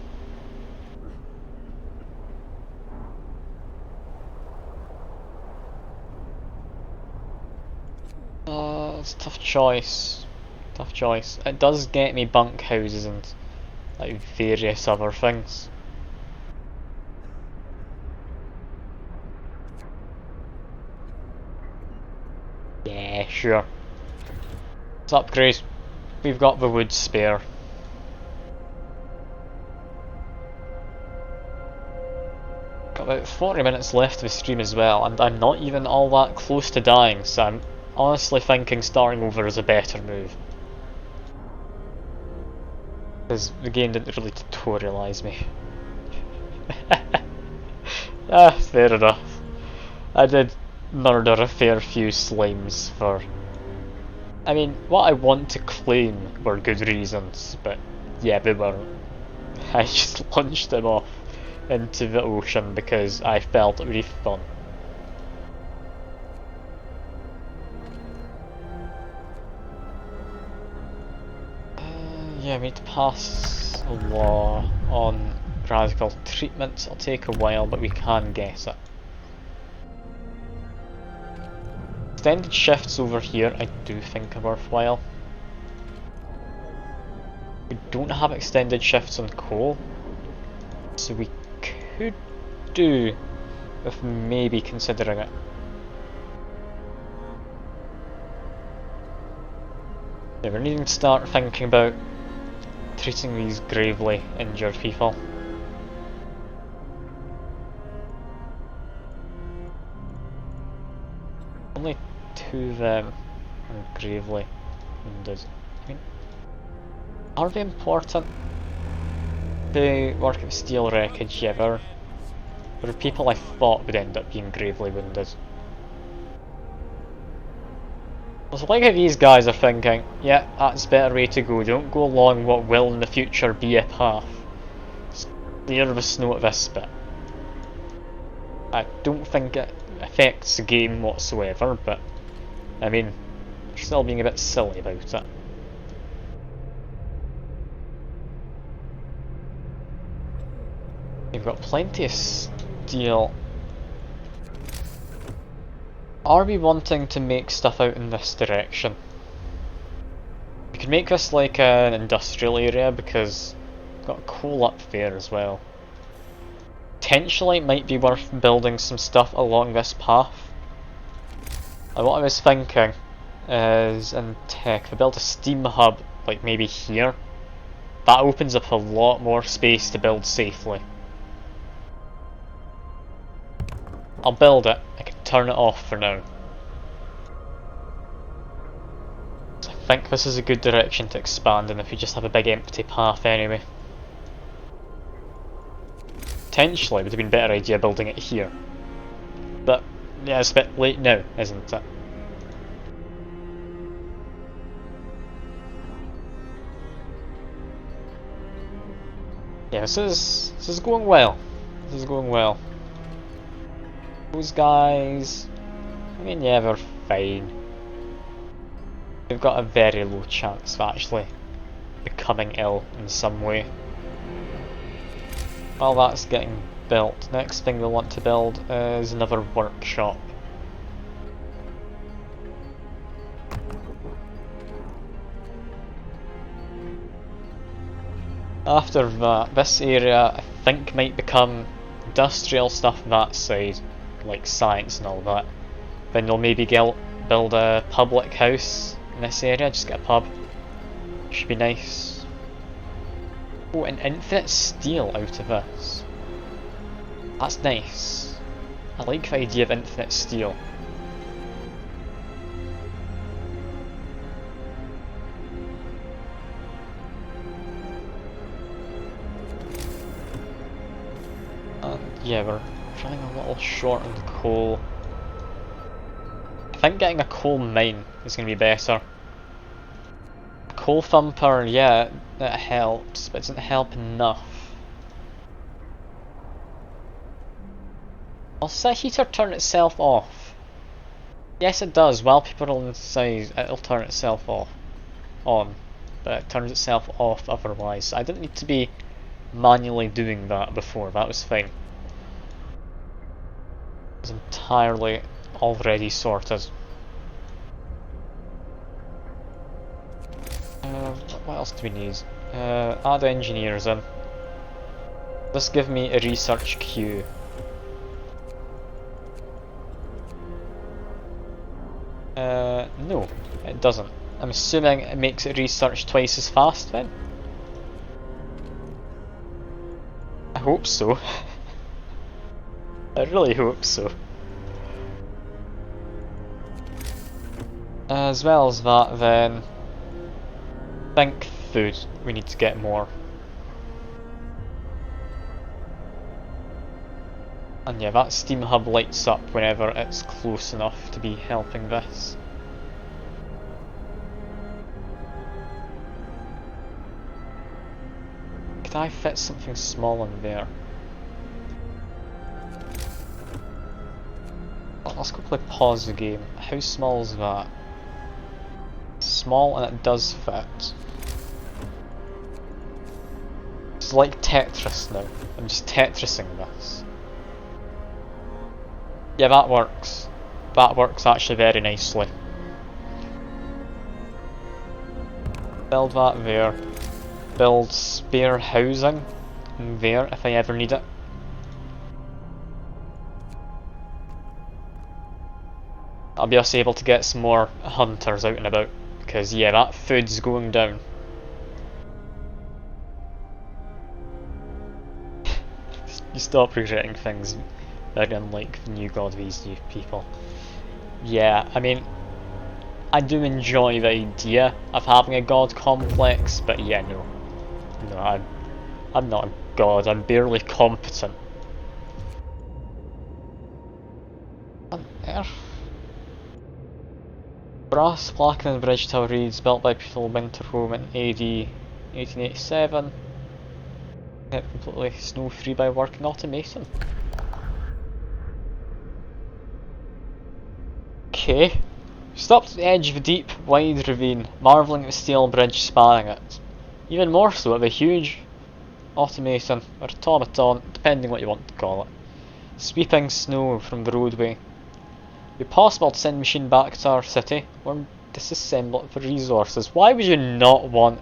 It's a tough choice. Tough choice. It does get me bunkhouses and like various other things. Yeah, sure. Let's upgrade. We've got the wood spare. Got about 40 minutes left of the stream as well, and I'm not even all that close to dying, so I'm honestly thinking starting over is a better move. Because the game didn't really tutorialise me. Fair enough. I did murder a fair few slimes for... I mean, what I want to claim were good reasons, but yeah, they weren't. I just launched them off into the ocean because I felt it would be fun. Yeah, we need to pass a law on radical treatment. It'll take a while, but we can get it. Extended shifts over here I do think are worthwhile. We don't have extended shifts on coal, so we could do with maybe considering it. Yeah, we're needing to start thinking about treating these gravely injured people. Only 2 of them are gravely wounded. I mean, are they important? They work at steel wreckage, yeah, there are people I thought would end up being gravely wounded. It's like how these guys are thinking, yeah, that's a better way to go, don't go along what will in the future be a path. Steer the snow at this bit. I don't think it affects the game whatsoever, but I mean, they're still being a bit silly about it. We've got plenty of steel. Are we wanting to make stuff out in this direction? We could make this like an industrial area because we've got coal up there as well. Potentially it might be worth building some stuff along this path. What I was thinking is in tech, we build a steam hub like maybe here. that opens up a lot more space to build safely. I'll build it, I can turn it off for now. So I think this is a good direction to expand in if you just have a big empty path anyway. Potentially it would have been a better idea building it here. But yeah, it's a bit late now, isn't it? Yeah, this is going well. This is going well. Those guys, I mean, yeah, they're fine. They've got a very low chance of actually becoming ill in some way. While that's getting built, next thing we'll want to build is another workshop. After that, this area I think might become industrial stuff that side, like science and all that. Then you'll maybe build a public house in this area, just get a pub. Should be nice. Oh, and infinite steel out of this. That's nice. I like the idea of infinite steel. Yeah, we're running a little short on coal. I think getting a coal mine is going to be better. A coal thumper, yeah, it helps, but it doesn't help enough. Will the heater turn itself off? Yes it does, while people are inside it'll turn itself on, but it turns itself off otherwise. I didn't need to be manually doing that before, that was fine. It's entirely already sorted. What else do we need? Add engineers in. This give me a research queue. No, it doesn't. I'm assuming it makes it research twice as fast then? I hope so. I really hope so. As well as that then, I think food, we need to get more. And yeah, that steam hub lights up whenever it's close enough to be helping this. Could I fit something small in there? Let's quickly pause the game. How small is that? Small, and it does fit. It's like Tetris now. I'm just Tetrising this. Yeah, that works. That works actually very nicely. Build that there. Build spare housing there if I ever need it. I'll be also able to get some more hunters out and about, because yeah, that food's going down. You stop regretting things, very unlike the new god of these new people. Yeah, I mean, I do enjoy the idea of having a god complex, but yeah, no. No, I'm not a god, I'm barely competent. On earth? Brass plaque and bridge tower reads, built by Peter Winterhome in AD 1887. Kept completely snow free by working automation. Okay. Stopped at the edge of a deep, wide ravine, marvelling at the steel bridge spanning it. Even more so at the huge automaton, or automaton, depending what you want to call it, sweeping snow from the roadway. It would be possible to send a machine back to our city, or disassemble it for resources. Why would you not want,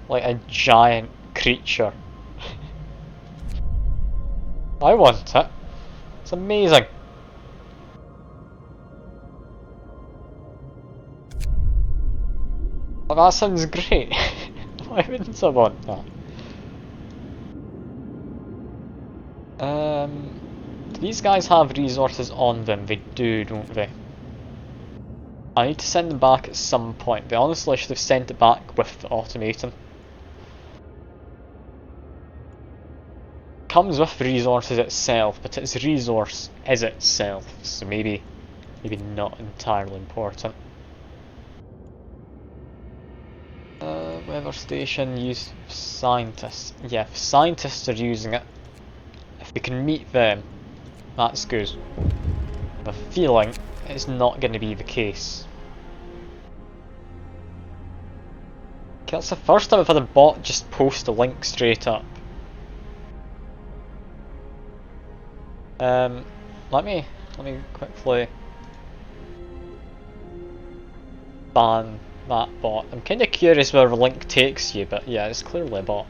like, a giant creature? I want it. It's amazing. Well, that sounds great. Why wouldn't I want that? Do these guys have resources on them? They do, don't they? I need to send them back at some point. They honestly should have sent it back with the automaton. Comes with resources itself, but its resource is itself, so maybe not entirely important. Weather station used for scientists. Yeah, if scientists are using it, if we can meet them, that's good. I have a feeling it's not going to be the case. Okay, that's the first time I've had a bot just post a link straight up. Let me quickly ban that bot. I'm kind of curious where the link takes you, but yeah, it's clearly a bot.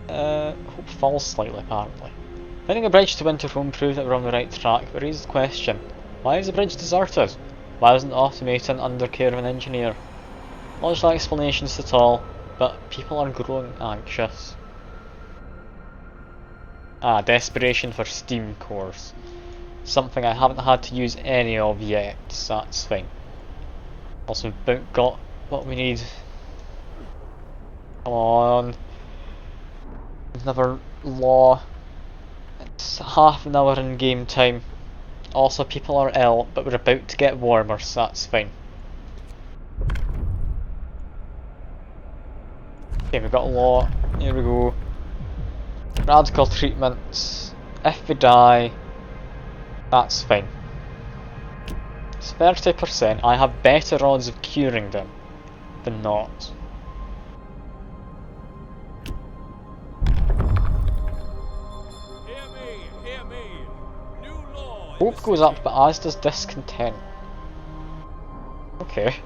Hope falls slightly apparently. Finding a bridge to Winterhome proved that we're on the right track, but raised the question: why is the bridge deserted? Why isn't the automaton under care of an engineer? Logical explanations at all, but people are growing anxious. Ah, desperation for steam cores. Something I haven't had to use any of yet, so that's fine. Also, about got what we need. Come on. Another law. It's half an hour in game time. Also, people are ill, but we're about to get warmer, so that's fine. Okay, we've got a law. Here we go. Radical treatments. If we die, that's fine. It's 30%. I have better odds of curing them than not. Hear me. New law. Hope goes up, but as does discontent. Okay.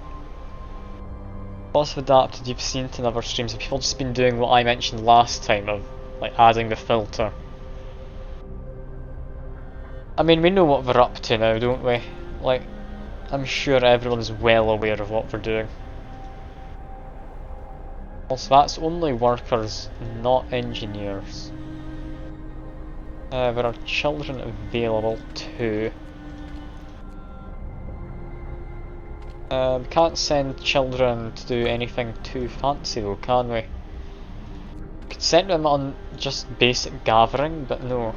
Lots of adapted you've seen to other streams. Have people just been doing what I mentioned last time of like adding the filter? I mean, we know what we're up to now, don't we? Like, I'm sure everyone's well aware of what we're doing. Also, that's only workers, not engineers. There are children available too. We can't send children to do anything too fancy though, can we? We could send them on just basic gathering, but no.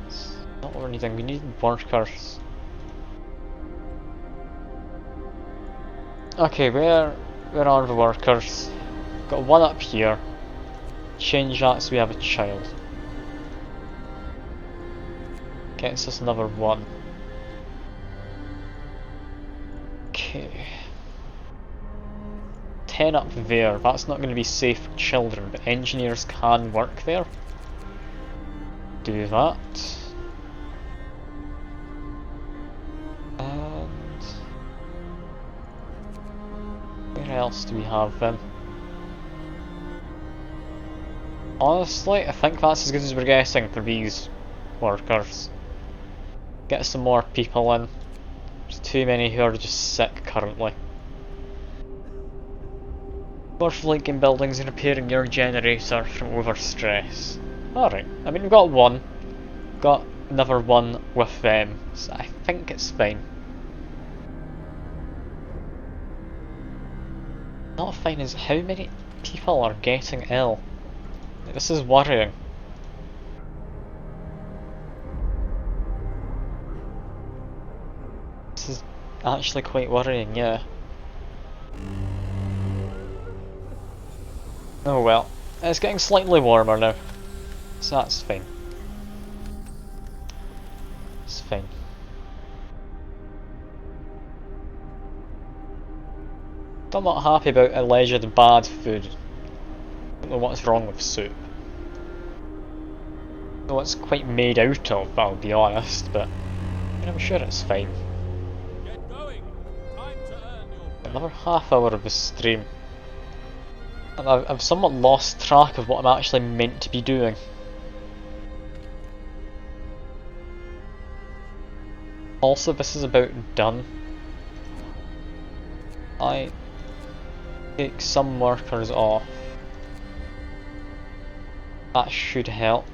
It's not what we're needing, we need workers. Okay, where are the workers? Got one up here. Change that so we have a child. Gets us another one. Okay. 10 up there. That's not going to be safe for children, but engineers can work there. Do that. And where else do we have them? Honestly, I think that's as good as we're getting for these workers. Get some more people in. There's too many who are just sick currently. Worth linking buildings and repairing your generator from overstress. Alright, I mean we've got one. Got another one with them, so I think it's fine. Not fine is how many people are getting ill. This is worrying. This is actually quite worrying, yeah. Oh well, it's getting slightly warmer now, so that's fine. It's fine. I'm not happy about alleged bad food. I don't know what's wrong with soup. I don't know what it's quite made out of, I'll be honest, but I mean, I'm sure it's fine. Get going. Time to earn your Another half hour of the stream. And I've somewhat lost track of what I'm actually meant to be doing. Also, this is about done. I take some workers off. That should help.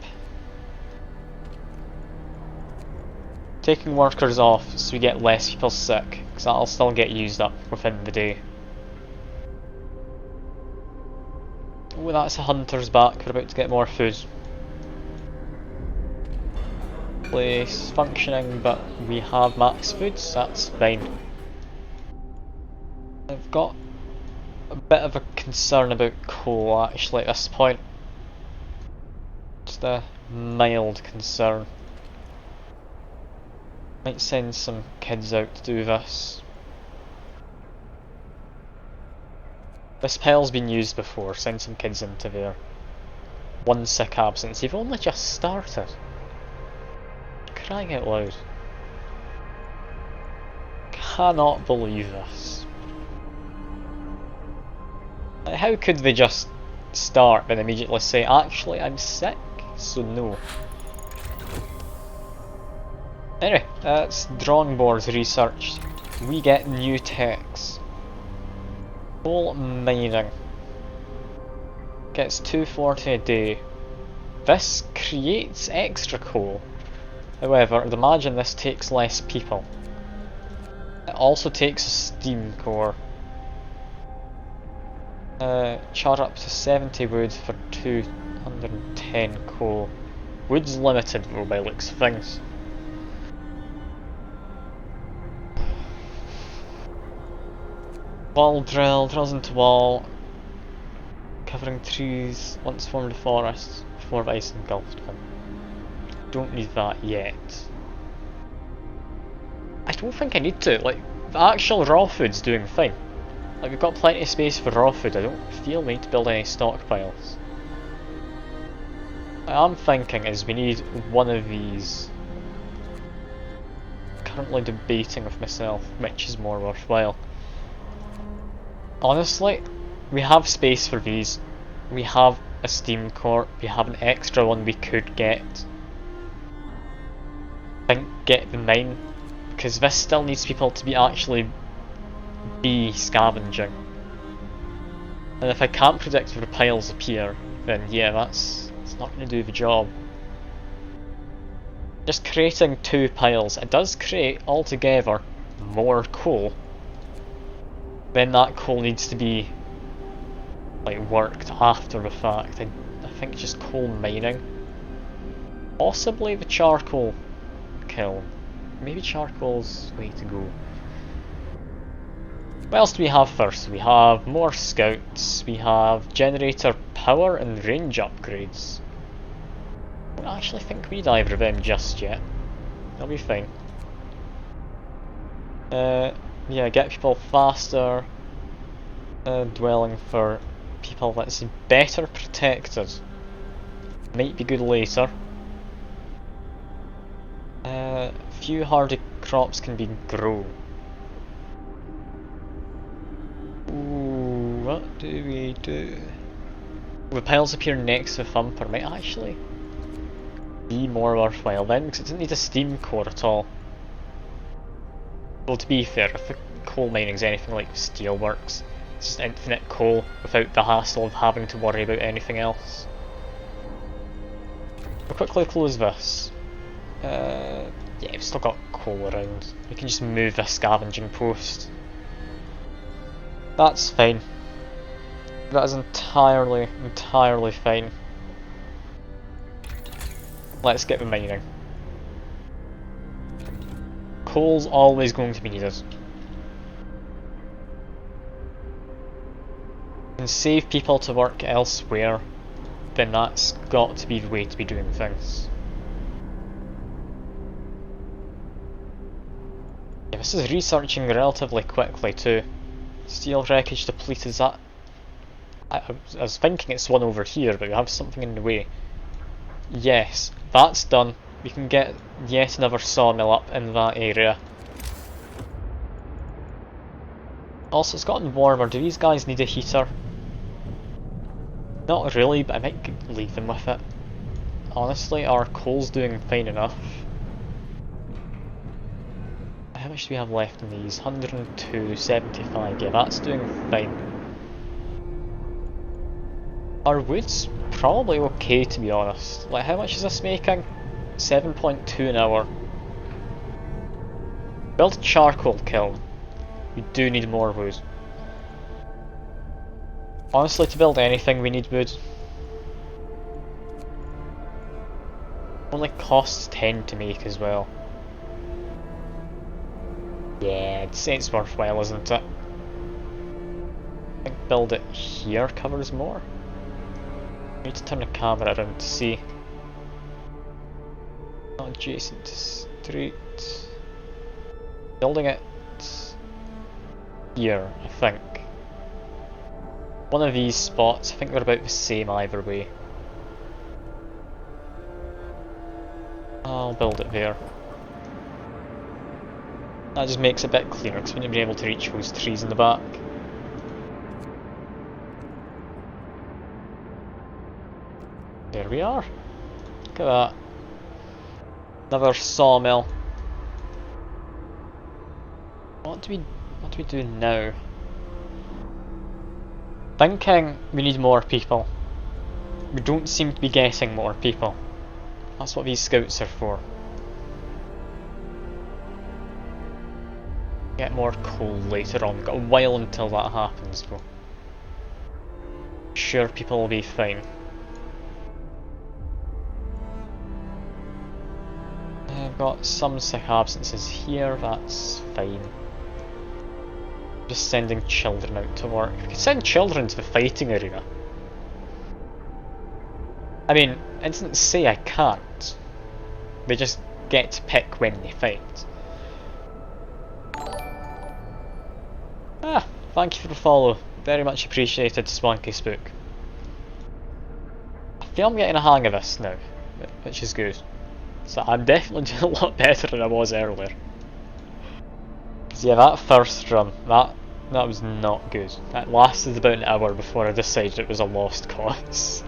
Taking workers off so we get less people sick, because that'll still get used up within the day. Oh, that's a hunter's back, we're about to get more food. Place functioning, but we have max foods, that's fine. I've got a bit of a concern about coal actually at this point. Just a mild concern. Might send some kids out to do this. This pile's been used before, send some kids into there. One sick absence, you've only just started. Crying out loud. Cannot believe this. Like, how could they just start and immediately say, actually I'm sick, so no. Anyway, that's drawing boards researched. We get new techs. Coal mining. Gets 240 a day. This creates extra coal. However, I'd imagine this takes less people. It also takes a steam core. Char up to 70 wood for 210 coal. Wood's limited though by looks of things. Wall drill, drills into wall, covering trees, once formed a forest, before ice engulfed them. Don't need that yet. I don't think I need to, like, the actual raw food's doing fine. Like, we've got plenty of space for raw food, I don't feel we need to build any stockpiles. What I'm thinking is we need one of these. Currently debating with myself which is more worthwhile. Honestly, we have space for these. We have a steam core, we have an extra one we could get. I think get the 9, because this still needs people to be actually be scavenging. And if I can't predict where the piles appear, then yeah, it's not going to do the job. Just creating 2 piles, it does create altogether more coal. Then that coal needs to be like worked after the fact. I think just coal mining. Possibly the charcoal kiln. Maybe charcoal's the way to go. What else do we have first? We have more scouts, we have generator power and range upgrades. I don't actually think we need either of them just yet. They'll be fine. Yeah, get people faster. Dwelling for people that's better protected. Might be good later. Few hardy crops can be grown. Ooh, what do we do? The piles appear next to the thumper might actually be more worthwhile then, because it doesn't need a steam core at all. Well, to be fair, if the coal mining's anything like steelworks, it's just infinite coal without the hassle of having to worry about anything else. We'll quickly close this. Yeah, we've still got coal around. We can just move this scavenging post. That's fine. That is entirely fine. Let's get the mining. Coal's always going to be needed. And save people to work elsewhere, then that's got to be the way to be doing things. Yeah, this is researching relatively quickly too. Steel wreckage depleted, is that... I was thinking it's one over here, but we have something in the way. Yes, that's done. We can get yet another sawmill up in that area. Also, it's gotten warmer. Do these guys need a heater? Not really, but I might leave them with it. Honestly, our coal's doing fine enough. How much do we have left in these? 102.75. Yeah, that's doing fine. Our wood's probably okay, to be honest. Like, how much is this making? 7.2 an hour. Build a charcoal kiln. We do need more wood. Honestly, to build anything we need wood. Only costs 10 to make as well. Yeah, I'd say it's worthwhile, isn't it? I think build it here covers more. I need to turn the camera around to see. Not adjacent to street. Building it here, I think. One of these spots, I think they're about the same either way. I'll build it there. That just makes it a bit clearer because we wouldn't be able to reach those trees in the back. There we are. Look at that. Another sawmill. What do we do now? Thinking we need more people. We don't seem to be getting more people. That's what these scouts are for. Get more coal later on. Got a while until that happens though. Sure, people will be fine. I've got some sick absences here, that's fine. Just sending children out to work. We could send children to the fighting arena. I mean, it doesn't say I can't. They just get to pick when they fight. Ah, thank you for the follow. Very much appreciated, Swanky Spook. I feel I'm getting a hang of this now, which is good. So I'm definitely doing a lot better than I was earlier. Cause yeah, that first run, that was not good. That lasted about an hour before I decided it was a lost cause.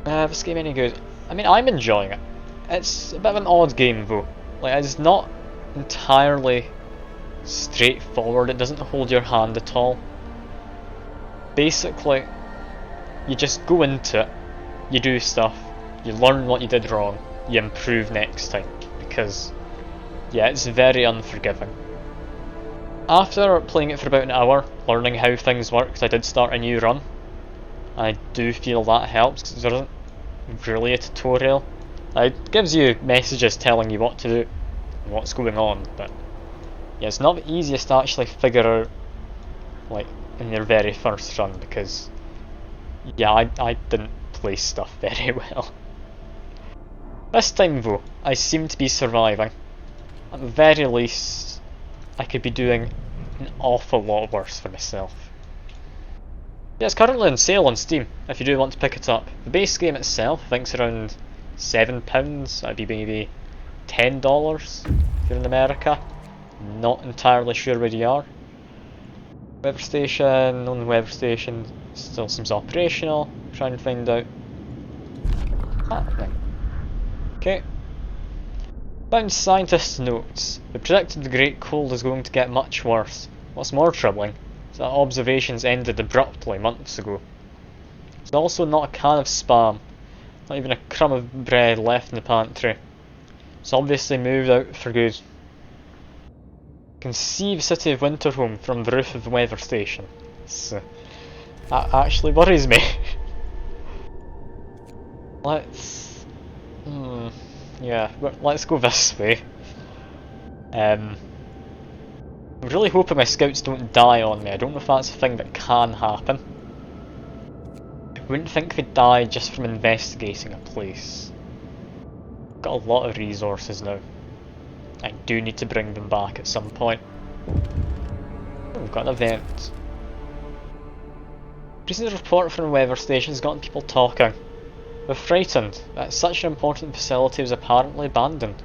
This game any good? I mean, I'm enjoying it. It's a bit of an odd game though. Like, it's not entirely straightforward. It doesn't hold your hand at all. Basically, you just go into it, you do stuff, you learn what you did wrong, you improve next time. Because, yeah, it's very unforgiving. After playing it for about an hour, learning how things work, because I did start a new run, I do feel that helps, because there isn't really a tutorial. It gives you messages telling you what to do and what's going on, but yeah, it's not the easiest to actually figure out, like, in your very first run, because yeah, I didn't play stuff very well. This time though, I seem to be surviving. At the very least, I could be doing an awful lot worse for myself. Yeah, it's currently on sale on Steam, if you do want to pick it up. The base game itself, I think it's around £7, that'd be maybe $10 if you're in America. Not entirely sure where you are. Weather station, on the weather station still seems operational. Try and find out. Ah, thing. Okay. Found scientists' notes. They predicted the Great Cold is going to get much worse. What's more troubling is that observations ended abruptly months ago. There's also not a can of spam. Not even a crumb of bread left in the pantry. It's obviously moved out for good. You can see the city of Winterhome from the roof of the weather station. That actually worries me. Let's... yeah, let's go this way. I'm really hoping my scouts don't die on me. I don't know if that's a thing that can happen. I wouldn't think they'd die just from investigating a place. Got a lot of resources now. I do need to bring them back at some point. Oh, we've got an event. Recent report from the weather station has gotten people talking. We're frightened that such an important facility was apparently abandoned.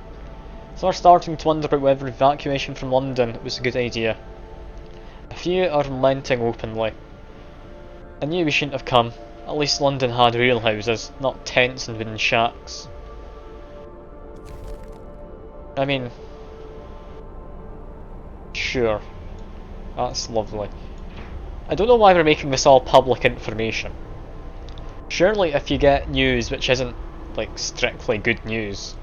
Some are starting to wonder about whether evacuation from London was a good idea. A few are lamenting openly. I knew we shouldn't have come. At least London had real houses, not tents and wooden shacks. I mean, sure, that's lovely. I don't know why we're making this all public information. Surely if you get news which isn't like strictly good news,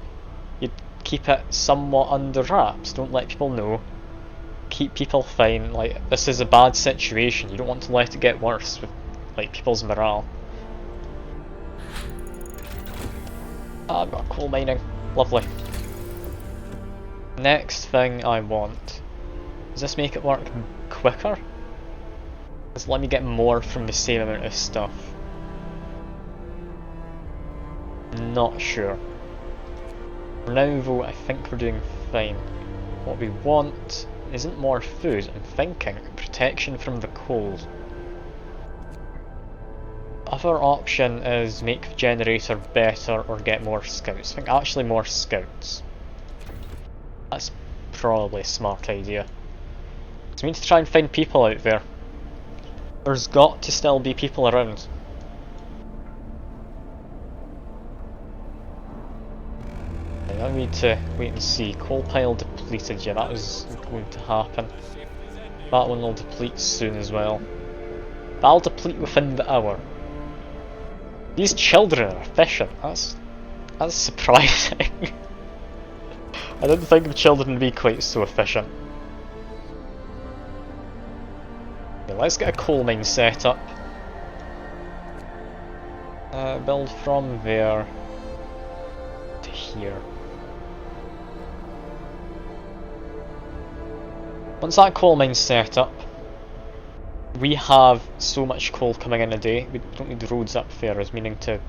you'd keep it somewhat under wraps, don't let people know. Keep people fine, like this is a bad situation, you don't want to let it get worse with like people's morale. Ah, I've got coal mining, lovely. Next thing I want, does this make it work quicker? Does it let me get more from the same amount of stuff? Not sure. For now though, I think we're doing fine. What we want isn't more food, I'm thinking protection from the cold. Other option is make the generator better or get more scouts. I think actually more scouts. That's probably a smart idea. So we need to try and find people out there. There's got to still be people around. I need to wait and see. Coal pile depleted, yeah, that was going to happen. That one will deplete soon as well. That'll deplete within the hour. These children are efficient, that's surprising. I didn't think the children would be quite so efficient. Okay, let's get a coal mine set up. Build from there to here. Once that coal mine's set up, we have so much coal coming in a day, we don't need roads up there. I was meaning to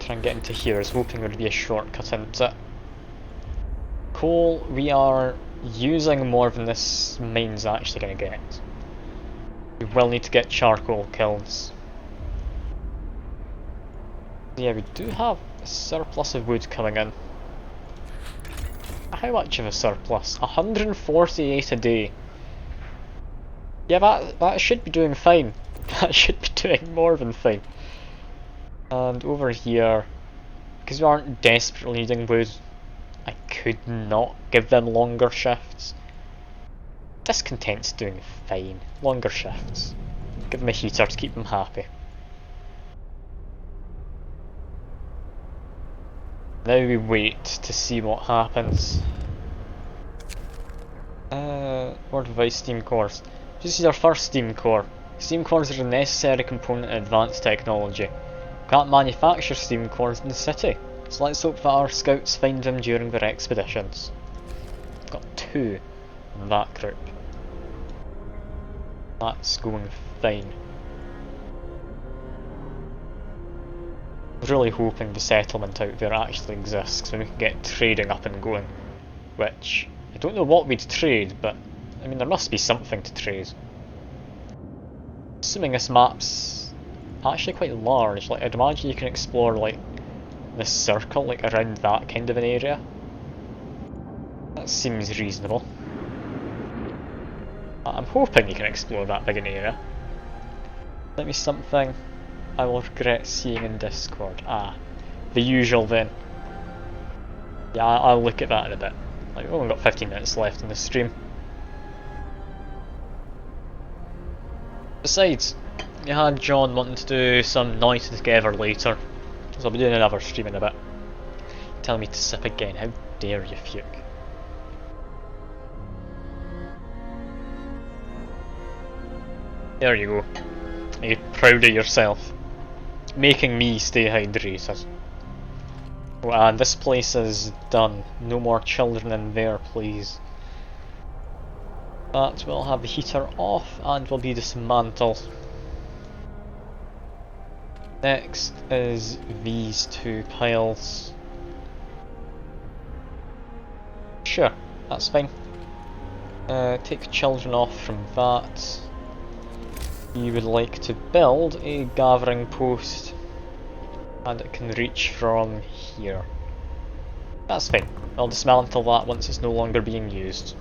try and get into here, I was hoping there would be a shortcut into it. Coal, we are using more than this mine's actually going to get. We will need to get charcoal kilns. Yeah, we do have a surplus of wood coming in. How much of a surplus? 148 a day. Yeah, that should be doing fine. That should be doing more than fine. And over here, because we aren't desperately needing wood, I could not give them longer shifts. Discontent's doing fine. Longer shifts. Give them a heater to keep them happy. Now we wait to see what happens. Word device steam cores. This is our first steam core. Steam cores are a necessary component in advanced technology. We can't manufacture steam cores in the city, so let's hope that our scouts find them during their expeditions. We've got 2 in that group. That's going fine. I was really hoping the settlement out there actually exists, so we can get trading up and going. Which, I don't know what we'd trade, but I mean there must be something to trade. Assuming this map's actually quite large, like I'd imagine you can explore like this circle, like around that kind of an area. That seems reasonable. I'm hoping you can explore that big an area. Let me something I will regret seeing in Discord. Ah, the usual then. Yeah, I'll look at that in a bit. Like, we've only got 15 minutes left in the stream. Besides, you had John wanting to do some Night Together later, so I'll be doing another stream in a bit. Tell me to sip again, how dare you, Fuke. There you go. Are you proud of yourself? Making me stay hydrated. Oh, and this place is done. No more children in there, please. But we'll have the heater off and will be dismantled. Next is these 2 piles. Sure, that's fine. Take children off from that. You would like to build a gathering post, and it can reach from here. That's fine. I'll dismantle that once it's no longer being used.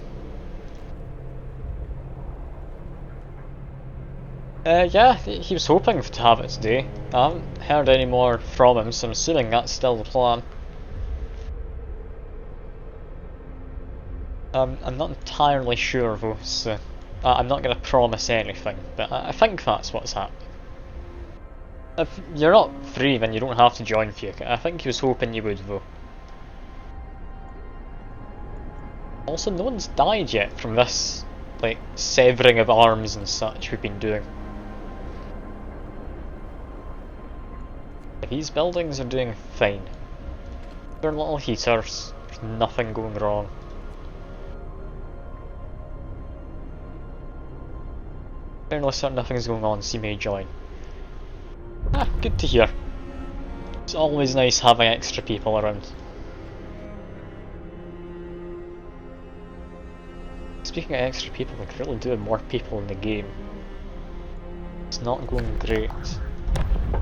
Yeah, he was hoping to have it today. I haven't heard any more from him, so I'm assuming that's still the plan. I'm not entirely sure though, so I'm not going to promise anything, but I think that's what's happening. If you're not free, then you don't have to join Fuka. I think he was hoping you would though. Also, no one's died yet from this, like, severing of arms and such we've been doing. These buildings are doing fine. They're little heaters, there's nothing going wrong. Fairly certain nothing's going on, so you may join. Ah, good to hear. It's always nice having extra people around. Speaking of extra people, we could really do with more people in the game. It's not going great.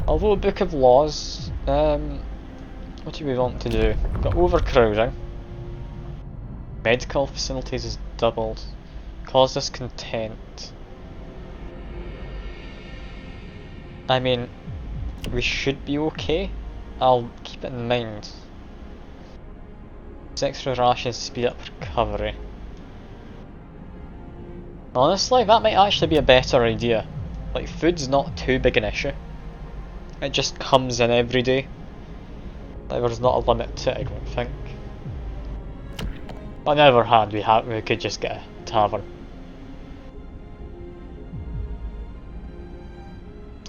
Although Book of Laws, what do we want to do? We've got overcrowding. Medical facilities is doubled. Cause discontent. I mean, we should be okay. I'll keep it in mind. Use extra rations to speed up recovery. Honestly, that might actually be a better idea. Like, food's not too big an issue. It just comes in every day. Like, there's not a limit to it, I don't think. On the other hand, we could just get a tavern.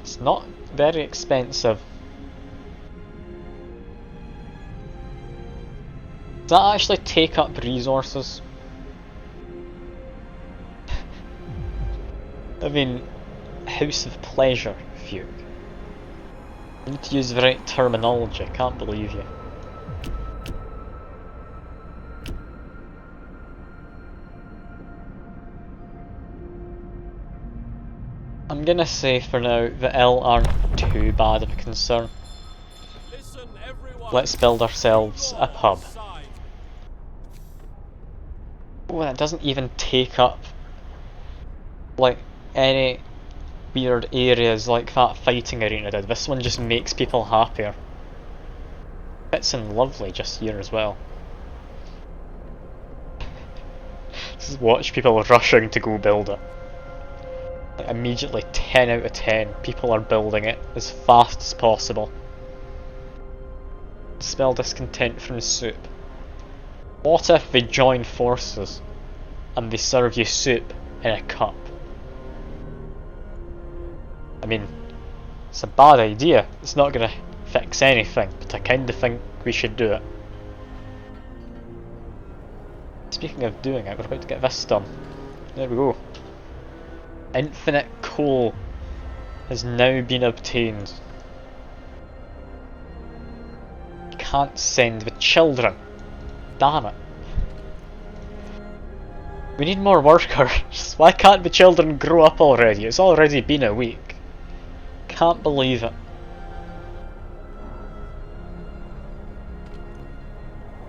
It's not very expensive. Does that actually take up resources? I mean, House of Pleasure, Fugue. You need to use the right terminology, I can't believe you. I'm gonna say for now the L aren't too bad of a concern. Listen, everyone. Let's build ourselves a pub. Side. Oh, that doesn't even take up like any weird areas like that fighting arena did. This one just makes people happier. Fits in lovely just here as well. Just watch people rushing to go build it. Like immediately 10 out of 10 people are building it as fast as possible. Spell discontent from soup. What if they join forces and they serve you soup in a cup? I mean, it's a bad idea, it's not gonna fix anything, but I kinda think we should do it. Speaking of doing it, we're about to get this done. There we go. Infinite coal has now been obtained. You can't send the children. Damn it. We need more workers. Why can't the children grow up already? It's already been a week. Can't believe it.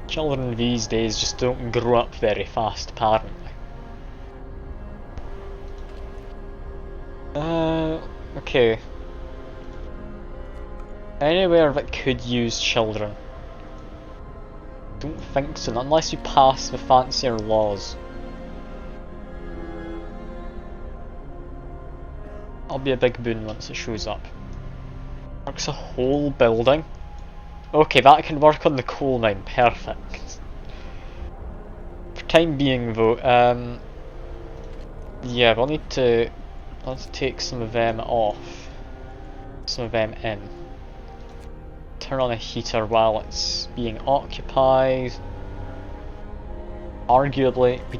Children these days just don't grow up very fast, apparently. Okay. Anywhere that could use children? Don't think so, not unless you pass the fancier laws. I'll be a big boon once it shows up. Works a whole building? Okay, that can work on the coal mine, perfect. For time being though, yeah, we'll need to let's take some of them off, some of them in. Turn on a heater while it's being occupied. Arguably, we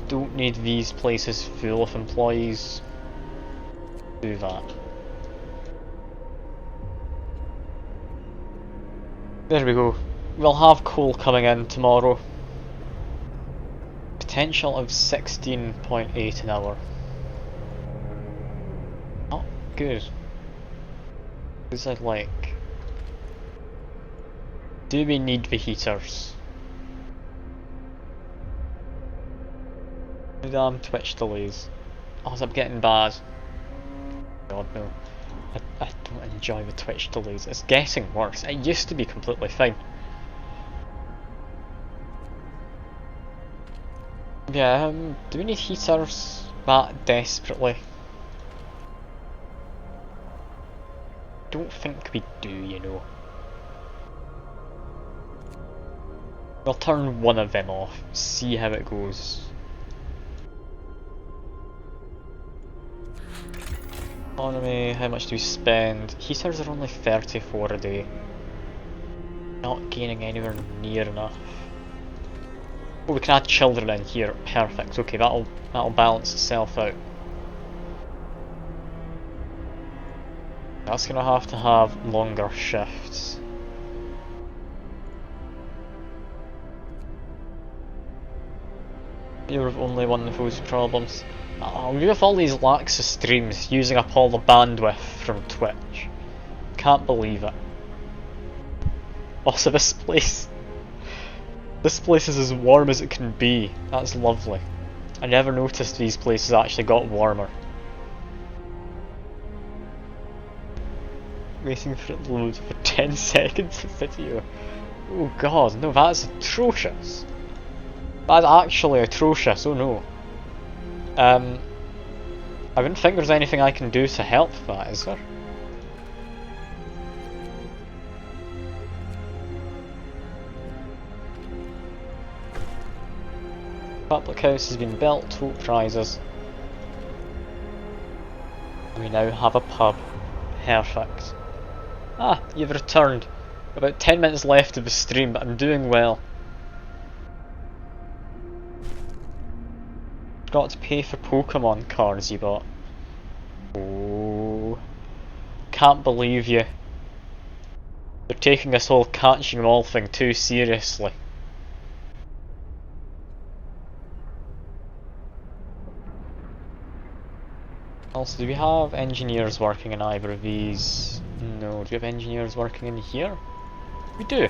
don't need these places full of employees. Do that. There we go. We'll have coal coming in tomorrow. Potential of 16.8 an hour. Not good. Because I'd like. Do we need the heaters? Damn Twitch delays. Oh, is it getting bad? God no. I don't enjoy the Twitch delays. It's getting worse. It used to be completely fine. Yeah, do we need heaters that desperately? Don't think we do, you know. We'll turn one of them off, see how it goes. Economy, how much do we spend? Heaters are only 34 a day. Not gaining anywhere near enough. Oh, we can add children in here. Perfect. Okay, that'll balance itself out. That's gonna have to have longer shifts. You've only one of those problems. With all these lax streams using up all the bandwidth from Twitch. Can't believe it. Also, this place is as warm as it can be. That's lovely. I never noticed these places actually got warmer. Waiting for it to load for 10 seconds of video. Oh god, no, that's atrocious. That's actually atrocious, oh no. I wouldn't think there's anything I can do to help that, is there? Public house has been built, hope prizes. We now have a pub. Perfect. Ah, you've returned. About 10 minutes left of the stream, but I'm doing well. Got to pay for Pokemon cards you bought. Oh, can't believe you. They're taking this whole catching them all thing too seriously. Also, do we have engineers working in either of these? No, do we have engineers working in here? We do.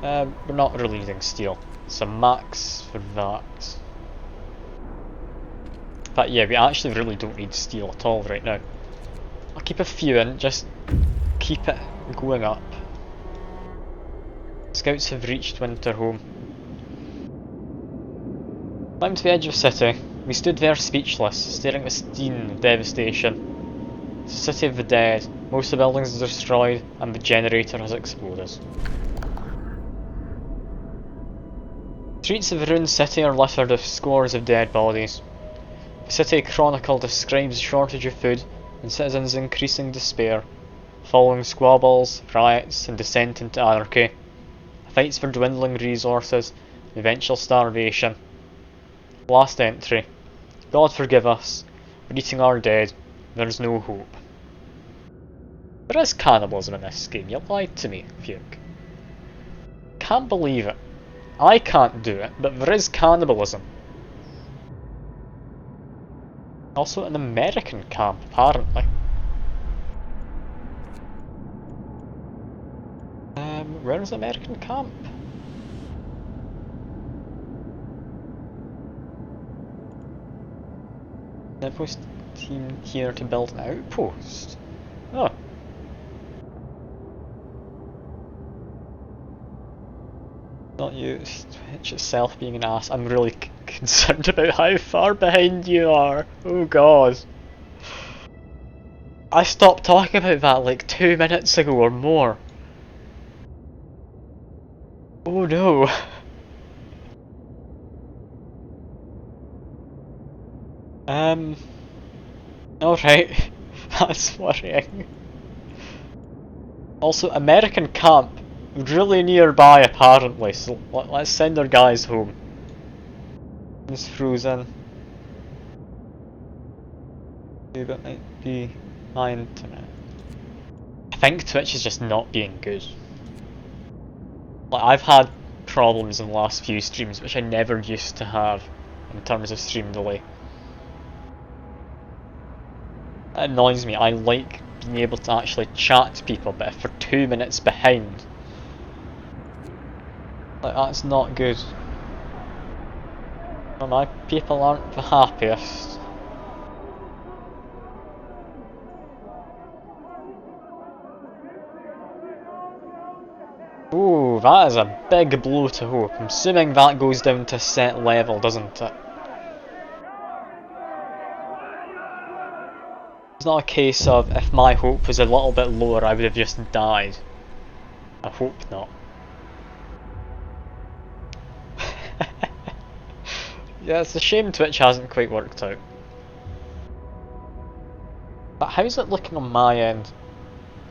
We're not really needing steel. It's a max for that. But yeah, we actually really don't need steel at all right now. I'll keep a few in, just keep it going up. Scouts have reached winter home. Climbed to the edge of the city. We stood there speechless, staring at the scene of devastation. It's the city of the dead. Most of the buildings are destroyed, and the generator has exploded. Streets of the ruined city are littered with scores of dead bodies. The City Chronicle describes a shortage of food and citizens' increasing despair, following squabbles, riots, and descent into anarchy. Fights for dwindling resources, and eventual starvation. Last entry. God forgive us, we're eating our dead, there's no hope. There is cannibalism in this game, you lied to me, Fuke. Can't believe it. I can't do it, but there is cannibalism. Also an American camp, apparently. Where is the American camp? Depo's team here to build an outpost. Oh. Not used. Twitch itself being an ass. I'm really concerned about how far behind you are. Oh god. I stopped talking about that like 2 minutes ago or more. Oh no. Alright. That's worrying. Also, American camp. Really nearby apparently, so let's send our guys home. It's frozen. That might be my internet. I think Twitch is just not being good. Like, I've had problems in the last few streams which I never used to have in terms of stream delay. It annoys me. I like being able to actually chat to people, but if they're 2 minutes behind, like, that's not good. Well, my people aren't the happiest. Ooh, that is a big blow to hope. I'm assuming that goes down to set level, doesn't it? It's not a case of if my hope was a little bit lower I would have just died. I hope not. Yeah, it's a shame Twitch hasn't quite worked out. But how's it looking on my end?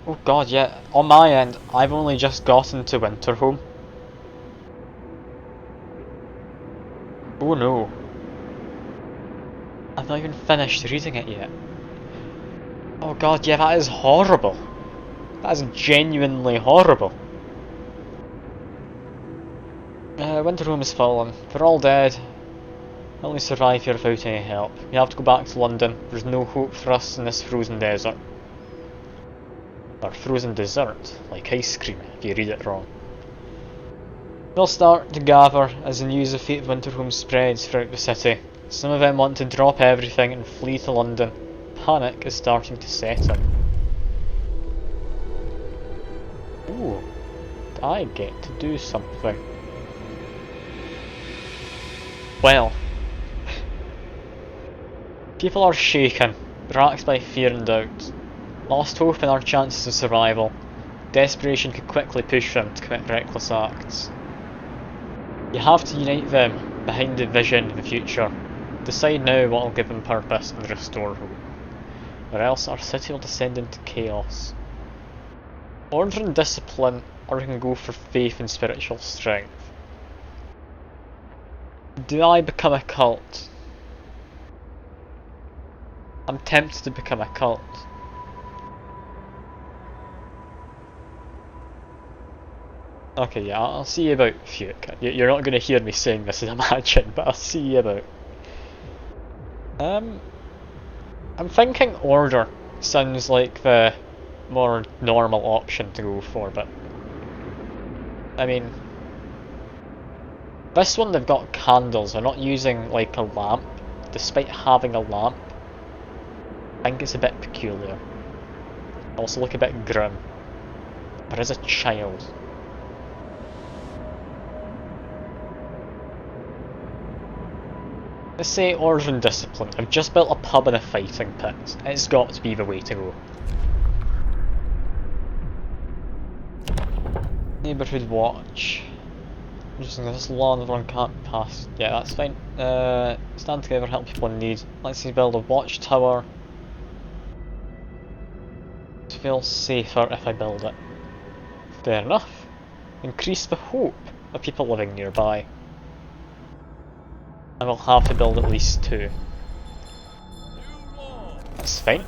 Oh god, yeah, on my end I've only just gotten to Winterhome. Oh no. I've not even finished reading it yet. Oh god, yeah, that is horrible. That is genuinely horrible. Winterhome has fallen. We're all dead. I'll only survive here without any help. We have to go back to London. There's no hope for us in this frozen desert. Or frozen dessert, like ice cream, if you read it wrong. They'll start to gather as the news of fate of Winterhome spreads throughout the city. Some of them want to drop everything and flee to London. Panic is starting to set in. Ooh, I get to do something. Well, people are shaken, racked by fear and doubt. Lost hope in our chances of survival. Desperation could quickly push them to commit reckless acts. You have to unite them behind the vision of the future. Decide now what will give them purpose and restore hope. Or else our city will descend into chaos. Order and discipline, or we can go for faith and spiritual strength. Do I become a cult? I'm tempted to become a cult. Okay, yeah, I'll see you about, Fuke. You're not going to hear me saying this, I imagine, but I'll see you about. I'm thinking Order sounds like the more normal option to go for, but I mean, this one they've got candles, they're not using like a lamp, despite having a lamp. I think it's a bit peculiar. Also look a bit grim. There is a child. Let's say order and discipline. I've just built a pub and a fighting pit. It's got to be the way to go. Neighbourhood watch. I'm just gonna this lawn everyone can't pass. Yeah, that's fine. Stand together, help people in need. Let's see, build a watchtower. It feels safer if I build it. Fair enough. Increase the hope of people living nearby. I will have to build at least 2. That's fine.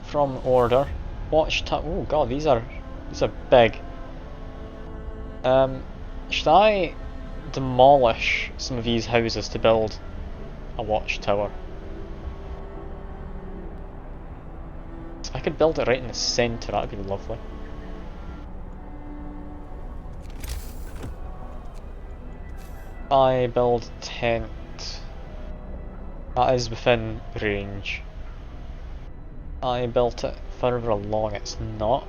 From order. Watchtower. Oh god, these are big. Should I demolish some of these houses to build a watchtower? If I could build it right in the centre, that'd be lovely. I build tent. That is within range. I built it further along, it's not.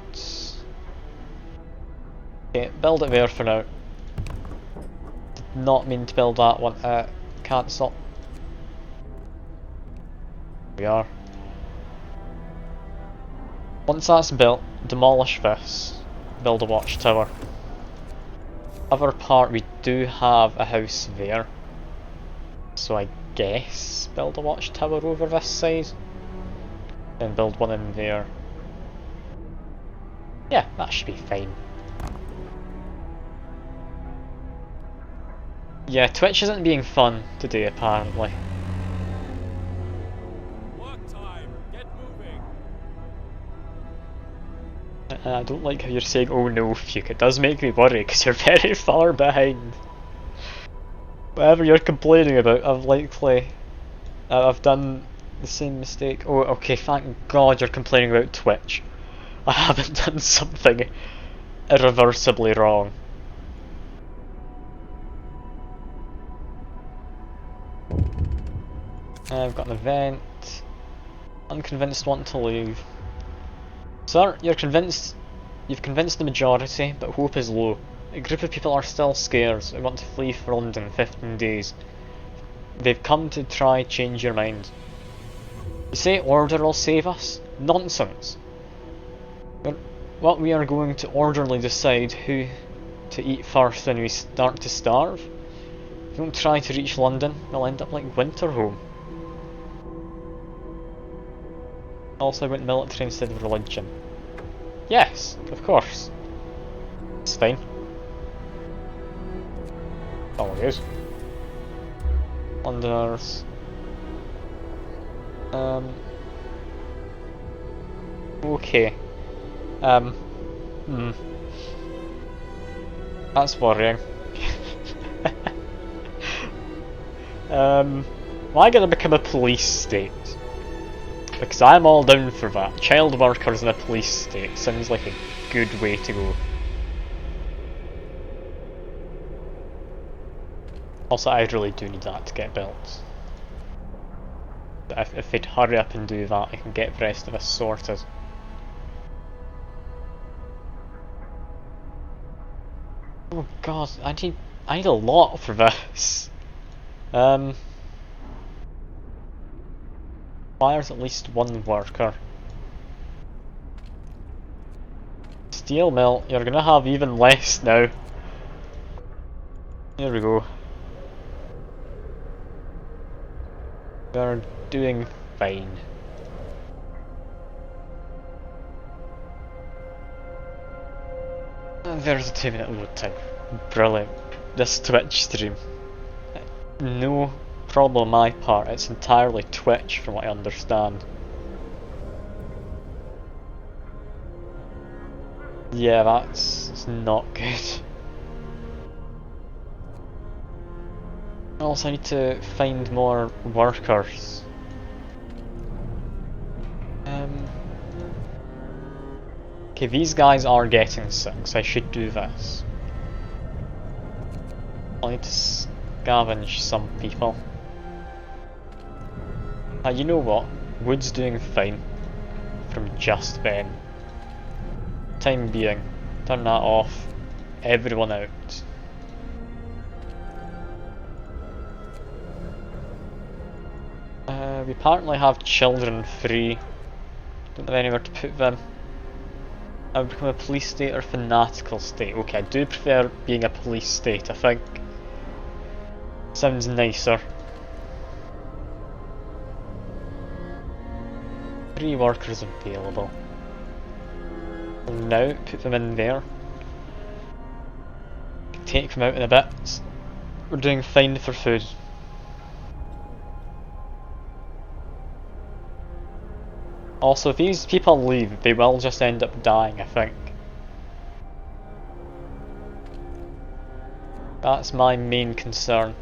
Okay, build it there for now. Did not mean to build that one. Cancel. We are. Once that's built, demolish this. Build a watchtower. Other part, we do have a house there, so I guess build a watchtower over this side, then build one in there. Yeah, that should be fine. Yeah, Twitch isn't being fun today apparently. Work time. Get moving. I don't like how you're saying, oh no, Fuke. It does make me worry because you're very far behind. Whatever you're complaining about, I've done the same mistake. Oh, okay, thank God you're complaining about Twitch. I haven't done something irreversibly wrong. I've got an event. Unconvinced, want to leave. Sir, you've convinced the majority, but hope is low. A group of people are still scared and want to flee for London in 15 days. They've come to try change your mind. You say order will save us? Nonsense. What we are going to orderly decide who to eat first when we start to starve. If we don't try to reach London, we'll end up like Winterhome. Also, I went military instead of religion. Yes, of course. It's fine. Oh, it is. Londoners. Okay. That's worrying. Am I gonna become a police state? Because I'm all down for that. Child workers in a police state sounds like a good way to go. Also, I really do need that to get built. If they'd hurry up and do that, I can get the rest of us sorted. Oh god, I need a lot for this. Requires at least one worker. Steel mill, you're gonna have even less now. Here we go. We're doing fine. And there's a 2-minute load time. Brilliant. This Twitch stream. No problem on my part, it's entirely Twitch from what I understand. Yeah, that's not good. Also, I need to find more workers. Okay, these guys are getting sick, so I should do this. I'll need to scavenge some people. You know what? Wood's doing fine from just then. Time being, turn that off. Everyone out. We apparently have children free. Don't have anywhere to put them. I would become a police state or fanatical state. Okay, I do prefer being a police state, I think. Sounds nicer. 3 workers available. Now, put them in there. Take them out in a bit. We're doing fine for food. Also, if these people leave, they will just end up dying, I think. That's my main concern.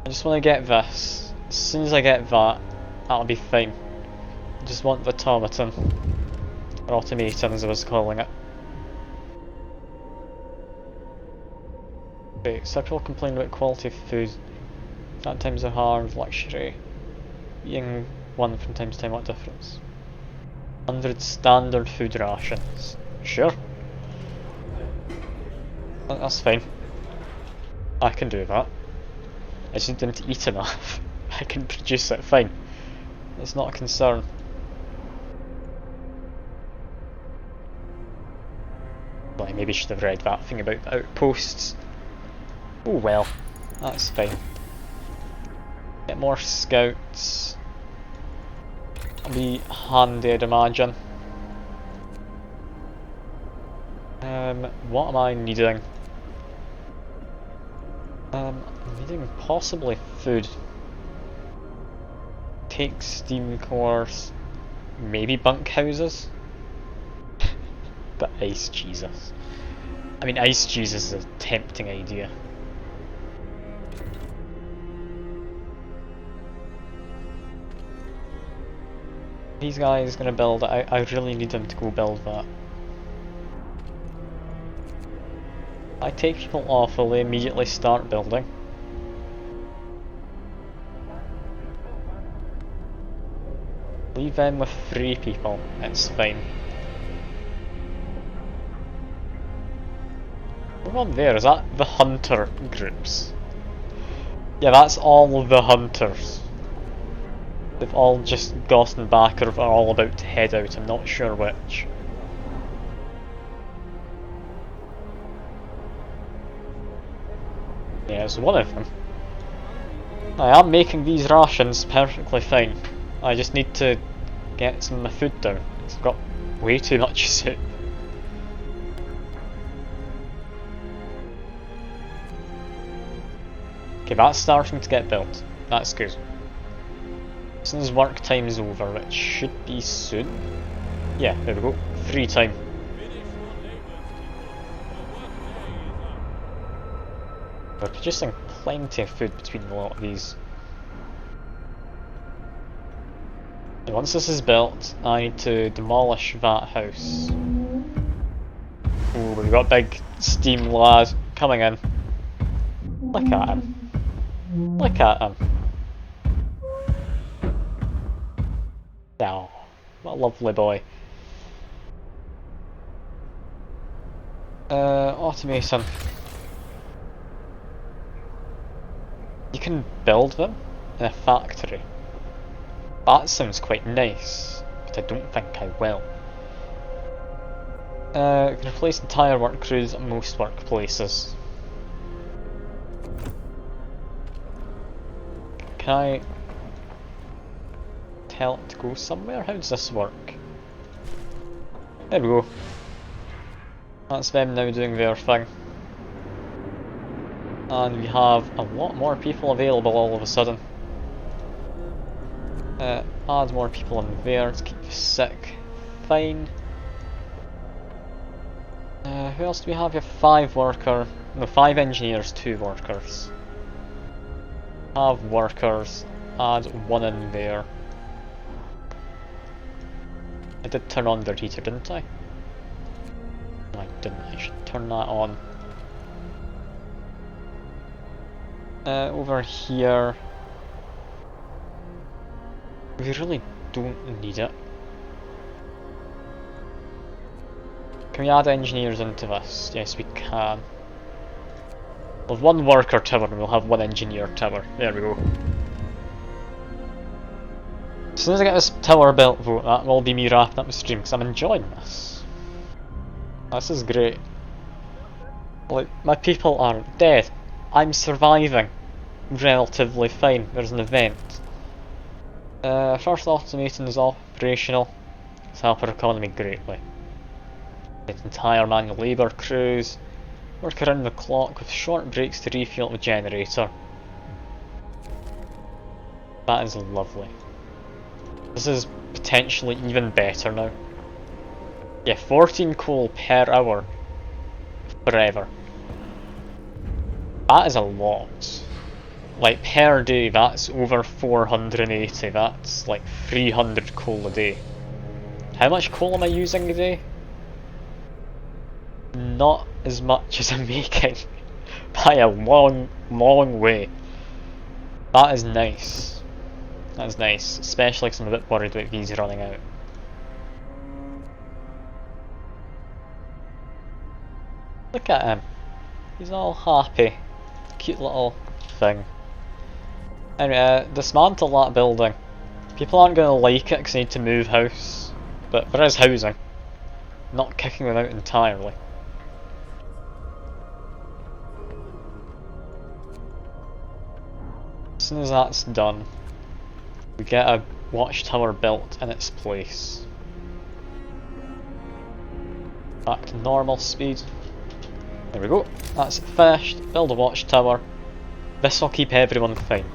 I just want to get this. As soon as I get that, that'll be fine. I just want the automaton. Or automaton as I was calling it. Okay, several complain about quality of food. Sometimes a hard luxury. Eating one from time to time, what difference? 100 standard food rations. Sure. That's fine. I can do that. I just need them to eat enough. I can produce it fine. It's not a concern. Well, I maybe should have read that thing about the outposts. Oh well, that's fine. Get more scouts. That'll be handy, I'd imagine. What am I needing? I'm needing possibly food. Take steam cores. Maybe bunkhouses? But ice Jesus. I mean, ice Jesus is a tempting idea. These guys gonna build it. I really need them to go build that. I take people off, will they immediately start building? Leave them with 3 people, it's fine. What's on there? Is that the hunter groups? Yeah, that's all the hunters. They've all just gotten back or are all about to head out, I'm not sure which. Yeah, it's one of them. I am making these rations perfectly fine. I just need to get some of my food down. I've got way too much soup. Okay, that's starting to get built. That's good. As soon as work time is over, which should be soon. Yeah, there we go. Free time. We're producing plenty of food between a lot of these. And once this is built, I need to demolish that house. Ooh, we've got a big steam lad coming in. Look at him. Look at him. Oh, what a lovely boy. Automation. You can build them in a factory. That sounds quite nice, but I don't think I will. You can replace entire work crews at most workplaces. Can I tell it to go somewhere? How does this work? There we go. That's them now doing their thing. And we have a lot more people available all of a sudden. Add more people in there to keep you sick. Fine. Who else do we have here? 5 engineers, 2 workers. Have workers, add 1 in there. I did turn on their heater, didn't I? No, I didn't. I should turn that on. Over here, we really don't need it. Can we add engineers into this? Yes, we can. We'll have 1 worker tower and we'll have 1 engineer tower. There we go. As soon as I get this tower built, though, that will be me wrapping up the stream because I'm enjoying this. This is great. Like, my people aren't dead. I'm surviving relatively fine. There's an event. First automaton is operational. It's helped our economy greatly. It's entire manual labour crews. Work around the clock with short breaks to refuel the generator. That is lovely. This is potentially even better now. Yeah, 14 coal per hour. Forever. That is a lot. Like per day, that's over 480. That's like 300 coal a day. How much coal am I using a day? Not as much as I'm making. By a long, long way. That is nice. That is nice. Especially because I'm a bit worried about these running out. Look at him. He's all happy. Cute little thing. Anyway, dismantle that building. People aren't going to like it because they need to move house. But there is housing. Not kicking them out entirely. As soon as that's done, we get a watchtower built in its place. Back to normal speed. There we go, that's finished. Build a watchtower. This will keep everyone fine.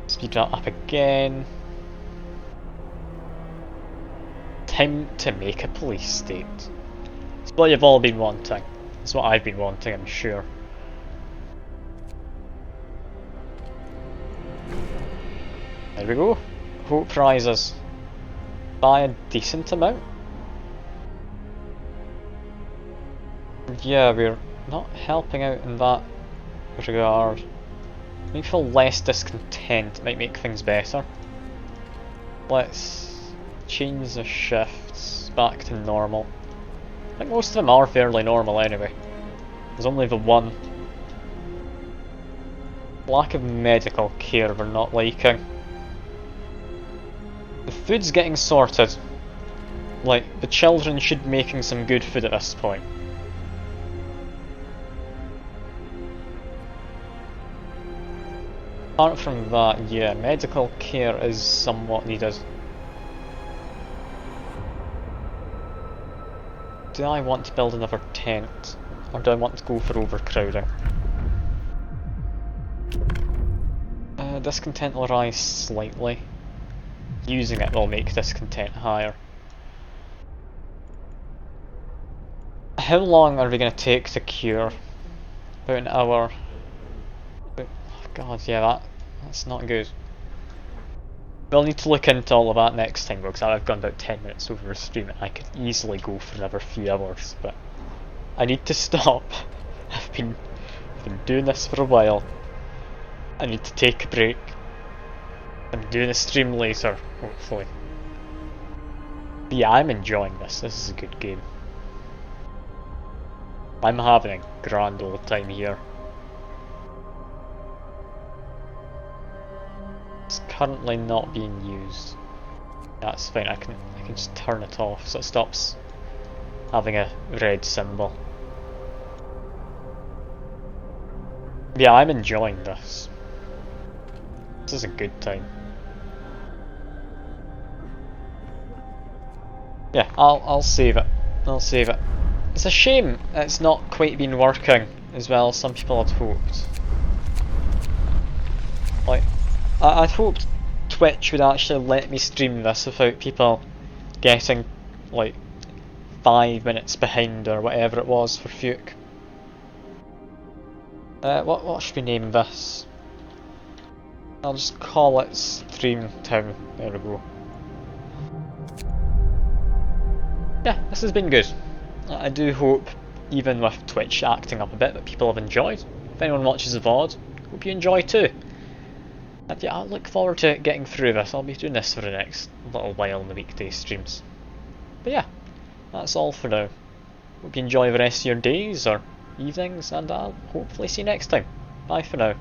Speed that up again. Time to make a police state. It's what you've all been wanting. It's what I've been wanting, I'm sure. There we go. Hope prizes. By a decent amount. Yeah, we're not helping out in that regard. Make me feel less discontent, it might make things better. Let's change the shifts back to normal. I think most of them are fairly normal anyway. There's only the one lack of medical care we're not liking. The food's getting sorted. Like, the children should be making some good food at this point. Apart from that, yeah, medical care is somewhat needed. Do I want to build another tent? Or do I want to go for overcrowding? Discontent will rise slightly. Using it will make discontent higher. How long are we going to take to cure? About an hour. But, oh god, yeah, that's not good. We'll need to look into all of that next time, because I've gone about 10 minutes over the stream and I could easily go for another few hours, but I need to stop. I've been doing this for a while. I need to take a break. I'm doing a stream later, hopefully. But yeah, I'm enjoying this. This is a good game. I'm having a grand old time here. It's currently not being used. That's fine, I can just turn it off so it stops having a red symbol. Yeah, I'm enjoying this. This is a good time. Yeah, I'll save it. I'll save it. It's a shame it's not quite been working as well as some people had hoped. Like, I'd hoped Twitch would actually let me stream this without people getting like 5 minutes behind or whatever it was for Fuke. What should we name this? I'll just call it Stream Town. There we go. Yeah, this has been good. I do hope, even with Twitch acting up a bit, that people have enjoyed. If anyone watches the VOD, hope you enjoy too. And yeah, I look forward to getting through this. I'll be doing this for the next little while in the weekday streams. But yeah, that's all for now. Hope you enjoy the rest of your days or evenings, and I'll hopefully see you next time. Bye for now.